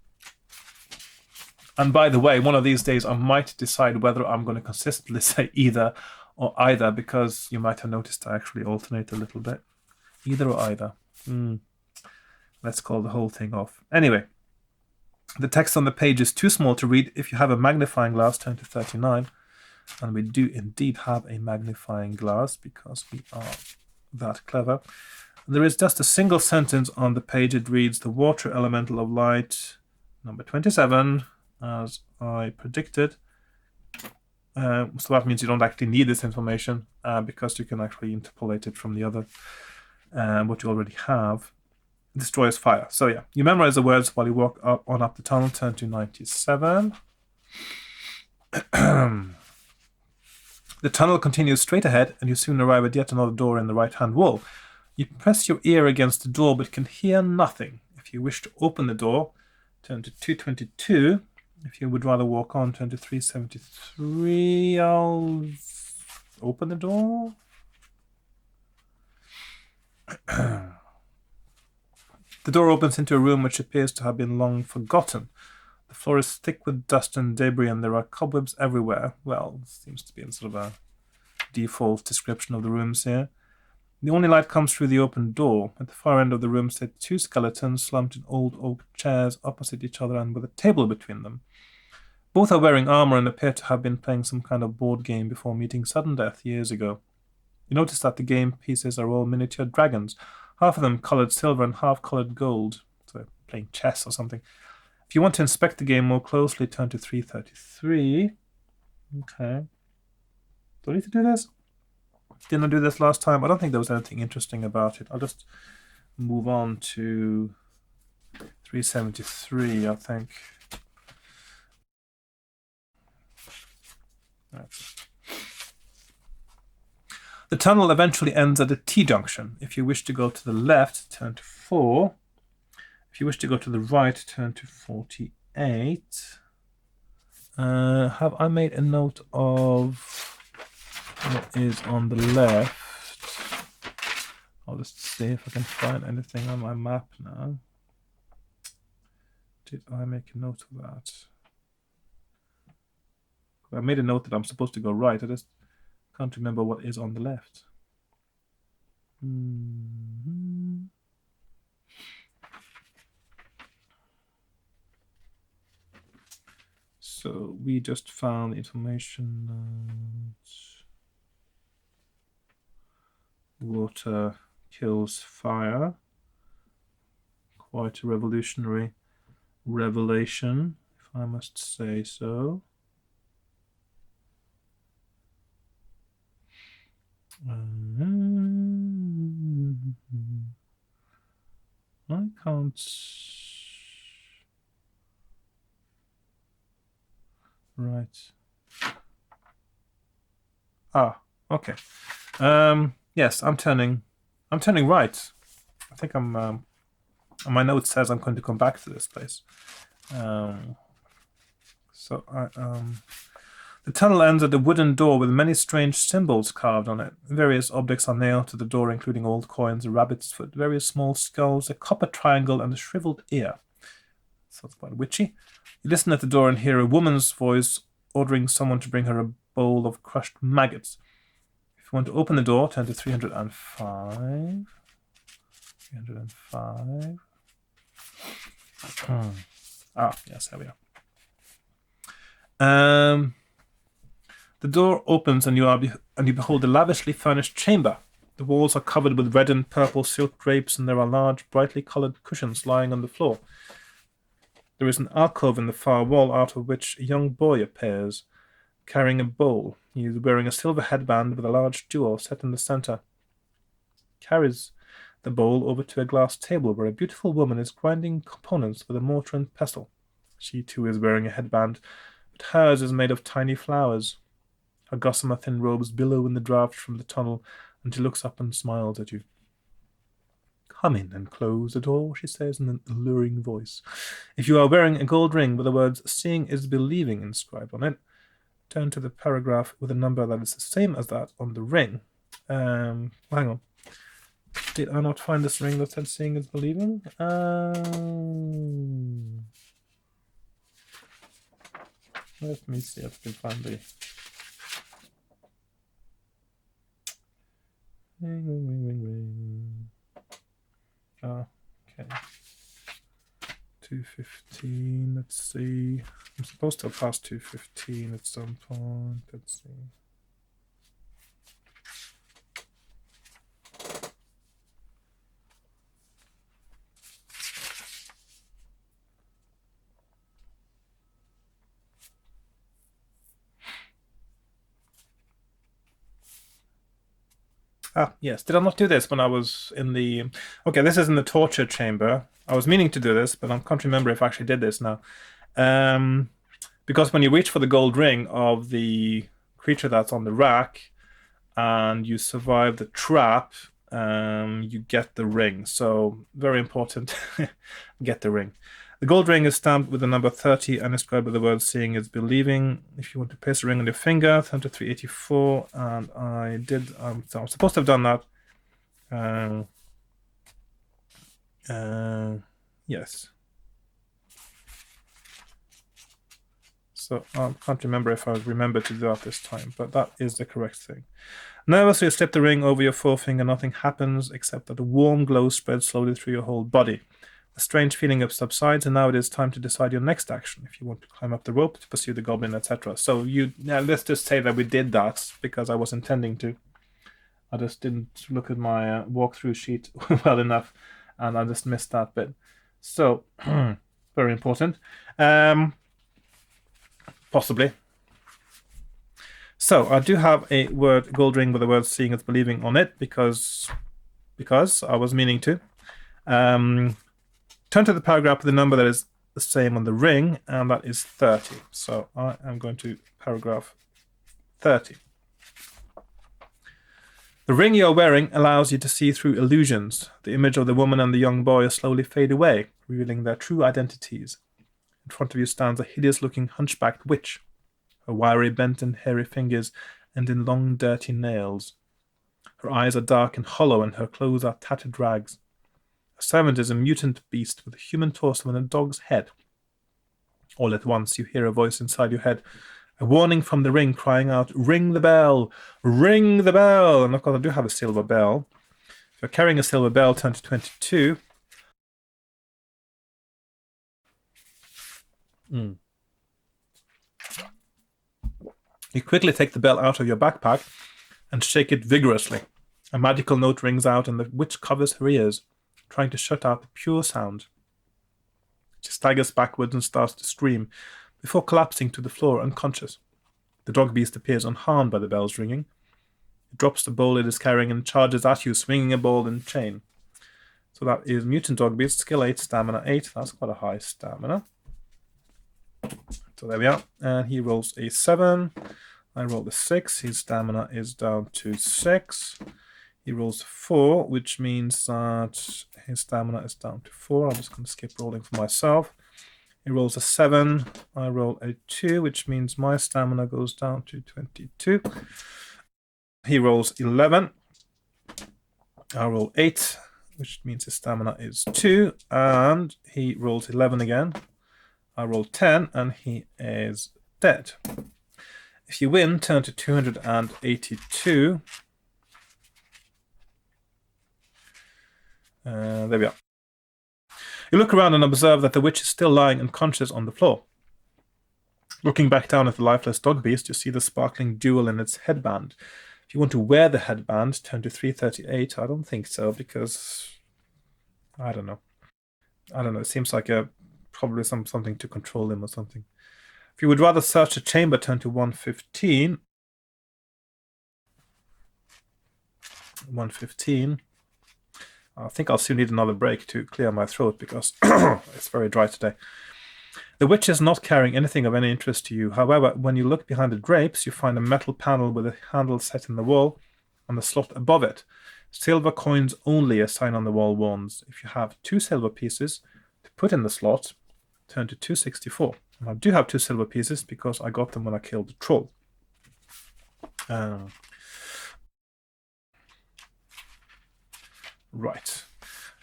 And by the way, one of these days I might decide whether I'm going to consistently say either or either, because you might have noticed I actually alternate a little bit. Either or either. Let's call the whole thing off. Anyway, the text on the page is too small to read. If you have a magnifying glass, turn to 39. And we do indeed have a magnifying glass because we are that clever. There is just a single sentence on the page. It reads, the water elemental of light, number 27, as I predicted. So that means you don't actually need this information because you can actually interpolate it from the other, what you already have. Destroys fire. So yeah, you memorize the words while you walk up the tunnel. Turn to 97. The tunnel continues straight ahead, and you soon arrive at yet another door in the right-hand wall. You press your ear against the door, but can hear nothing. If you wish to open the door, turn to 222. If you would rather walk on, turn to 373. I'll open the door. The door opens into a room which appears to have been long forgotten. The floor is thick with dust and debris, and there are cobwebs everywhere. Well, it seems to be in sort of a default description of the rooms here. The only light comes through the open door. At the far end of the room sit 2 skeletons slumped in old oak chairs opposite each other and with a table between them. Both are wearing armor and appear to have been playing some kind of board game before meeting sudden death years ago. You notice that the game pieces are all miniature dragons, half of them colored silver and half colored gold. So they're playing chess or something. If you want to inspect the game more closely, turn to 333. Okay. Do I need to do this? Didn't I do this last time? I don't think there was anything interesting about it. I'll just move on to 373, I think. The tunnel eventually ends at a T-junction. If you wish to go to the left, turn to 4. If you wish to go to the right, turn to 48. Have I made a note of what is on the left? I'll just see if I can find anything on my map now. Did I make a note of that? I made a note that I'm supposed to go right. I just can't remember what is on the left. So we just found information that water kills fire. Quite a revolutionary revelation, if I must say so. I can't. Right. Ah, okay. Yes, I'm turning right. I think I'm. My note says I'm going to come back to this place. So the tunnel ends at a wooden door with many strange symbols carved on it. Various objects are nailed to the door, including old coins, a rabbit's foot, various small skulls, a copper triangle, and a shriveled ear. Sounds quite witchy. You listen at the door and hear a woman's voice ordering someone to bring her a bowl of crushed maggots. If you want to open the door, turn to 305. 305. Yes, there we are. The door opens and you behold a lavishly furnished chamber. The walls are covered with red and purple silk drapes, and there are large, brightly coloured cushions lying on the floor. There is an alcove in the far wall, out of which a young boy appears, carrying a bowl. He is wearing a silver headband with a large jewel set in the centre. He carries the bowl over to a glass table where a beautiful woman is grinding components with a mortar and pestle. She too is wearing a headband, but hers is made of tiny flowers. Her gossamer thin robes billow in the draught from the tunnel, and she looks up and smiles at you. "Come in and close the door," she says in an alluring voice. "If you are wearing a gold ring with the words 'Seeing is Believing' inscribed on it, turn to the paragraph with a number that is the same as that on the ring." Hang on. Did I not find this ring that said 'Seeing is Believing'? Let me see if I can find the... Ring. Okay. 215, let's see. I'm supposed to have passed 215 at some point. Let's see. Yes. Did I not do this when I was in the... Okay, this is in the torture chamber. I was meaning to do this, but I can't remember if I actually did this now. Because when you reach for the gold ring of the creature that's on the rack and you survive the trap, you get the ring. So, very important, get the ring. The gold ring is stamped with the number 30 and inscribed with the word "Seeing is Believing." If you want to place a ring on your finger, turn to 384, and I did. So I'm supposed to have done that. Yes. So I can't remember if I remembered to do that this time, but that is the correct thing. Nervously, you slip the ring over your forefinger. Nothing happens except that a warm glow spreads slowly through your whole body. A strange feeling subsides, and now it is time to decide your next action. If you want to climb up the rope to pursue the goblin, etc. So let's just say that we did that because I was intending to. I just didn't look at my walkthrough sheet well enough, and I just missed that bit. So, very important. Possibly. So I do have a word gold ring with the word "Seeing is Believing" on it because I was meaning to. Turn to the paragraph with the number that is the same on the ring, and that is 30. So I am going to paragraph 30. The ring you are wearing allows you to see through illusions. The image of the woman and the young boy slowly fade away, revealing their true identities. In front of you stands a hideous-looking hunchbacked witch. Her wiry, bent and hairy fingers end in long, dirty nails. Her eyes are dark and hollow, and her clothes are tattered rags. A servant is a mutant beast with a human torso and a dog's head. All at once, you hear a voice inside your head, a warning from the ring crying out, "Ring the bell! Ring the bell!" And of course, I do have a silver bell. If you're carrying a silver bell, turn to 22. You quickly take the bell out of your backpack and shake it vigorously. A magical note rings out, and the witch covers her ears, trying to shut out the pure sound. She staggers backwards and starts to scream, before collapsing to the floor unconscious. The dog beast appears unharmed by the bell's ringing. It drops the bowl it is carrying and charges at you, swinging a ball and chain. So that is Mutant Dog Beast, skill 8, stamina 8. That's quite a high stamina. So there we are. And he rolls a 7. I rolled a 6. His stamina is down to 6. He rolls a 4, which means that his stamina is down to 4. I'm just going to skip rolling for myself. He rolls a 7. I roll a 2, which means my stamina goes down to 22. He rolls 11. I roll 8, which means his stamina is 2. And he rolls 11 again. I roll 10, and he is dead. If you win, turn to 282. There we are. You look around and observe that the witch is still lying unconscious on the floor. Looking back down at the lifeless dog beast, you see the sparkling jewel in its headband. If you want to wear the headband, turn to 338. I don't think so, because I don't know. It seems like probably something to control him or something. If you would rather search a chamber, turn to 115. 115. I think I'll soon need another break to clear my throat because it's very dry today. The witch is not carrying anything of any interest to you. However, when you look behind the drapes, you find a metal panel with a handle set in the wall and the slot above it. Silver coins only, a sign on the wall warns. If you have 2 silver pieces to put in the slot, turn to 264. And I do have 2 silver pieces because I got them when I killed the troll. Right.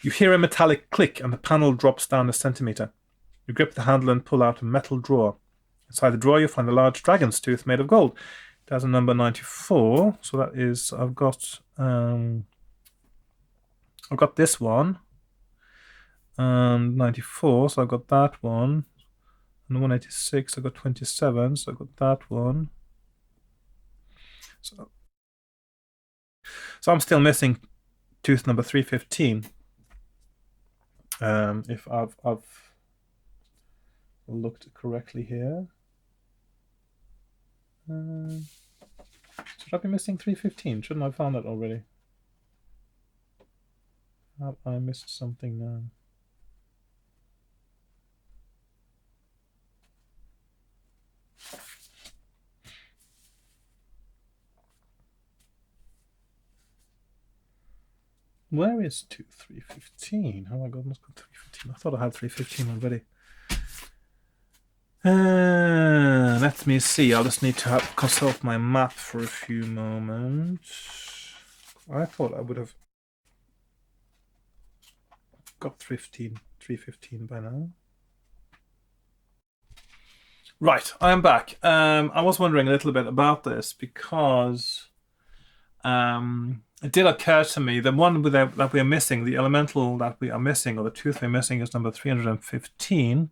You hear a metallic click and the panel drops down a centimeter. You grip the handle and pull out a metal drawer. Inside the drawer you find a large dragon's tooth made of gold. It has a number 94, so that is, I've got this one, and 94, so I've got that one, and 186, I've got 27, so I've got that one. So I'm still missing tooth number 315. If I've looked correctly here. Should I be missing 315? Shouldn't I have found that already? Have I missed something now? Where is 315? Oh my god, I must got 315. I thought I had 315 already. Let me see. I'll just need to consult my map for a few moments. I thought I would have got 315 by now. Right, I am back. I was wondering a little bit about this because it did occur to me the one that we are missing, the elemental that we are missing, or the tooth we're missing, is number 315.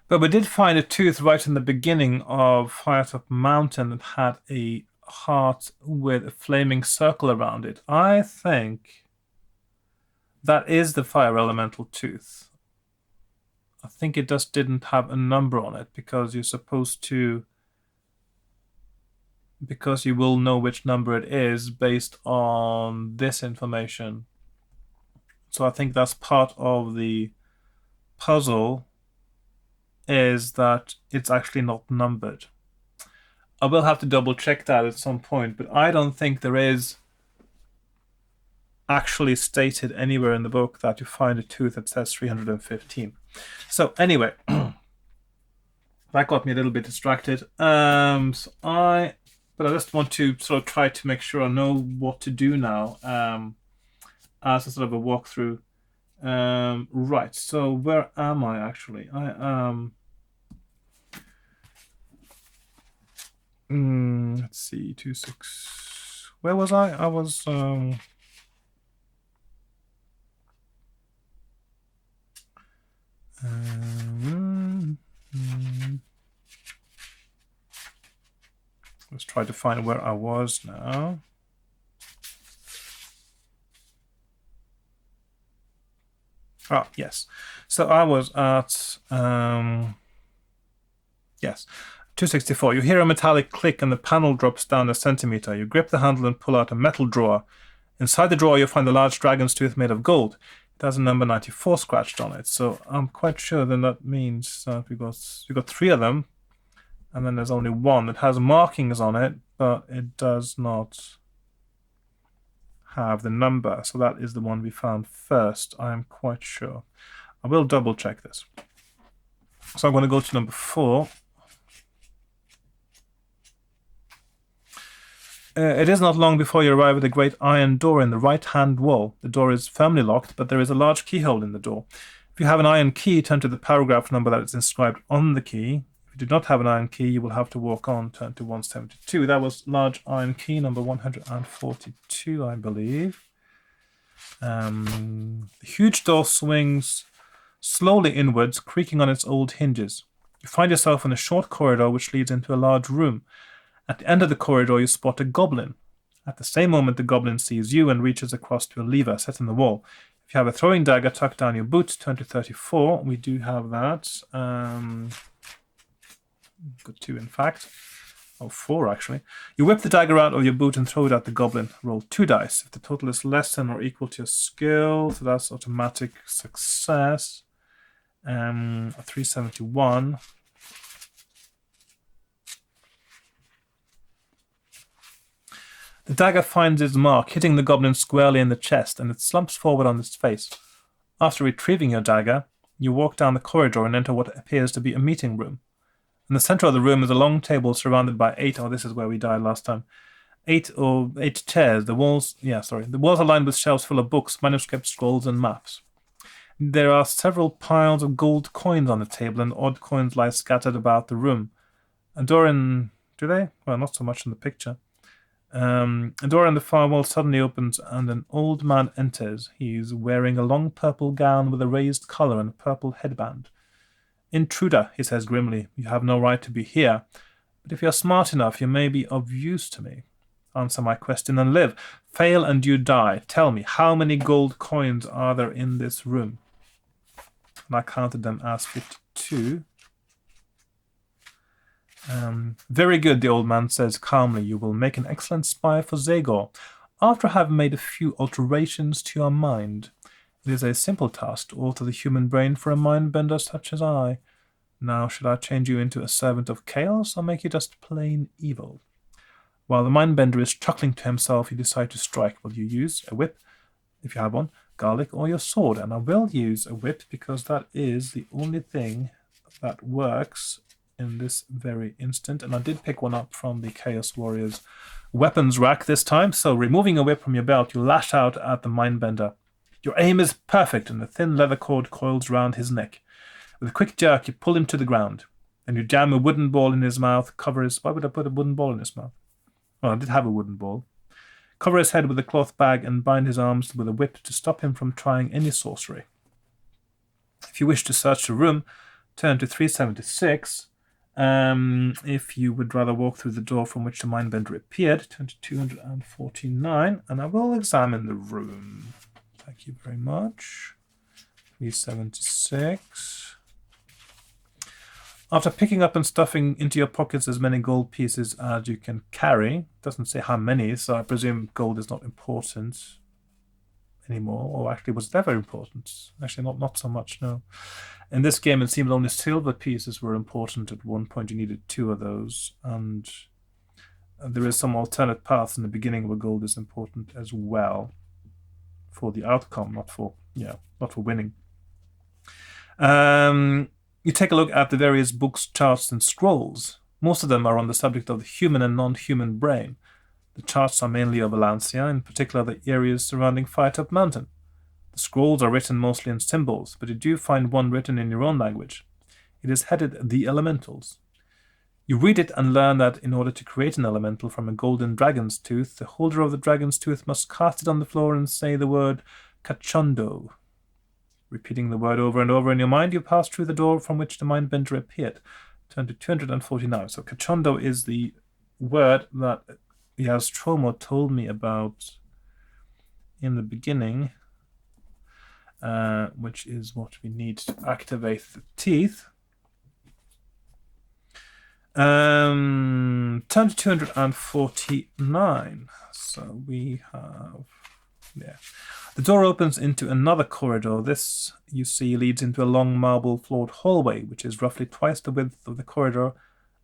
But we did find a tooth right in the beginning of Firetop Mountain that had a heart with a flaming circle around it. I think that is the fire elemental tooth. I think it just didn't have a number on it because you're supposed to, because you will know which number it is based on this information. So I think that's part of the puzzle, is that it's actually not numbered. I will have to double check that at some point, but I don't think there is actually stated anywhere in the book that you find a tooth that says 315. So anyway, that got me a little bit distracted. So I But I just want to sort of try to make sure I know what to do now as a sort of a walkthrough. Right, so where am I actually? I am... let's see, 26... Where was I? I was... let's try to find where I was now. Ah, yes. So I was at... yes, 264. You hear a metallic click and the panel drops down a centimeter. You grip the handle and pull out a metal drawer. Inside the drawer, you'll find a large dragon's tooth made of gold. It has a number 94 scratched on it. So I'm quite sure then that means that we got 3 of them. And then there's only one that has markings on it, but it does not have the number. So that is the one we found first, I am quite sure. I will double check this. So I'm going to go to number 4. It is not long before you arrive at a great iron door in the right-hand wall. The door is firmly locked, but there is a large keyhole in the door. If you have an iron key, turn to the paragraph number that is inscribed on the key. If you do not have an iron key, you will have to walk on, turn to 172. That was large iron key number 142, I believe. The huge door swings slowly inwards, creaking on its old hinges. You find yourself in a short corridor which leads into a large room. At the end of the corridor, you spot a goblin. At the same moment, the goblin sees you and reaches across to a lever set in the wall. If you have a throwing dagger tucked down your boot, turn to 34. We do have that. Got 2, in fact. Oh, 4, actually. You whip the dagger out of your boot and throw it at the goblin. Roll 2 dice. If the total is less than or equal to your skill, so that's automatic success. 371. The dagger finds its mark, hitting the goblin squarely in the chest, and it slumps forward on its face. After retrieving your dagger, you walk down the corridor and enter what appears to be a meeting room. In the center of the room is a long table surrounded by 8, oh, this is where we died last time, 8 chairs. The walls are lined with shelves full of books, manuscripts, scrolls, and maps. There are several piles of gold coins on the table, and odd coins lie scattered about the room. A door in... do they? Well, not so much in the picture. A door in the far wall suddenly opens and an old man enters. He's wearing a long purple gown with a raised collar and a purple headband. "Intruder," he says grimly, "you have no right to be here, but if you're smart enough, you may be of use to me. Answer my question and live. Fail and you die. Tell me, how many gold coins are there in this room?" And I counted them as 52. "Very good," the old man says calmly. "You will make an excellent spy for Zagor, after having made a few alterations to your mind. It is a simple task to alter the human brain for a mind-bender such as I. Now, should I change you into a servant of chaos, or make you just plain evil?" While the mind-bender is chuckling to himself, you decide to strike. Will you use a whip, if you have one, garlic, or your sword? And I will use a whip, because that is the only thing that works in this very instant. And I did pick one up from the Chaos Warriors weapons rack this time. So removing a whip from your belt, you lash out at the mindbender. Your aim is perfect, and the thin leather cord coils round his neck. With a quick jerk, you pull him to the ground. Then you jam a wooden ball in his mouth, cover his... Why would I put a wooden ball in his mouth? Well, I did have a wooden ball. Cover his head with a cloth bag and bind his arms with a whip to stop him from trying any sorcery. If you wish to search the room, turn to 376. If you would rather walk through the door from which the mindbender appeared, turn to 249, and I will examine the room. Thank you very much. 376. After picking up and stuffing into your pockets as many gold pieces as you can carry, doesn't say how many, so I presume gold is not important anymore, or actually was it ever important? Actually, not so much, no. In this game, it seemed only silver pieces were important. At one point, you needed 2 of those, and there is some alternate paths in the beginning where gold is important as well for the outcome, not for winning. You take a look at the various books, charts, and scrolls. Most of them are on the subject of the human and non-human brain. The charts are mainly of Alancia, in particular the areas surrounding Firetop Mountain. The scrolls are written mostly in symbols, but you do find one written in your own language. It is headed The Elementals. You read it and learn that in order to create an elemental from a golden dragon's tooth, the holder of the dragon's tooth must cast it on the floor and say the word Kachondo. Repeating the word over and over in your mind, you pass through the door from which the mindbender appeared. Turn to 249. So Kachondo is the word that Yastromo told me about in the beginning, which is what we need to activate the teeth. Turn to 249. So we have... yeah. The door opens into another corridor. This, you see, leads into a long marble-floored hallway, which is roughly twice the width of the corridor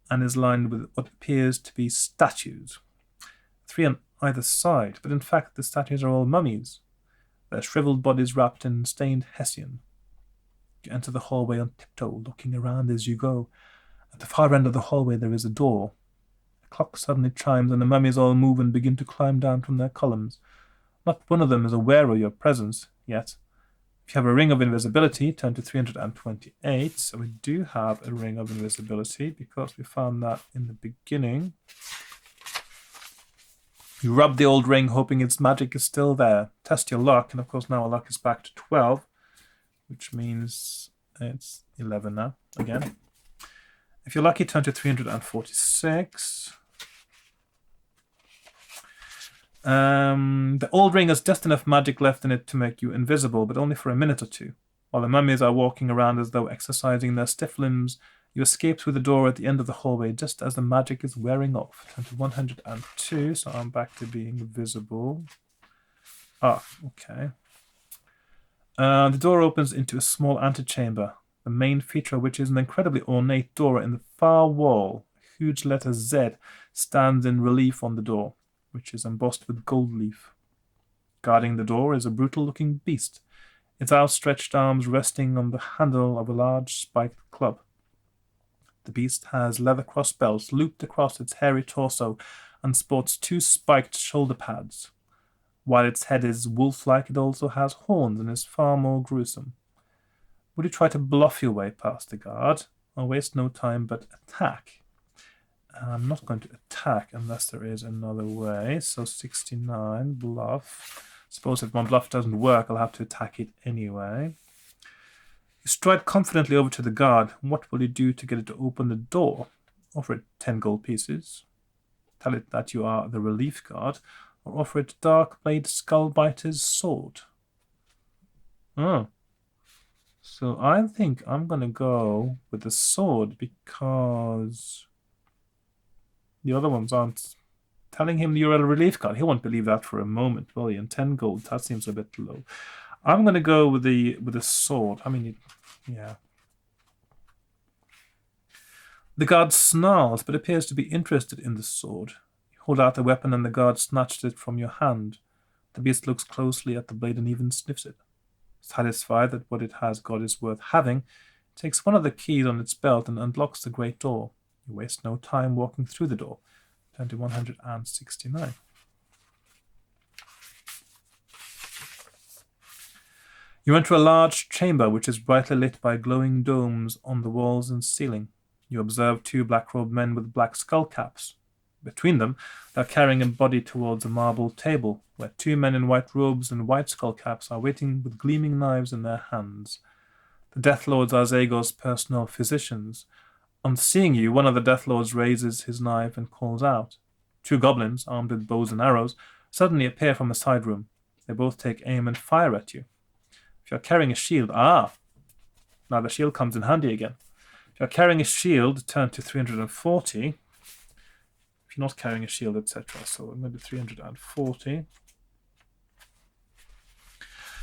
and is lined with what appears to be statues. 3 on either side, but in fact the statues are all mummies, their shriveled bodies wrapped in stained hessian. You enter the hallway on tiptoe, looking around as you go. At the far end of the hallway there is a door. A clock suddenly chimes and the mummies all move and begin to climb down from their columns. Not one of them is aware of your presence yet. If you have a ring of invisibility, turn to 328. So we do have a ring of invisibility because we found that in the beginning. You rub the old ring hoping its magic is still there. Test your luck, and of course now our luck is back to 12, which means it's 11 now, again. If you're lucky, turn to 346. The old ring has just enough magic left in it to make you invisible, but only for a minute or two. While the mummies are walking around as though exercising their stiff limbs, you escape through the door at the end of the hallway just as the magic is wearing off. Turn to 102, so I'm back to being visible. Ah, okay. The door opens into a small antechamber, the main feature of which is an incredibly ornate door in the far wall. A huge letter Z stands in relief on the door, which is embossed with gold leaf. Guarding the door is a brutal-looking beast, its outstretched arms resting on the handle of a large spiked club. The beast has leather crossbelts looped across its hairy torso and sports 2 spiked shoulder pads. While its head is wolf-like, it also has horns and is far more gruesome. Would you try to bluff your way past the guard, or waste no time but attack? I'm not going to attack unless there is another way. So 69, bluff. Suppose if my bluff doesn't work, I'll have to attack it anyway. You stride confidently over to the guard. What will you do to get it to open the door? Offer it 10 gold pieces. Tell it that you are the relief guard, or offer it Dark Blade Skullbiter's sword. Oh. So I think I'm going to go with the sword because the other ones aren't telling him you're a relief guard. He won't believe that for a moment, will he? And 10 gold, that seems a bit low. I'm going to go with the sword. I mean, yeah. The guard snarls, but appears to be interested in the sword. You hold out the weapon and the guard snatches it from your hand. The beast looks closely at the blade and even sniffs it. Satisfied that what it has got is worth having, it takes one of the keys on its belt and unlocks the great door. You waste no time walking through the door. Turn to 169. You enter a large chamber which is brightly lit by glowing domes on the walls and ceiling. You observe 2 black-robed men with black skull caps. Between them, they are carrying a body towards a marble table, where 2 men in white robes and white skull caps are waiting with gleaming knives in their hands. The Death Lords are Zagor's personal physicians. On seeing you, one of the Death Lords raises his knife and calls out. 2 goblins, armed with bows and arrows, suddenly appear from a side room. They both take aim and fire at you. If you're carrying a shield, now the shield comes in handy again. If you're carrying a shield, turn to 340. If you're not carrying a shield, etc. So maybe 340.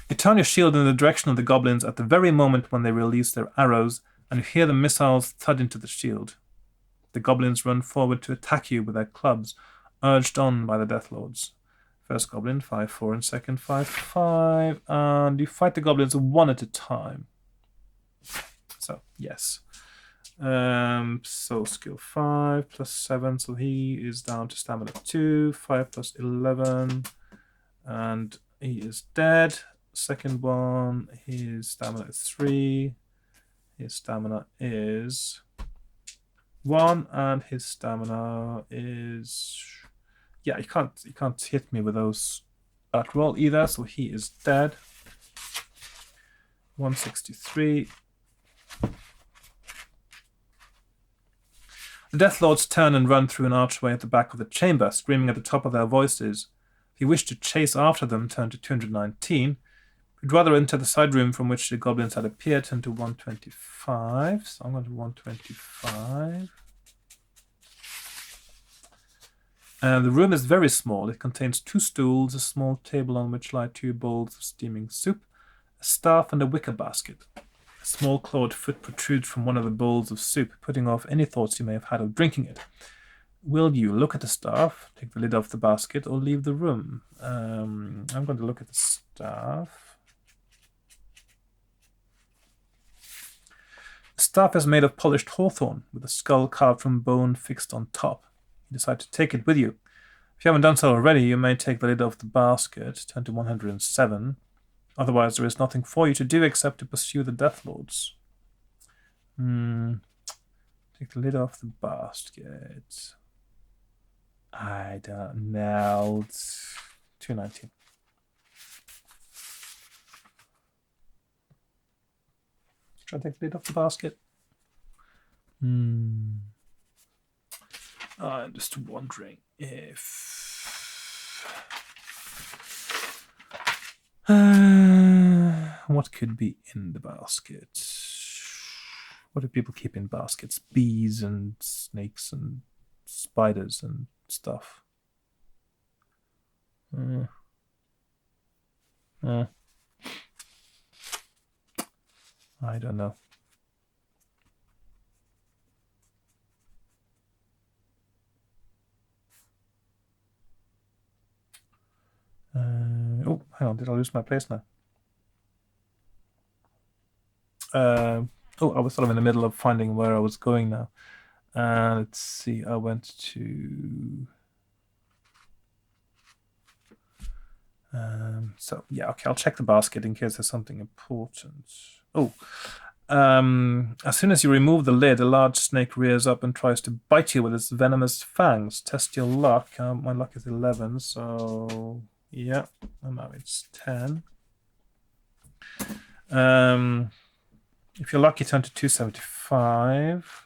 You turn your shield in the direction of the goblins at the very moment when they release their arrows, and you hear the missiles thud into the shield. The goblins run forward to attack you with their clubs, urged on by the Death Lords. First goblin, 5-4, and second, 5-5, and you fight the goblins one at a time. So, yes. So skill 5 plus 7, so he is down to stamina 2. 5 plus 11, and he is dead. Second one, his stamina is 3. His stamina is 1, and his stamina is... Yeah, you can't hit me with those at roll either, so he is dead. 163. The Death Lords turn and run through an archway at the back of the chamber, screaming at the top of their voices. If you wish to chase after them, turn to 219. If you'd rather enter the side room from which the goblins had appeared, turn to 125. So I'm going to 125. The room is very small. It contains 2 stools, a small table on which lie 2 bowls of steaming soup, a staff, and a wicker basket. A small clawed foot protrudes from one of the bowls of soup, putting off any thoughts you may have had of drinking it. Will you look at the staff, take the lid off the basket, or leave the room? I'm going to look at the staff. The staff is made of polished hawthorn, with a skull carved from bone fixed on top. You decide to take it with you. If you haven't done so already, you may take the lid off the basket, turn to 107. Otherwise, there is nothing for you to do except to pursue the Death Lords. Take the lid off the basket. I don't know. It's 219. Try to take the lid off the basket. I'm just wondering if... what could be in the basket? What do people keep in baskets? Bees and snakes and spiders and stuff. I don't know. Oh, hang on, did I lose my place now? I was sort of in the middle of finding where I was going now. Let's see, I went to... so, yeah, okay, I'll check the basket in case there's something important. As soon as you remove the lid, a large snake rears up and tries to bite you with its venomous fangs. Test your luck. My luck is 11, so... yeah, and now it's 10. If you're lucky, turn to 275.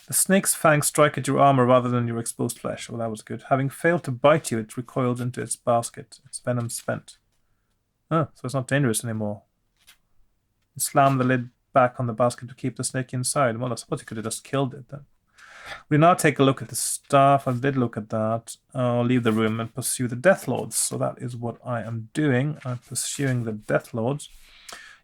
The snake's fangs strike at your armor rather than your exposed flesh. Well, that was good. Having failed to bite you, it recoils into its basket. Its venom spent. Oh, so it's not dangerous anymore. You slam the lid back on the basket to keep the snake inside. Well, I suppose you could have just killed it then. We now take a look at the staff. I did look at that. I'll leave the room and pursue the Death Lords. So that is what I am doing. I'm pursuing the Death Lords.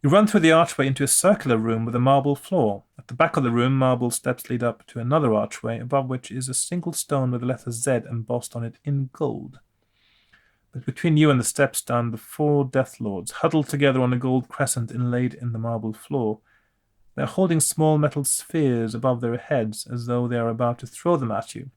You run through the archway into a circular room with a marble floor. At the back of the room, marble steps lead up to another archway, above which is a single stone with the letter Z embossed on it in gold. But between you and the steps stand the 4 Death Lords, huddled together on a gold crescent inlaid in the marble floor. They are holding small metal spheres above their heads, as though they are about to throw them at you.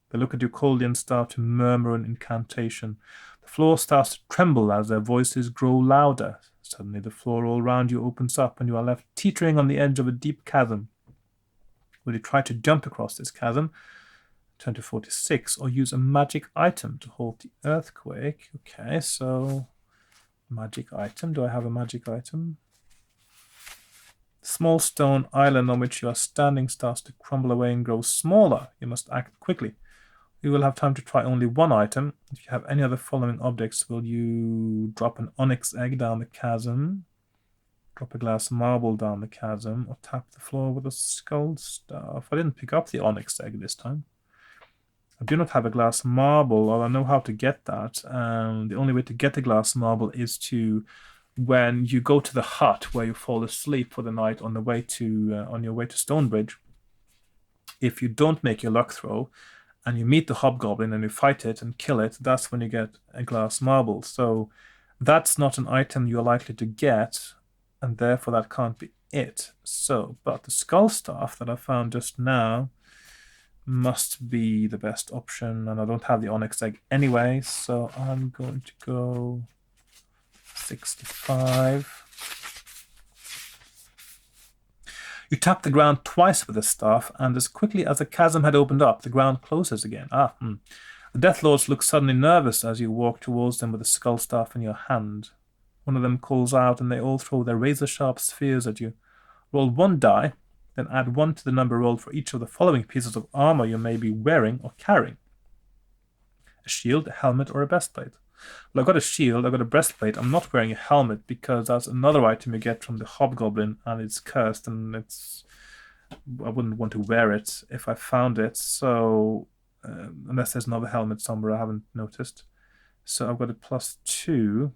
They look at you coldly and start to murmur an incantation. The floor starts to tremble as their voices grow louder. Suddenly the floor all round you opens up, and you are left teetering on the edge of a deep chasm. Will you try to jump across this chasm? Turn to 46, or use a magic item to halt the earthquake. Okay, so... magic item. Do I have a magic item? The small stone island on which you are standing starts to crumble away and grow smaller. You must act quickly. You will have time to try only one item. If you have any other following objects, will you drop an onyx egg down the chasm, drop a glass marble down the chasm, or tap the floor with a skull staff? I didn't pick up the onyx egg this time. I do not have a glass marble, or I know how to get that. The only way to get the glass marble is to, when you go to the hut where you fall asleep for the night on the way to on your way to Stonebridge. If you don't make your luck throw, and you meet the hobgoblin and you fight it and kill it, that's when you get a glass marble. So that's not an item you're likely to get and therefore that can't be it. So, but the skull staff that I found just now must be the best option, and I don't have the onyx egg anyway, so I'm going to go 65. You tap the ground twice with the staff, and as quickly as the chasm had opened up, the ground closes again. The Death Lords look suddenly nervous as you walk towards them with the skull staff in your hand. One of them calls out, and they all throw their razor-sharp spheres at you. Roll 1 die, then add 1 to the number rolled for each of the following pieces of armor you may be wearing or carrying. A shield, a helmet, or a breastplate. Well, I've got a shield, I've got a breastplate. I'm not wearing a helmet because that's another item you get from the Hobgoblin, and it's cursed, and I wouldn't want to wear it if I found it, so unless there's another helmet somewhere I haven't noticed. So I've got a +2.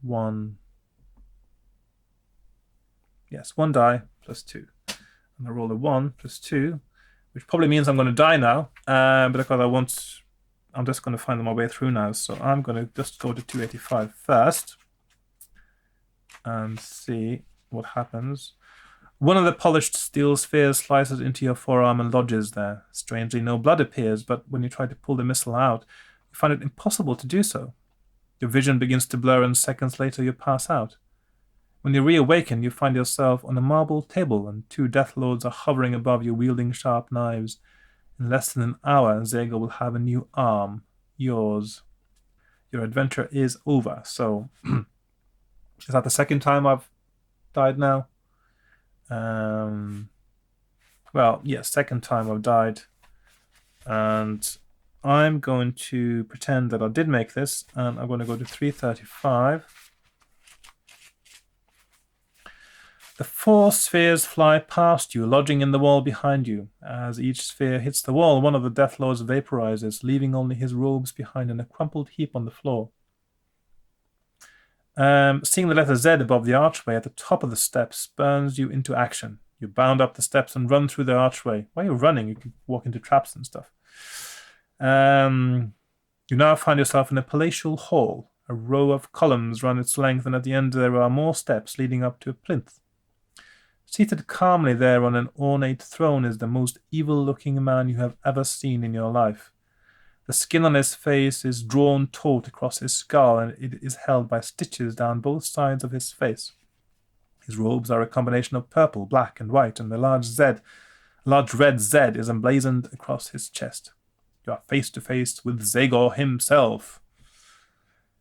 1. Yes, 1 die +2. And I roll a 1 +2, which probably means I'm going to die now, but because I'm just going to find my way through now, so I'm going to just go to 285 first and see what happens. One of the polished steel spheres slices into your forearm and lodges there. Strangely, no blood appears, but when you try to pull the missile out, you find it impossible to do so. Your vision begins to blur, and seconds later you pass out. When you reawaken, you find yourself on a marble table, and 2 Death Lords are hovering above you, wielding sharp knives. In less than an hour, Zago will have a new arm, yours. Your adventure is over. So, is that the second time I've died now? Well, yes, second time I've died. And I'm going to pretend that I did make this, and I'm going to go to 335. The 4 spheres fly past you, lodging in the wall behind you. As each sphere hits the wall, one of the Death Lords vaporizes, leaving only his robes behind in a crumpled heap on the floor. Seeing the letter Z above the archway at the top of the steps spurs you into action. You bound up the steps and run through the archway. While you're running, you can walk into traps and stuff. You now find yourself in a palatial hall. A row of columns run its length, and at the end there are more steps leading up to a plinth. Seated calmly there on an ornate throne is the most evil-looking man you have ever seen in your life. The skin on his face is drawn taut across his skull, and it is held by stitches down both sides of his face. His robes are a combination of purple, black, and white, and a large red Z is emblazoned across his chest. You are face to face with Zagor himself.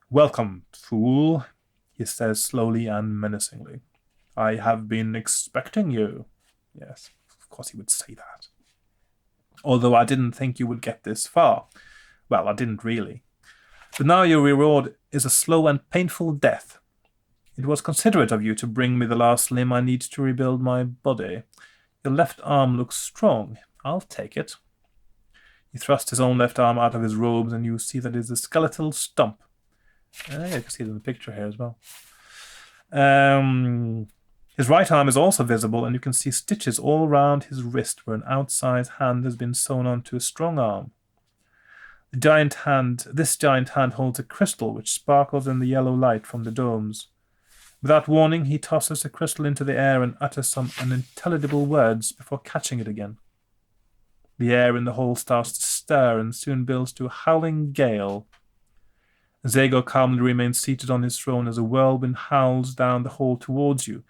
"Welcome, fool," he says slowly and menacingly. "I have been expecting you." Yes, of course he would say that. "Although I didn't think you would get this far." Well, I didn't really. "But now your reward is a slow and painful death. It was considerate of you to bring me the last limb I need to rebuild my body. Your left arm looks strong. I'll take it." He thrusts his own left arm out of his robes, and you see that it is a skeletal stump. Yeah, you can see it in the picture here as well. His right arm is also visible, and you can see stitches all round his wrist where an outsized hand has been sewn onto a strong arm. This giant hand holds a crystal which sparkles in the yellow light from the domes. Without warning, he tosses the crystal into the air and utters some unintelligible words before catching it again. The air in the hall starts to stir and soon builds to a howling gale. Zago calmly remains seated on his throne as a whirlwind howls down the hall towards you.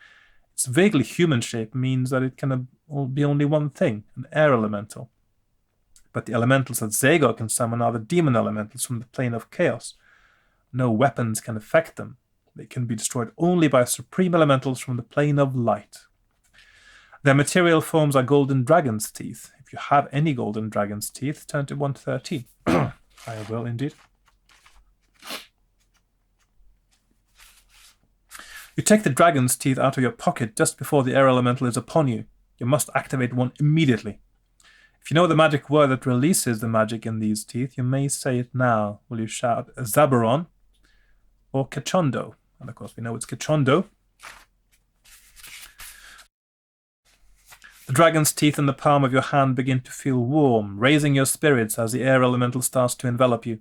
Its vaguely human shape means that it can be only one thing, an air elemental. But the elementals that Zago can summon are the demon elementals from the plane of chaos. No weapons can affect them. They can be destroyed only by supreme elementals from the plane of light. Their material forms are golden dragon's teeth. If you have any golden dragon's teeth, turn to 113. I will indeed. You take the dragon's teeth out of your pocket just before the air elemental is upon you. You must activate one immediately. If you know the magic word that releases the magic in these teeth, you may say it now. Will you shout Zabaron or Cachondo? And of course we know it's Cachondo. The dragon's teeth in the palm of your hand begin to feel warm, raising your spirits as the air elemental starts to envelop you.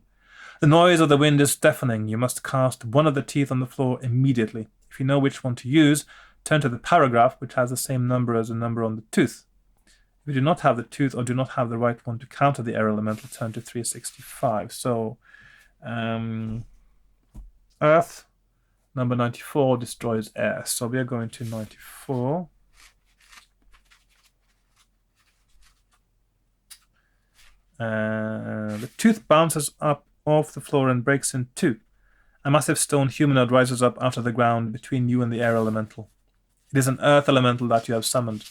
The noise of the wind is deafening. You must cast one of the teeth on the floor immediately. If you know which one to use, turn to the paragraph, which has the same number as the number on the tooth. If you do not have the tooth or do not have the right one to counter the air elemental, turn to 365. So, Earth, number 94, destroys air. So we are going to 94. The tooth bounces up off the floor and breaks in two. A massive stone humanoid rises up out of the ground between you and the air elemental. It is an earth elemental that you have summoned.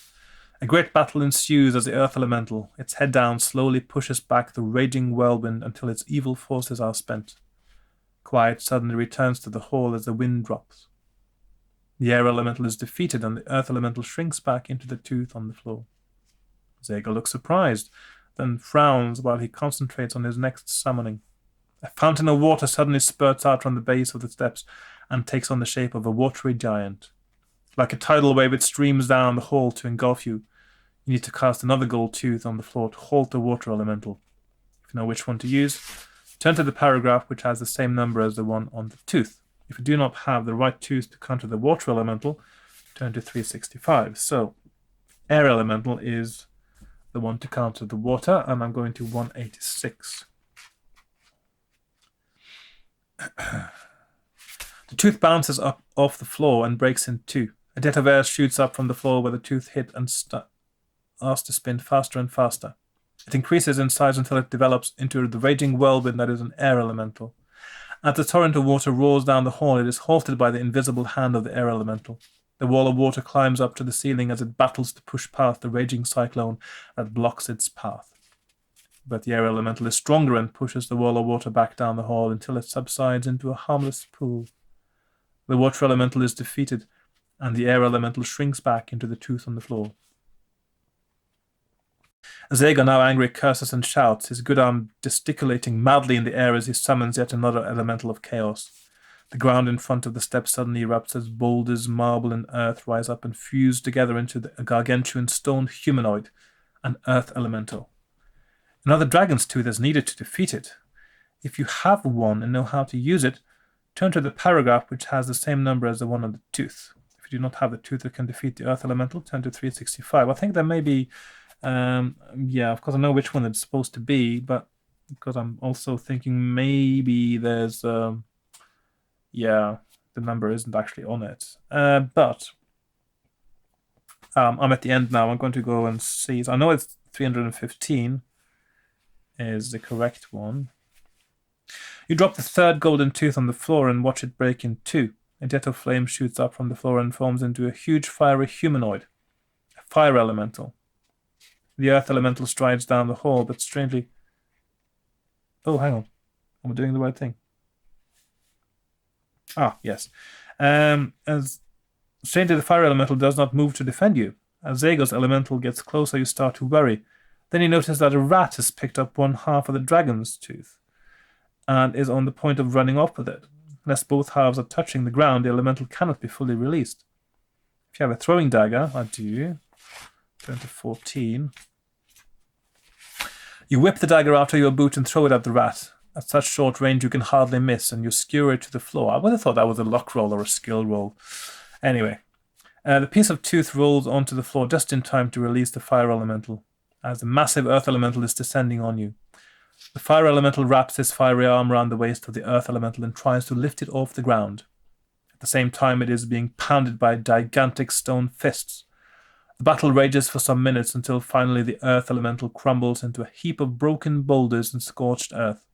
A great battle ensues as the earth elemental, its head down, slowly pushes back the raging whirlwind until its evil forces are spent. Quiet suddenly returns to the hall as the wind drops. The air elemental is defeated and the earth elemental shrinks back into the tooth on the floor. Zega looks surprised, then frowns while he concentrates on his next summoning. A fountain of water suddenly spurts out from the base of the steps and takes on the shape of a watery giant. Like a tidal wave, it streams down the hall to engulf you. You need to cast another gold tooth on the floor to halt the water elemental. If you know which one to use, turn to the paragraph which has the same number as the one on the tooth. If you do not have the right tooth to counter the water elemental, turn to 365. So, air elemental is the one to counter the water, and I'm going to 186. The tooth bounces up off the floor and breaks in two. A jet of air shoots up from the floor where the tooth hit and starts to spin faster and faster. It increases in size until it develops into the raging whirlwind that is an air elemental. As the torrent of water roars down the hall, it is halted by the invisible hand of the air elemental. The wall of water climbs up to the ceiling as it battles to push past the raging cyclone that blocks its path. But the air elemental is stronger and pushes the wall of water back down the hall until it subsides into a harmless pool. The water elemental is defeated, and the air elemental shrinks back into the tooth on the floor. Zega, now angry, curses and shouts, his good arm gesticulating madly in the air as he summons yet another elemental of chaos. The ground in front of the steps suddenly erupts as boulders, marble, and earth rise up and fuse together into a gargantuan stone humanoid, an earth elemental. Another dragon's tooth is needed to defeat it. If you have one and know how to use it, turn to the paragraph which has the same number as the one on the tooth. If you do not have the tooth that can defeat the earth elemental, turn to 365. I think there may be, of course I know which one it's supposed to be, but because I'm also thinking maybe there's, the number isn't actually on it. But I'm at the end now. I'm going to go and see. I know it's 315 is the correct one. You drop the third golden tooth on the floor and watch it break in two. A jet of flame shoots up from the floor and forms into a huge fiery humanoid, a fire elemental. The earth elemental strides down the hall, but strangely... Oh, hang on. Am I doing the right thing? Ah, yes. As strangely, the fire elemental does not move to defend you. As Zega's elemental gets closer, you start to worry. Then you notice that a rat has picked up one half of the dragon's tooth and is on the point of running off with it. Unless both halves are touching the ground, the elemental cannot be fully released. If you have a throwing dagger, I do. Turn to 14. You whip the dagger out of your boot and throw it at the rat. At such short range you can hardly miss, and you skewer it to the floor. I would have thought that was a luck roll or a skill roll. Anyway, the piece of tooth rolls onto the floor just in time to release the fire elemental, as the massive earth elemental is descending on you. The fire elemental wraps his fiery arm around the waist of the earth elemental and tries to lift it off the ground. At the same time, it is being pounded by gigantic stone fists. The battle rages for some minutes until finally the earth elemental crumbles into a heap of broken boulders and scorched earth.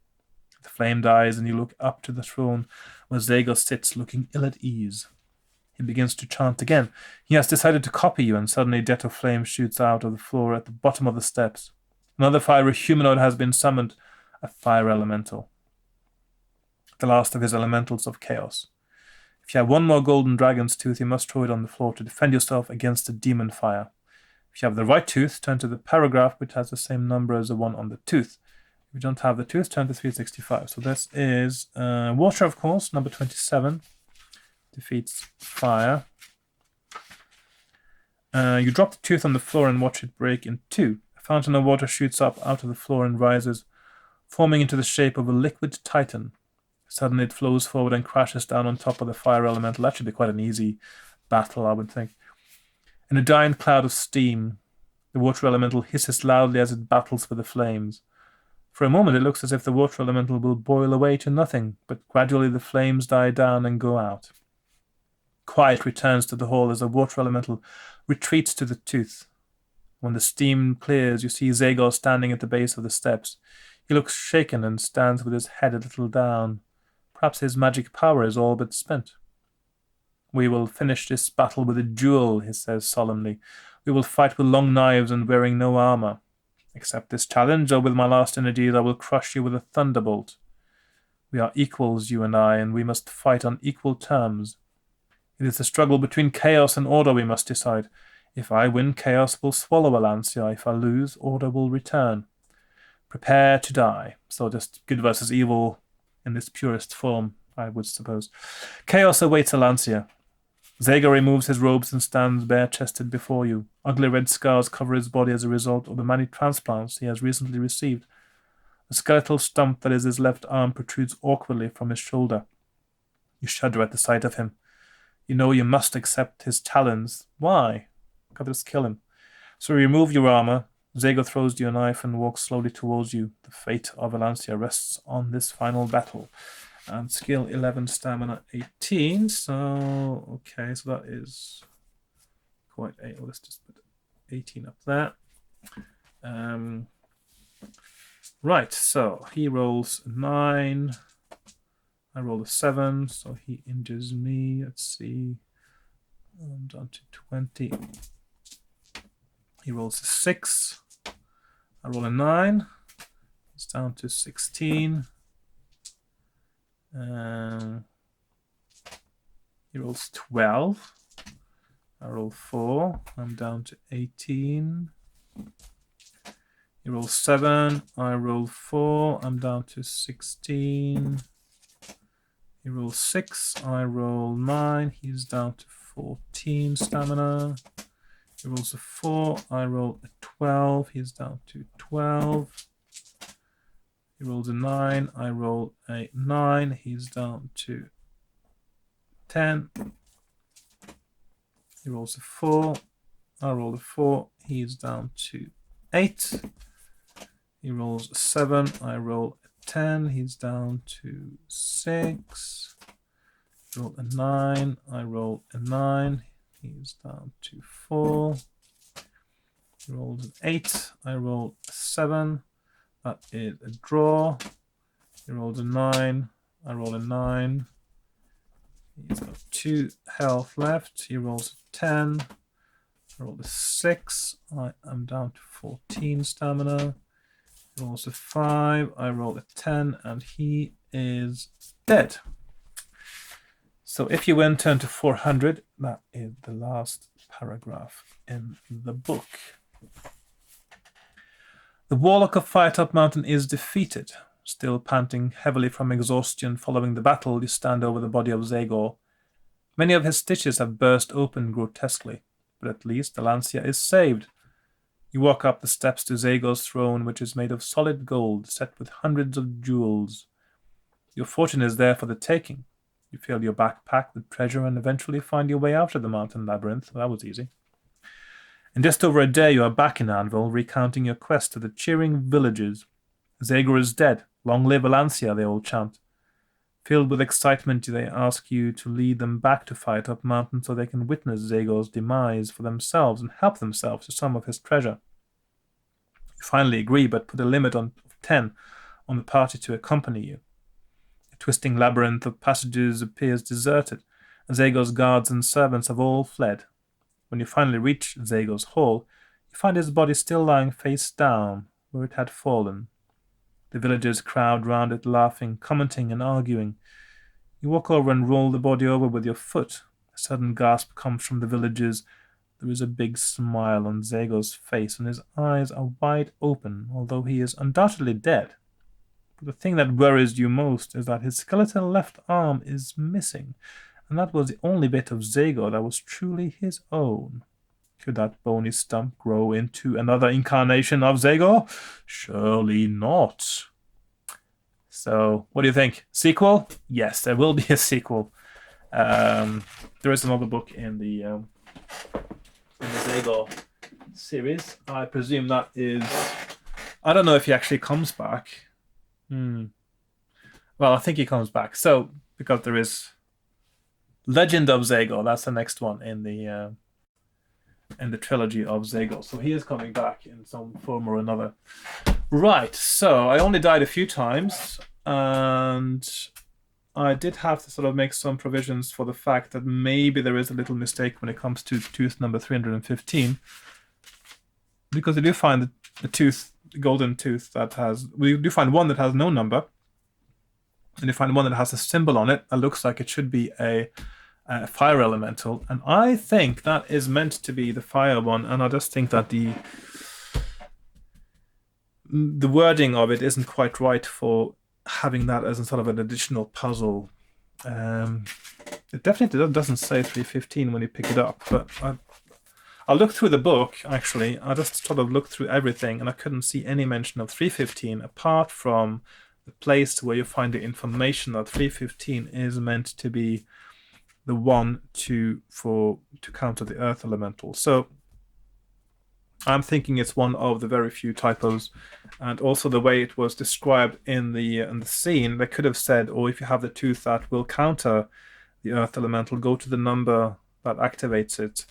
The flame dies and you look up to the throne where Zega sits looking ill at ease. He begins to chant again. He has decided to copy you, and suddenly a jet of flame shoots out of the floor at the bottom of the steps. Another fiery humanoid has been summoned, a fire elemental. The last of his elementals of chaos. If you have one more golden dragon's tooth, you must throw it on the floor to defend yourself against the demon fire. If you have the right tooth, turn to the paragraph which has the same number as the one on the tooth. If you don't have the tooth, turn to 365. So this is water, of course, number 27. Defeats fire. You drop the tooth on the floor and watch it break in two. A fountain of water shoots up out of the floor and rises forming into the shape of a liquid titan. Suddenly it flows forward and crashes down on top of the fire elemental. That should be quite an easy battle, I would think. In a giant cloud of steam, the water elemental hisses loudly as it battles for the flames. For a moment it looks as if the water elemental will boil away to nothing, but gradually the flames die down and go out. Quiet returns to the hall as the water elemental retreats to the tooth. When the steam clears, you see Zagor standing at the base of the steps. He looks shaken and stands with his head a little down. Perhaps his magic power is all but spent. "We will finish this battle with a duel," he says solemnly. "We will fight with long knives and wearing no armor. Accept this challenge, or with my last energies I will crush you with a thunderbolt. We are equals, you and I, and we must fight on equal terms. It is the struggle between chaos and order we must decide. If I win, chaos will swallow Alancia. If I lose, order will return. Prepare to die." So just good versus evil in this purest form, I would suppose. "Chaos awaits Alancia." Zagor removes his robes and stands bare-chested before you. Ugly red scars cover his body as a result of the many transplants he has recently received. A skeletal stump that is his left arm protrudes awkwardly from his shoulder. You shudder at the sight of him. You know you must accept his challenge. Why? Gotta just kill him. So you remove your armor. Zagor throws you a knife and walks slowly towards you. The fate of Alancia rests on this final battle. And skill 11, stamina 18. So, okay, so that is quite a... Let's just put 18 up there. Right, so he rolls 9. I roll a 7, so he injures me. Let's see. I'm down to 20. He rolls a 6. I roll a 9. It's down to 16. He rolls 12. I roll 4. I'm down to 18. He rolls 7. I roll 4. I'm down to 16. He rolls 6. I roll 9. He's down to 14 stamina. He rolls a 4. I roll a 12. He's down to 12. He rolls a 9. I roll a 9. He's down to 10. He rolls a 4. I roll a 4. He's down to 8. He rolls a 7. I roll a 10. He's down to 6. Roll a 9. I roll a 9. He's down to 4. He rolls an 8. I roll a 7. That is a draw. He rolls a 9. I roll a 9. He's got 2 health left. He rolls a 10. I roll a 6. I am down to 14 stamina. He rolls a 5. I roll a 10. And he is dead. So if you win, turn to 400. That is the last paragraph in the book. The Warlock of Firetop Mountain is defeated. Still panting heavily from exhaustion following the battle, you stand over the body of Zagor. Many of his stitches have burst open grotesquely, but at least Alancia is saved. You walk up the steps to Zagor's throne, which is made of solid gold, set with hundreds of jewels. Your fortune is there for the taking. You fill your backpack with treasure and eventually find your way out of the mountain labyrinth. That was easy. In just over a day, you are back in Anvil, recounting your quest to the cheering villagers. Zagor is dead. Long live Alancia, they all chant. Filled with excitement, they ask you to lead them back to Firetop Mountain so they can witness Zagor's demise for themselves and help themselves to some of his treasure. You finally agree, but put a limit of 10 on the party to accompany you. The twisting labyrinth of passages appears deserted, and Zagor's guards and servants have all fled. When you finally reach Zagor's hall, you find his body still lying face down where it had fallen. The villagers crowd round it, laughing, commenting, and arguing. You walk over and roll the body over with your foot. A sudden gasp comes from the villagers. There is a big smile on Zagor's face, and his eyes are wide open, although he is undoubtedly dead. But the thing that worries you most is that his skeletal left arm is missing, and that was the only bit of Zagor that was truly his own. Could that bony stump grow into another incarnation of Zagor? Surely not. So what do you think? Sequel? Yes, there will be a sequel. There is another book in the Zagor series. I presume that is... I don't know if he actually comes back. Well, I think he comes back. So, because there is Legend of Zagor, that's the next one in the trilogy of Zagor. So he is coming back in some form or another. Right, so I only died a few times, and I did have to sort of make some provisions for the fact that maybe there is a little mistake when it comes to tooth number 315, because we do find the tooth, the golden tooth that has, we do find one that has no number, and you find one that has a symbol on it that looks like it should be a fire elemental, and I think that is meant to be the fire one, and I just think that the wording of it isn't quite right for having that as a sort of an additional puzzle. It definitely doesn't say 315 when you pick it up, but I looked through the book, actually. I just sort of looked through everything, and I couldn't see any mention of 315 apart from the place where you find the information that 315 is meant to be the one to counter the earth elemental. So I'm thinking it's one of the very few typos, and also the way it was described in the scene, they could have said, or if you have the tooth that will counter the earth elemental, go to the number that activates it,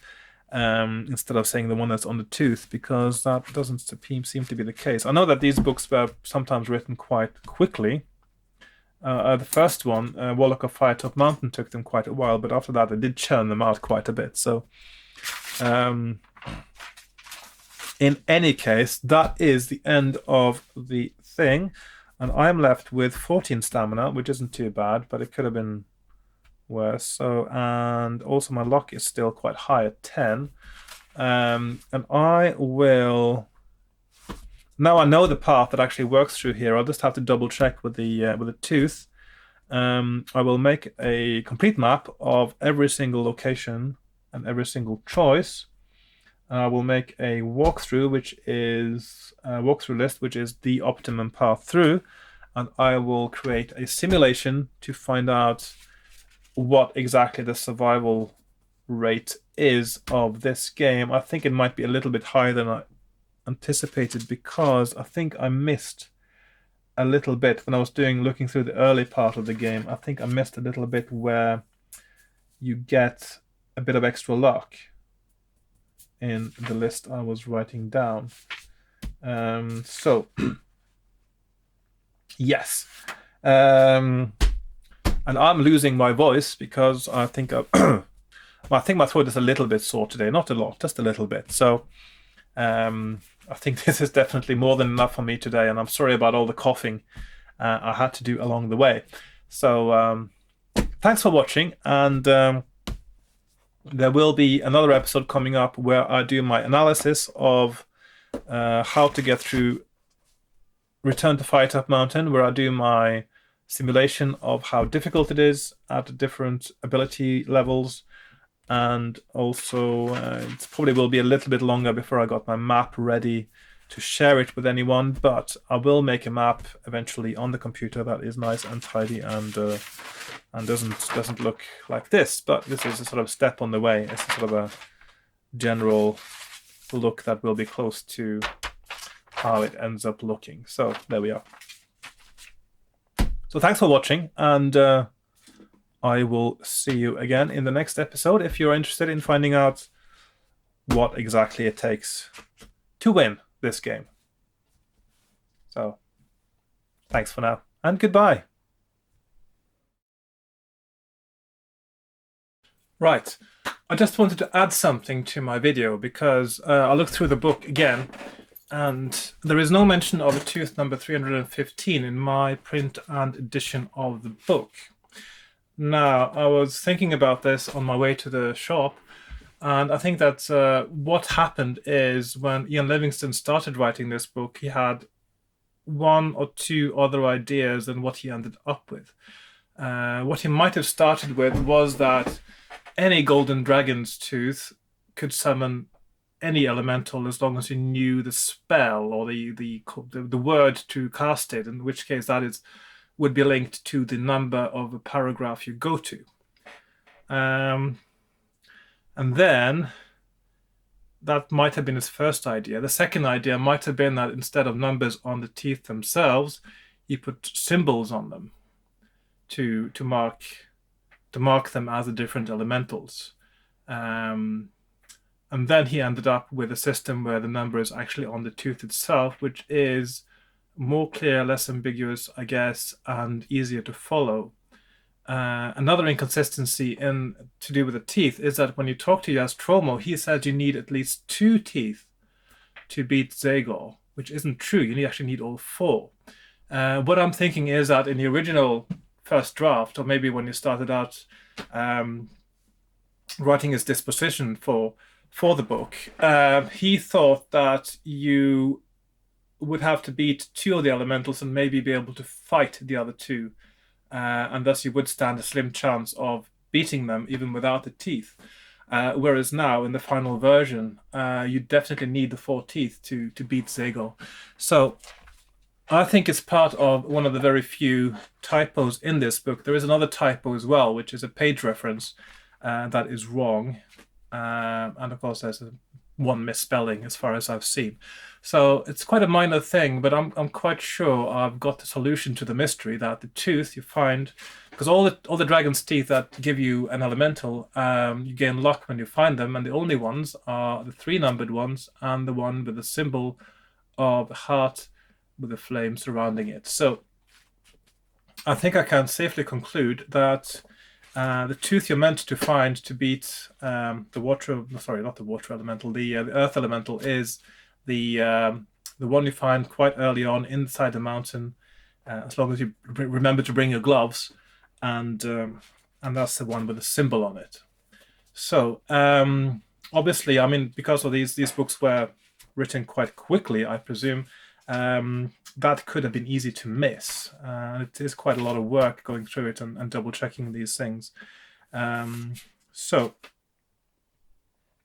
instead of saying the one that's on the tooth, because that doesn't seem to be the case. I know that these books were sometimes written quite quickly. The first one, Warlock of Firetop Mountain, took them quite a while, but after that they did churn them out quite a bit. So in any case, that is the end of the thing, and I'm left with 14 stamina, which isn't too bad, but it could have been worse. So, and also my luck is still quite high at 10, and I will... Now I know the path that actually works through here. I'll just have to double check with the tooth. I will make a complete map of every single location and every single choice. I will make a walkthrough, which is a walkthrough list, which is the optimum path through, and I will create a simulation to find out what exactly the survival rate is of this game. I think it might be a little bit higher than I anticipated, because I think I missed a little bit when I was looking through the early part of the game. I think I missed a little bit where you get a bit of extra luck in the list I was writing down. So yes, and I'm losing my voice because I think well, I think my throat is a little bit sore today, not a lot, just a little bit. So I think this is definitely more than enough for me today, and I'm sorry about all the coughing I had to do along the way. So thanks for watching, and there will be another episode coming up where I do my analysis of how to get through Return to Firetop Mountain, where I do my simulation of how difficult it is at different ability levels, and also it probably will be a little bit longer before I got my map ready to share it with anyone, but I will make a map eventually on the computer that is nice and tidy and doesn't look like this, but this is a sort of step on the way. It's a sort of a general look that will be close to how it ends up looking. So there we are. So thanks for watching, and I will see you again in the next episode if you're interested in finding out what exactly it takes to win this game. So thanks for now, and goodbye. Right, I just wanted to add something to my video, because I looked through the book again, and there is no mention of a tooth number 315 in my print and edition of the book. Now, I was thinking about this on my way to the shop, and I think that what happened is when Ian Livingstone started writing this book, he had one or two other ideas than what he ended up with. What he might have started with was that any golden dragon's tooth could summon any elemental as long as you knew the spell or the word to cast it, in which case that is would be linked to the number of a paragraph you go to. And then that might have been his first idea. The second idea might have been that instead of numbers on the teeth themselves, he put symbols on them to mark them as the different elementals. And then he ended up with a system where the number is actually on the tooth itself, which is more clear, less ambiguous, I guess, and easier to follow. Another inconsistency to do with the teeth is that when you talk to Nostromo, he says you need at least 2 teeth to beat Zagor, which isn't true. You actually need all 4. What I'm thinking is that in the original first draft, or maybe when he started out writing his disposition for the book, he thought that you would have to beat 2 of the elementals and maybe be able to fight the other 2. And thus you would stand a slim chance of beating them even without the teeth. Whereas now, in the final version, you definitely need the 4 teeth to beat Zagor. So I think it's part of one of the very few typos in this book. There is another typo as well, which is a page reference that is wrong. And of course, there's one misspelling as far as I've seen. So it's quite a minor thing, but I'm quite sure I've got the solution to the mystery, that the tooth you find, because all the dragon's teeth that give you an elemental, you gain luck when you find them, and the only ones are the 3 numbered ones and the one with the symbol of the heart with a flame surrounding it. So I think I can safely conclude that the tooth you're meant to find to beat the earth elemental is the one you find quite early on inside the mountain, as long as you remember to bring your gloves, and that's the one with the symbol on it. So obviously, I mean, because of these books were written quite quickly, I presume, that could have been easy to miss. It is quite a lot of work going through it and double checking these things. And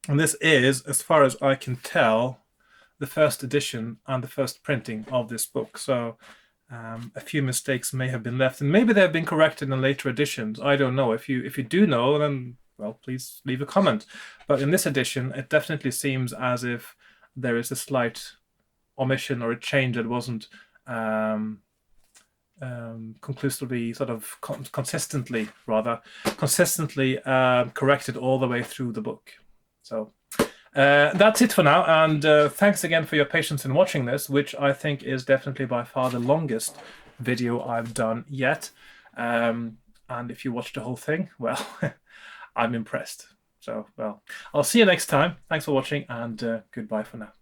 this is, as far as I can tell, the first edition and the first printing of this book. So a few mistakes may have been left, and maybe they have been corrected in later editions. I don't know. If you do know, then, well, please leave a comment. But in this edition, it definitely seems as if there is a slight omission or a change that wasn't conclusively, sort of consistently corrected all the way through the book. So that's it for now, and thanks again for your patience in watching this, which I think is definitely by far the longest video I've done yet. And if you watched the whole thing, well, I'm impressed. So, well, I'll see you next time. Thanks for watching, and goodbye for now.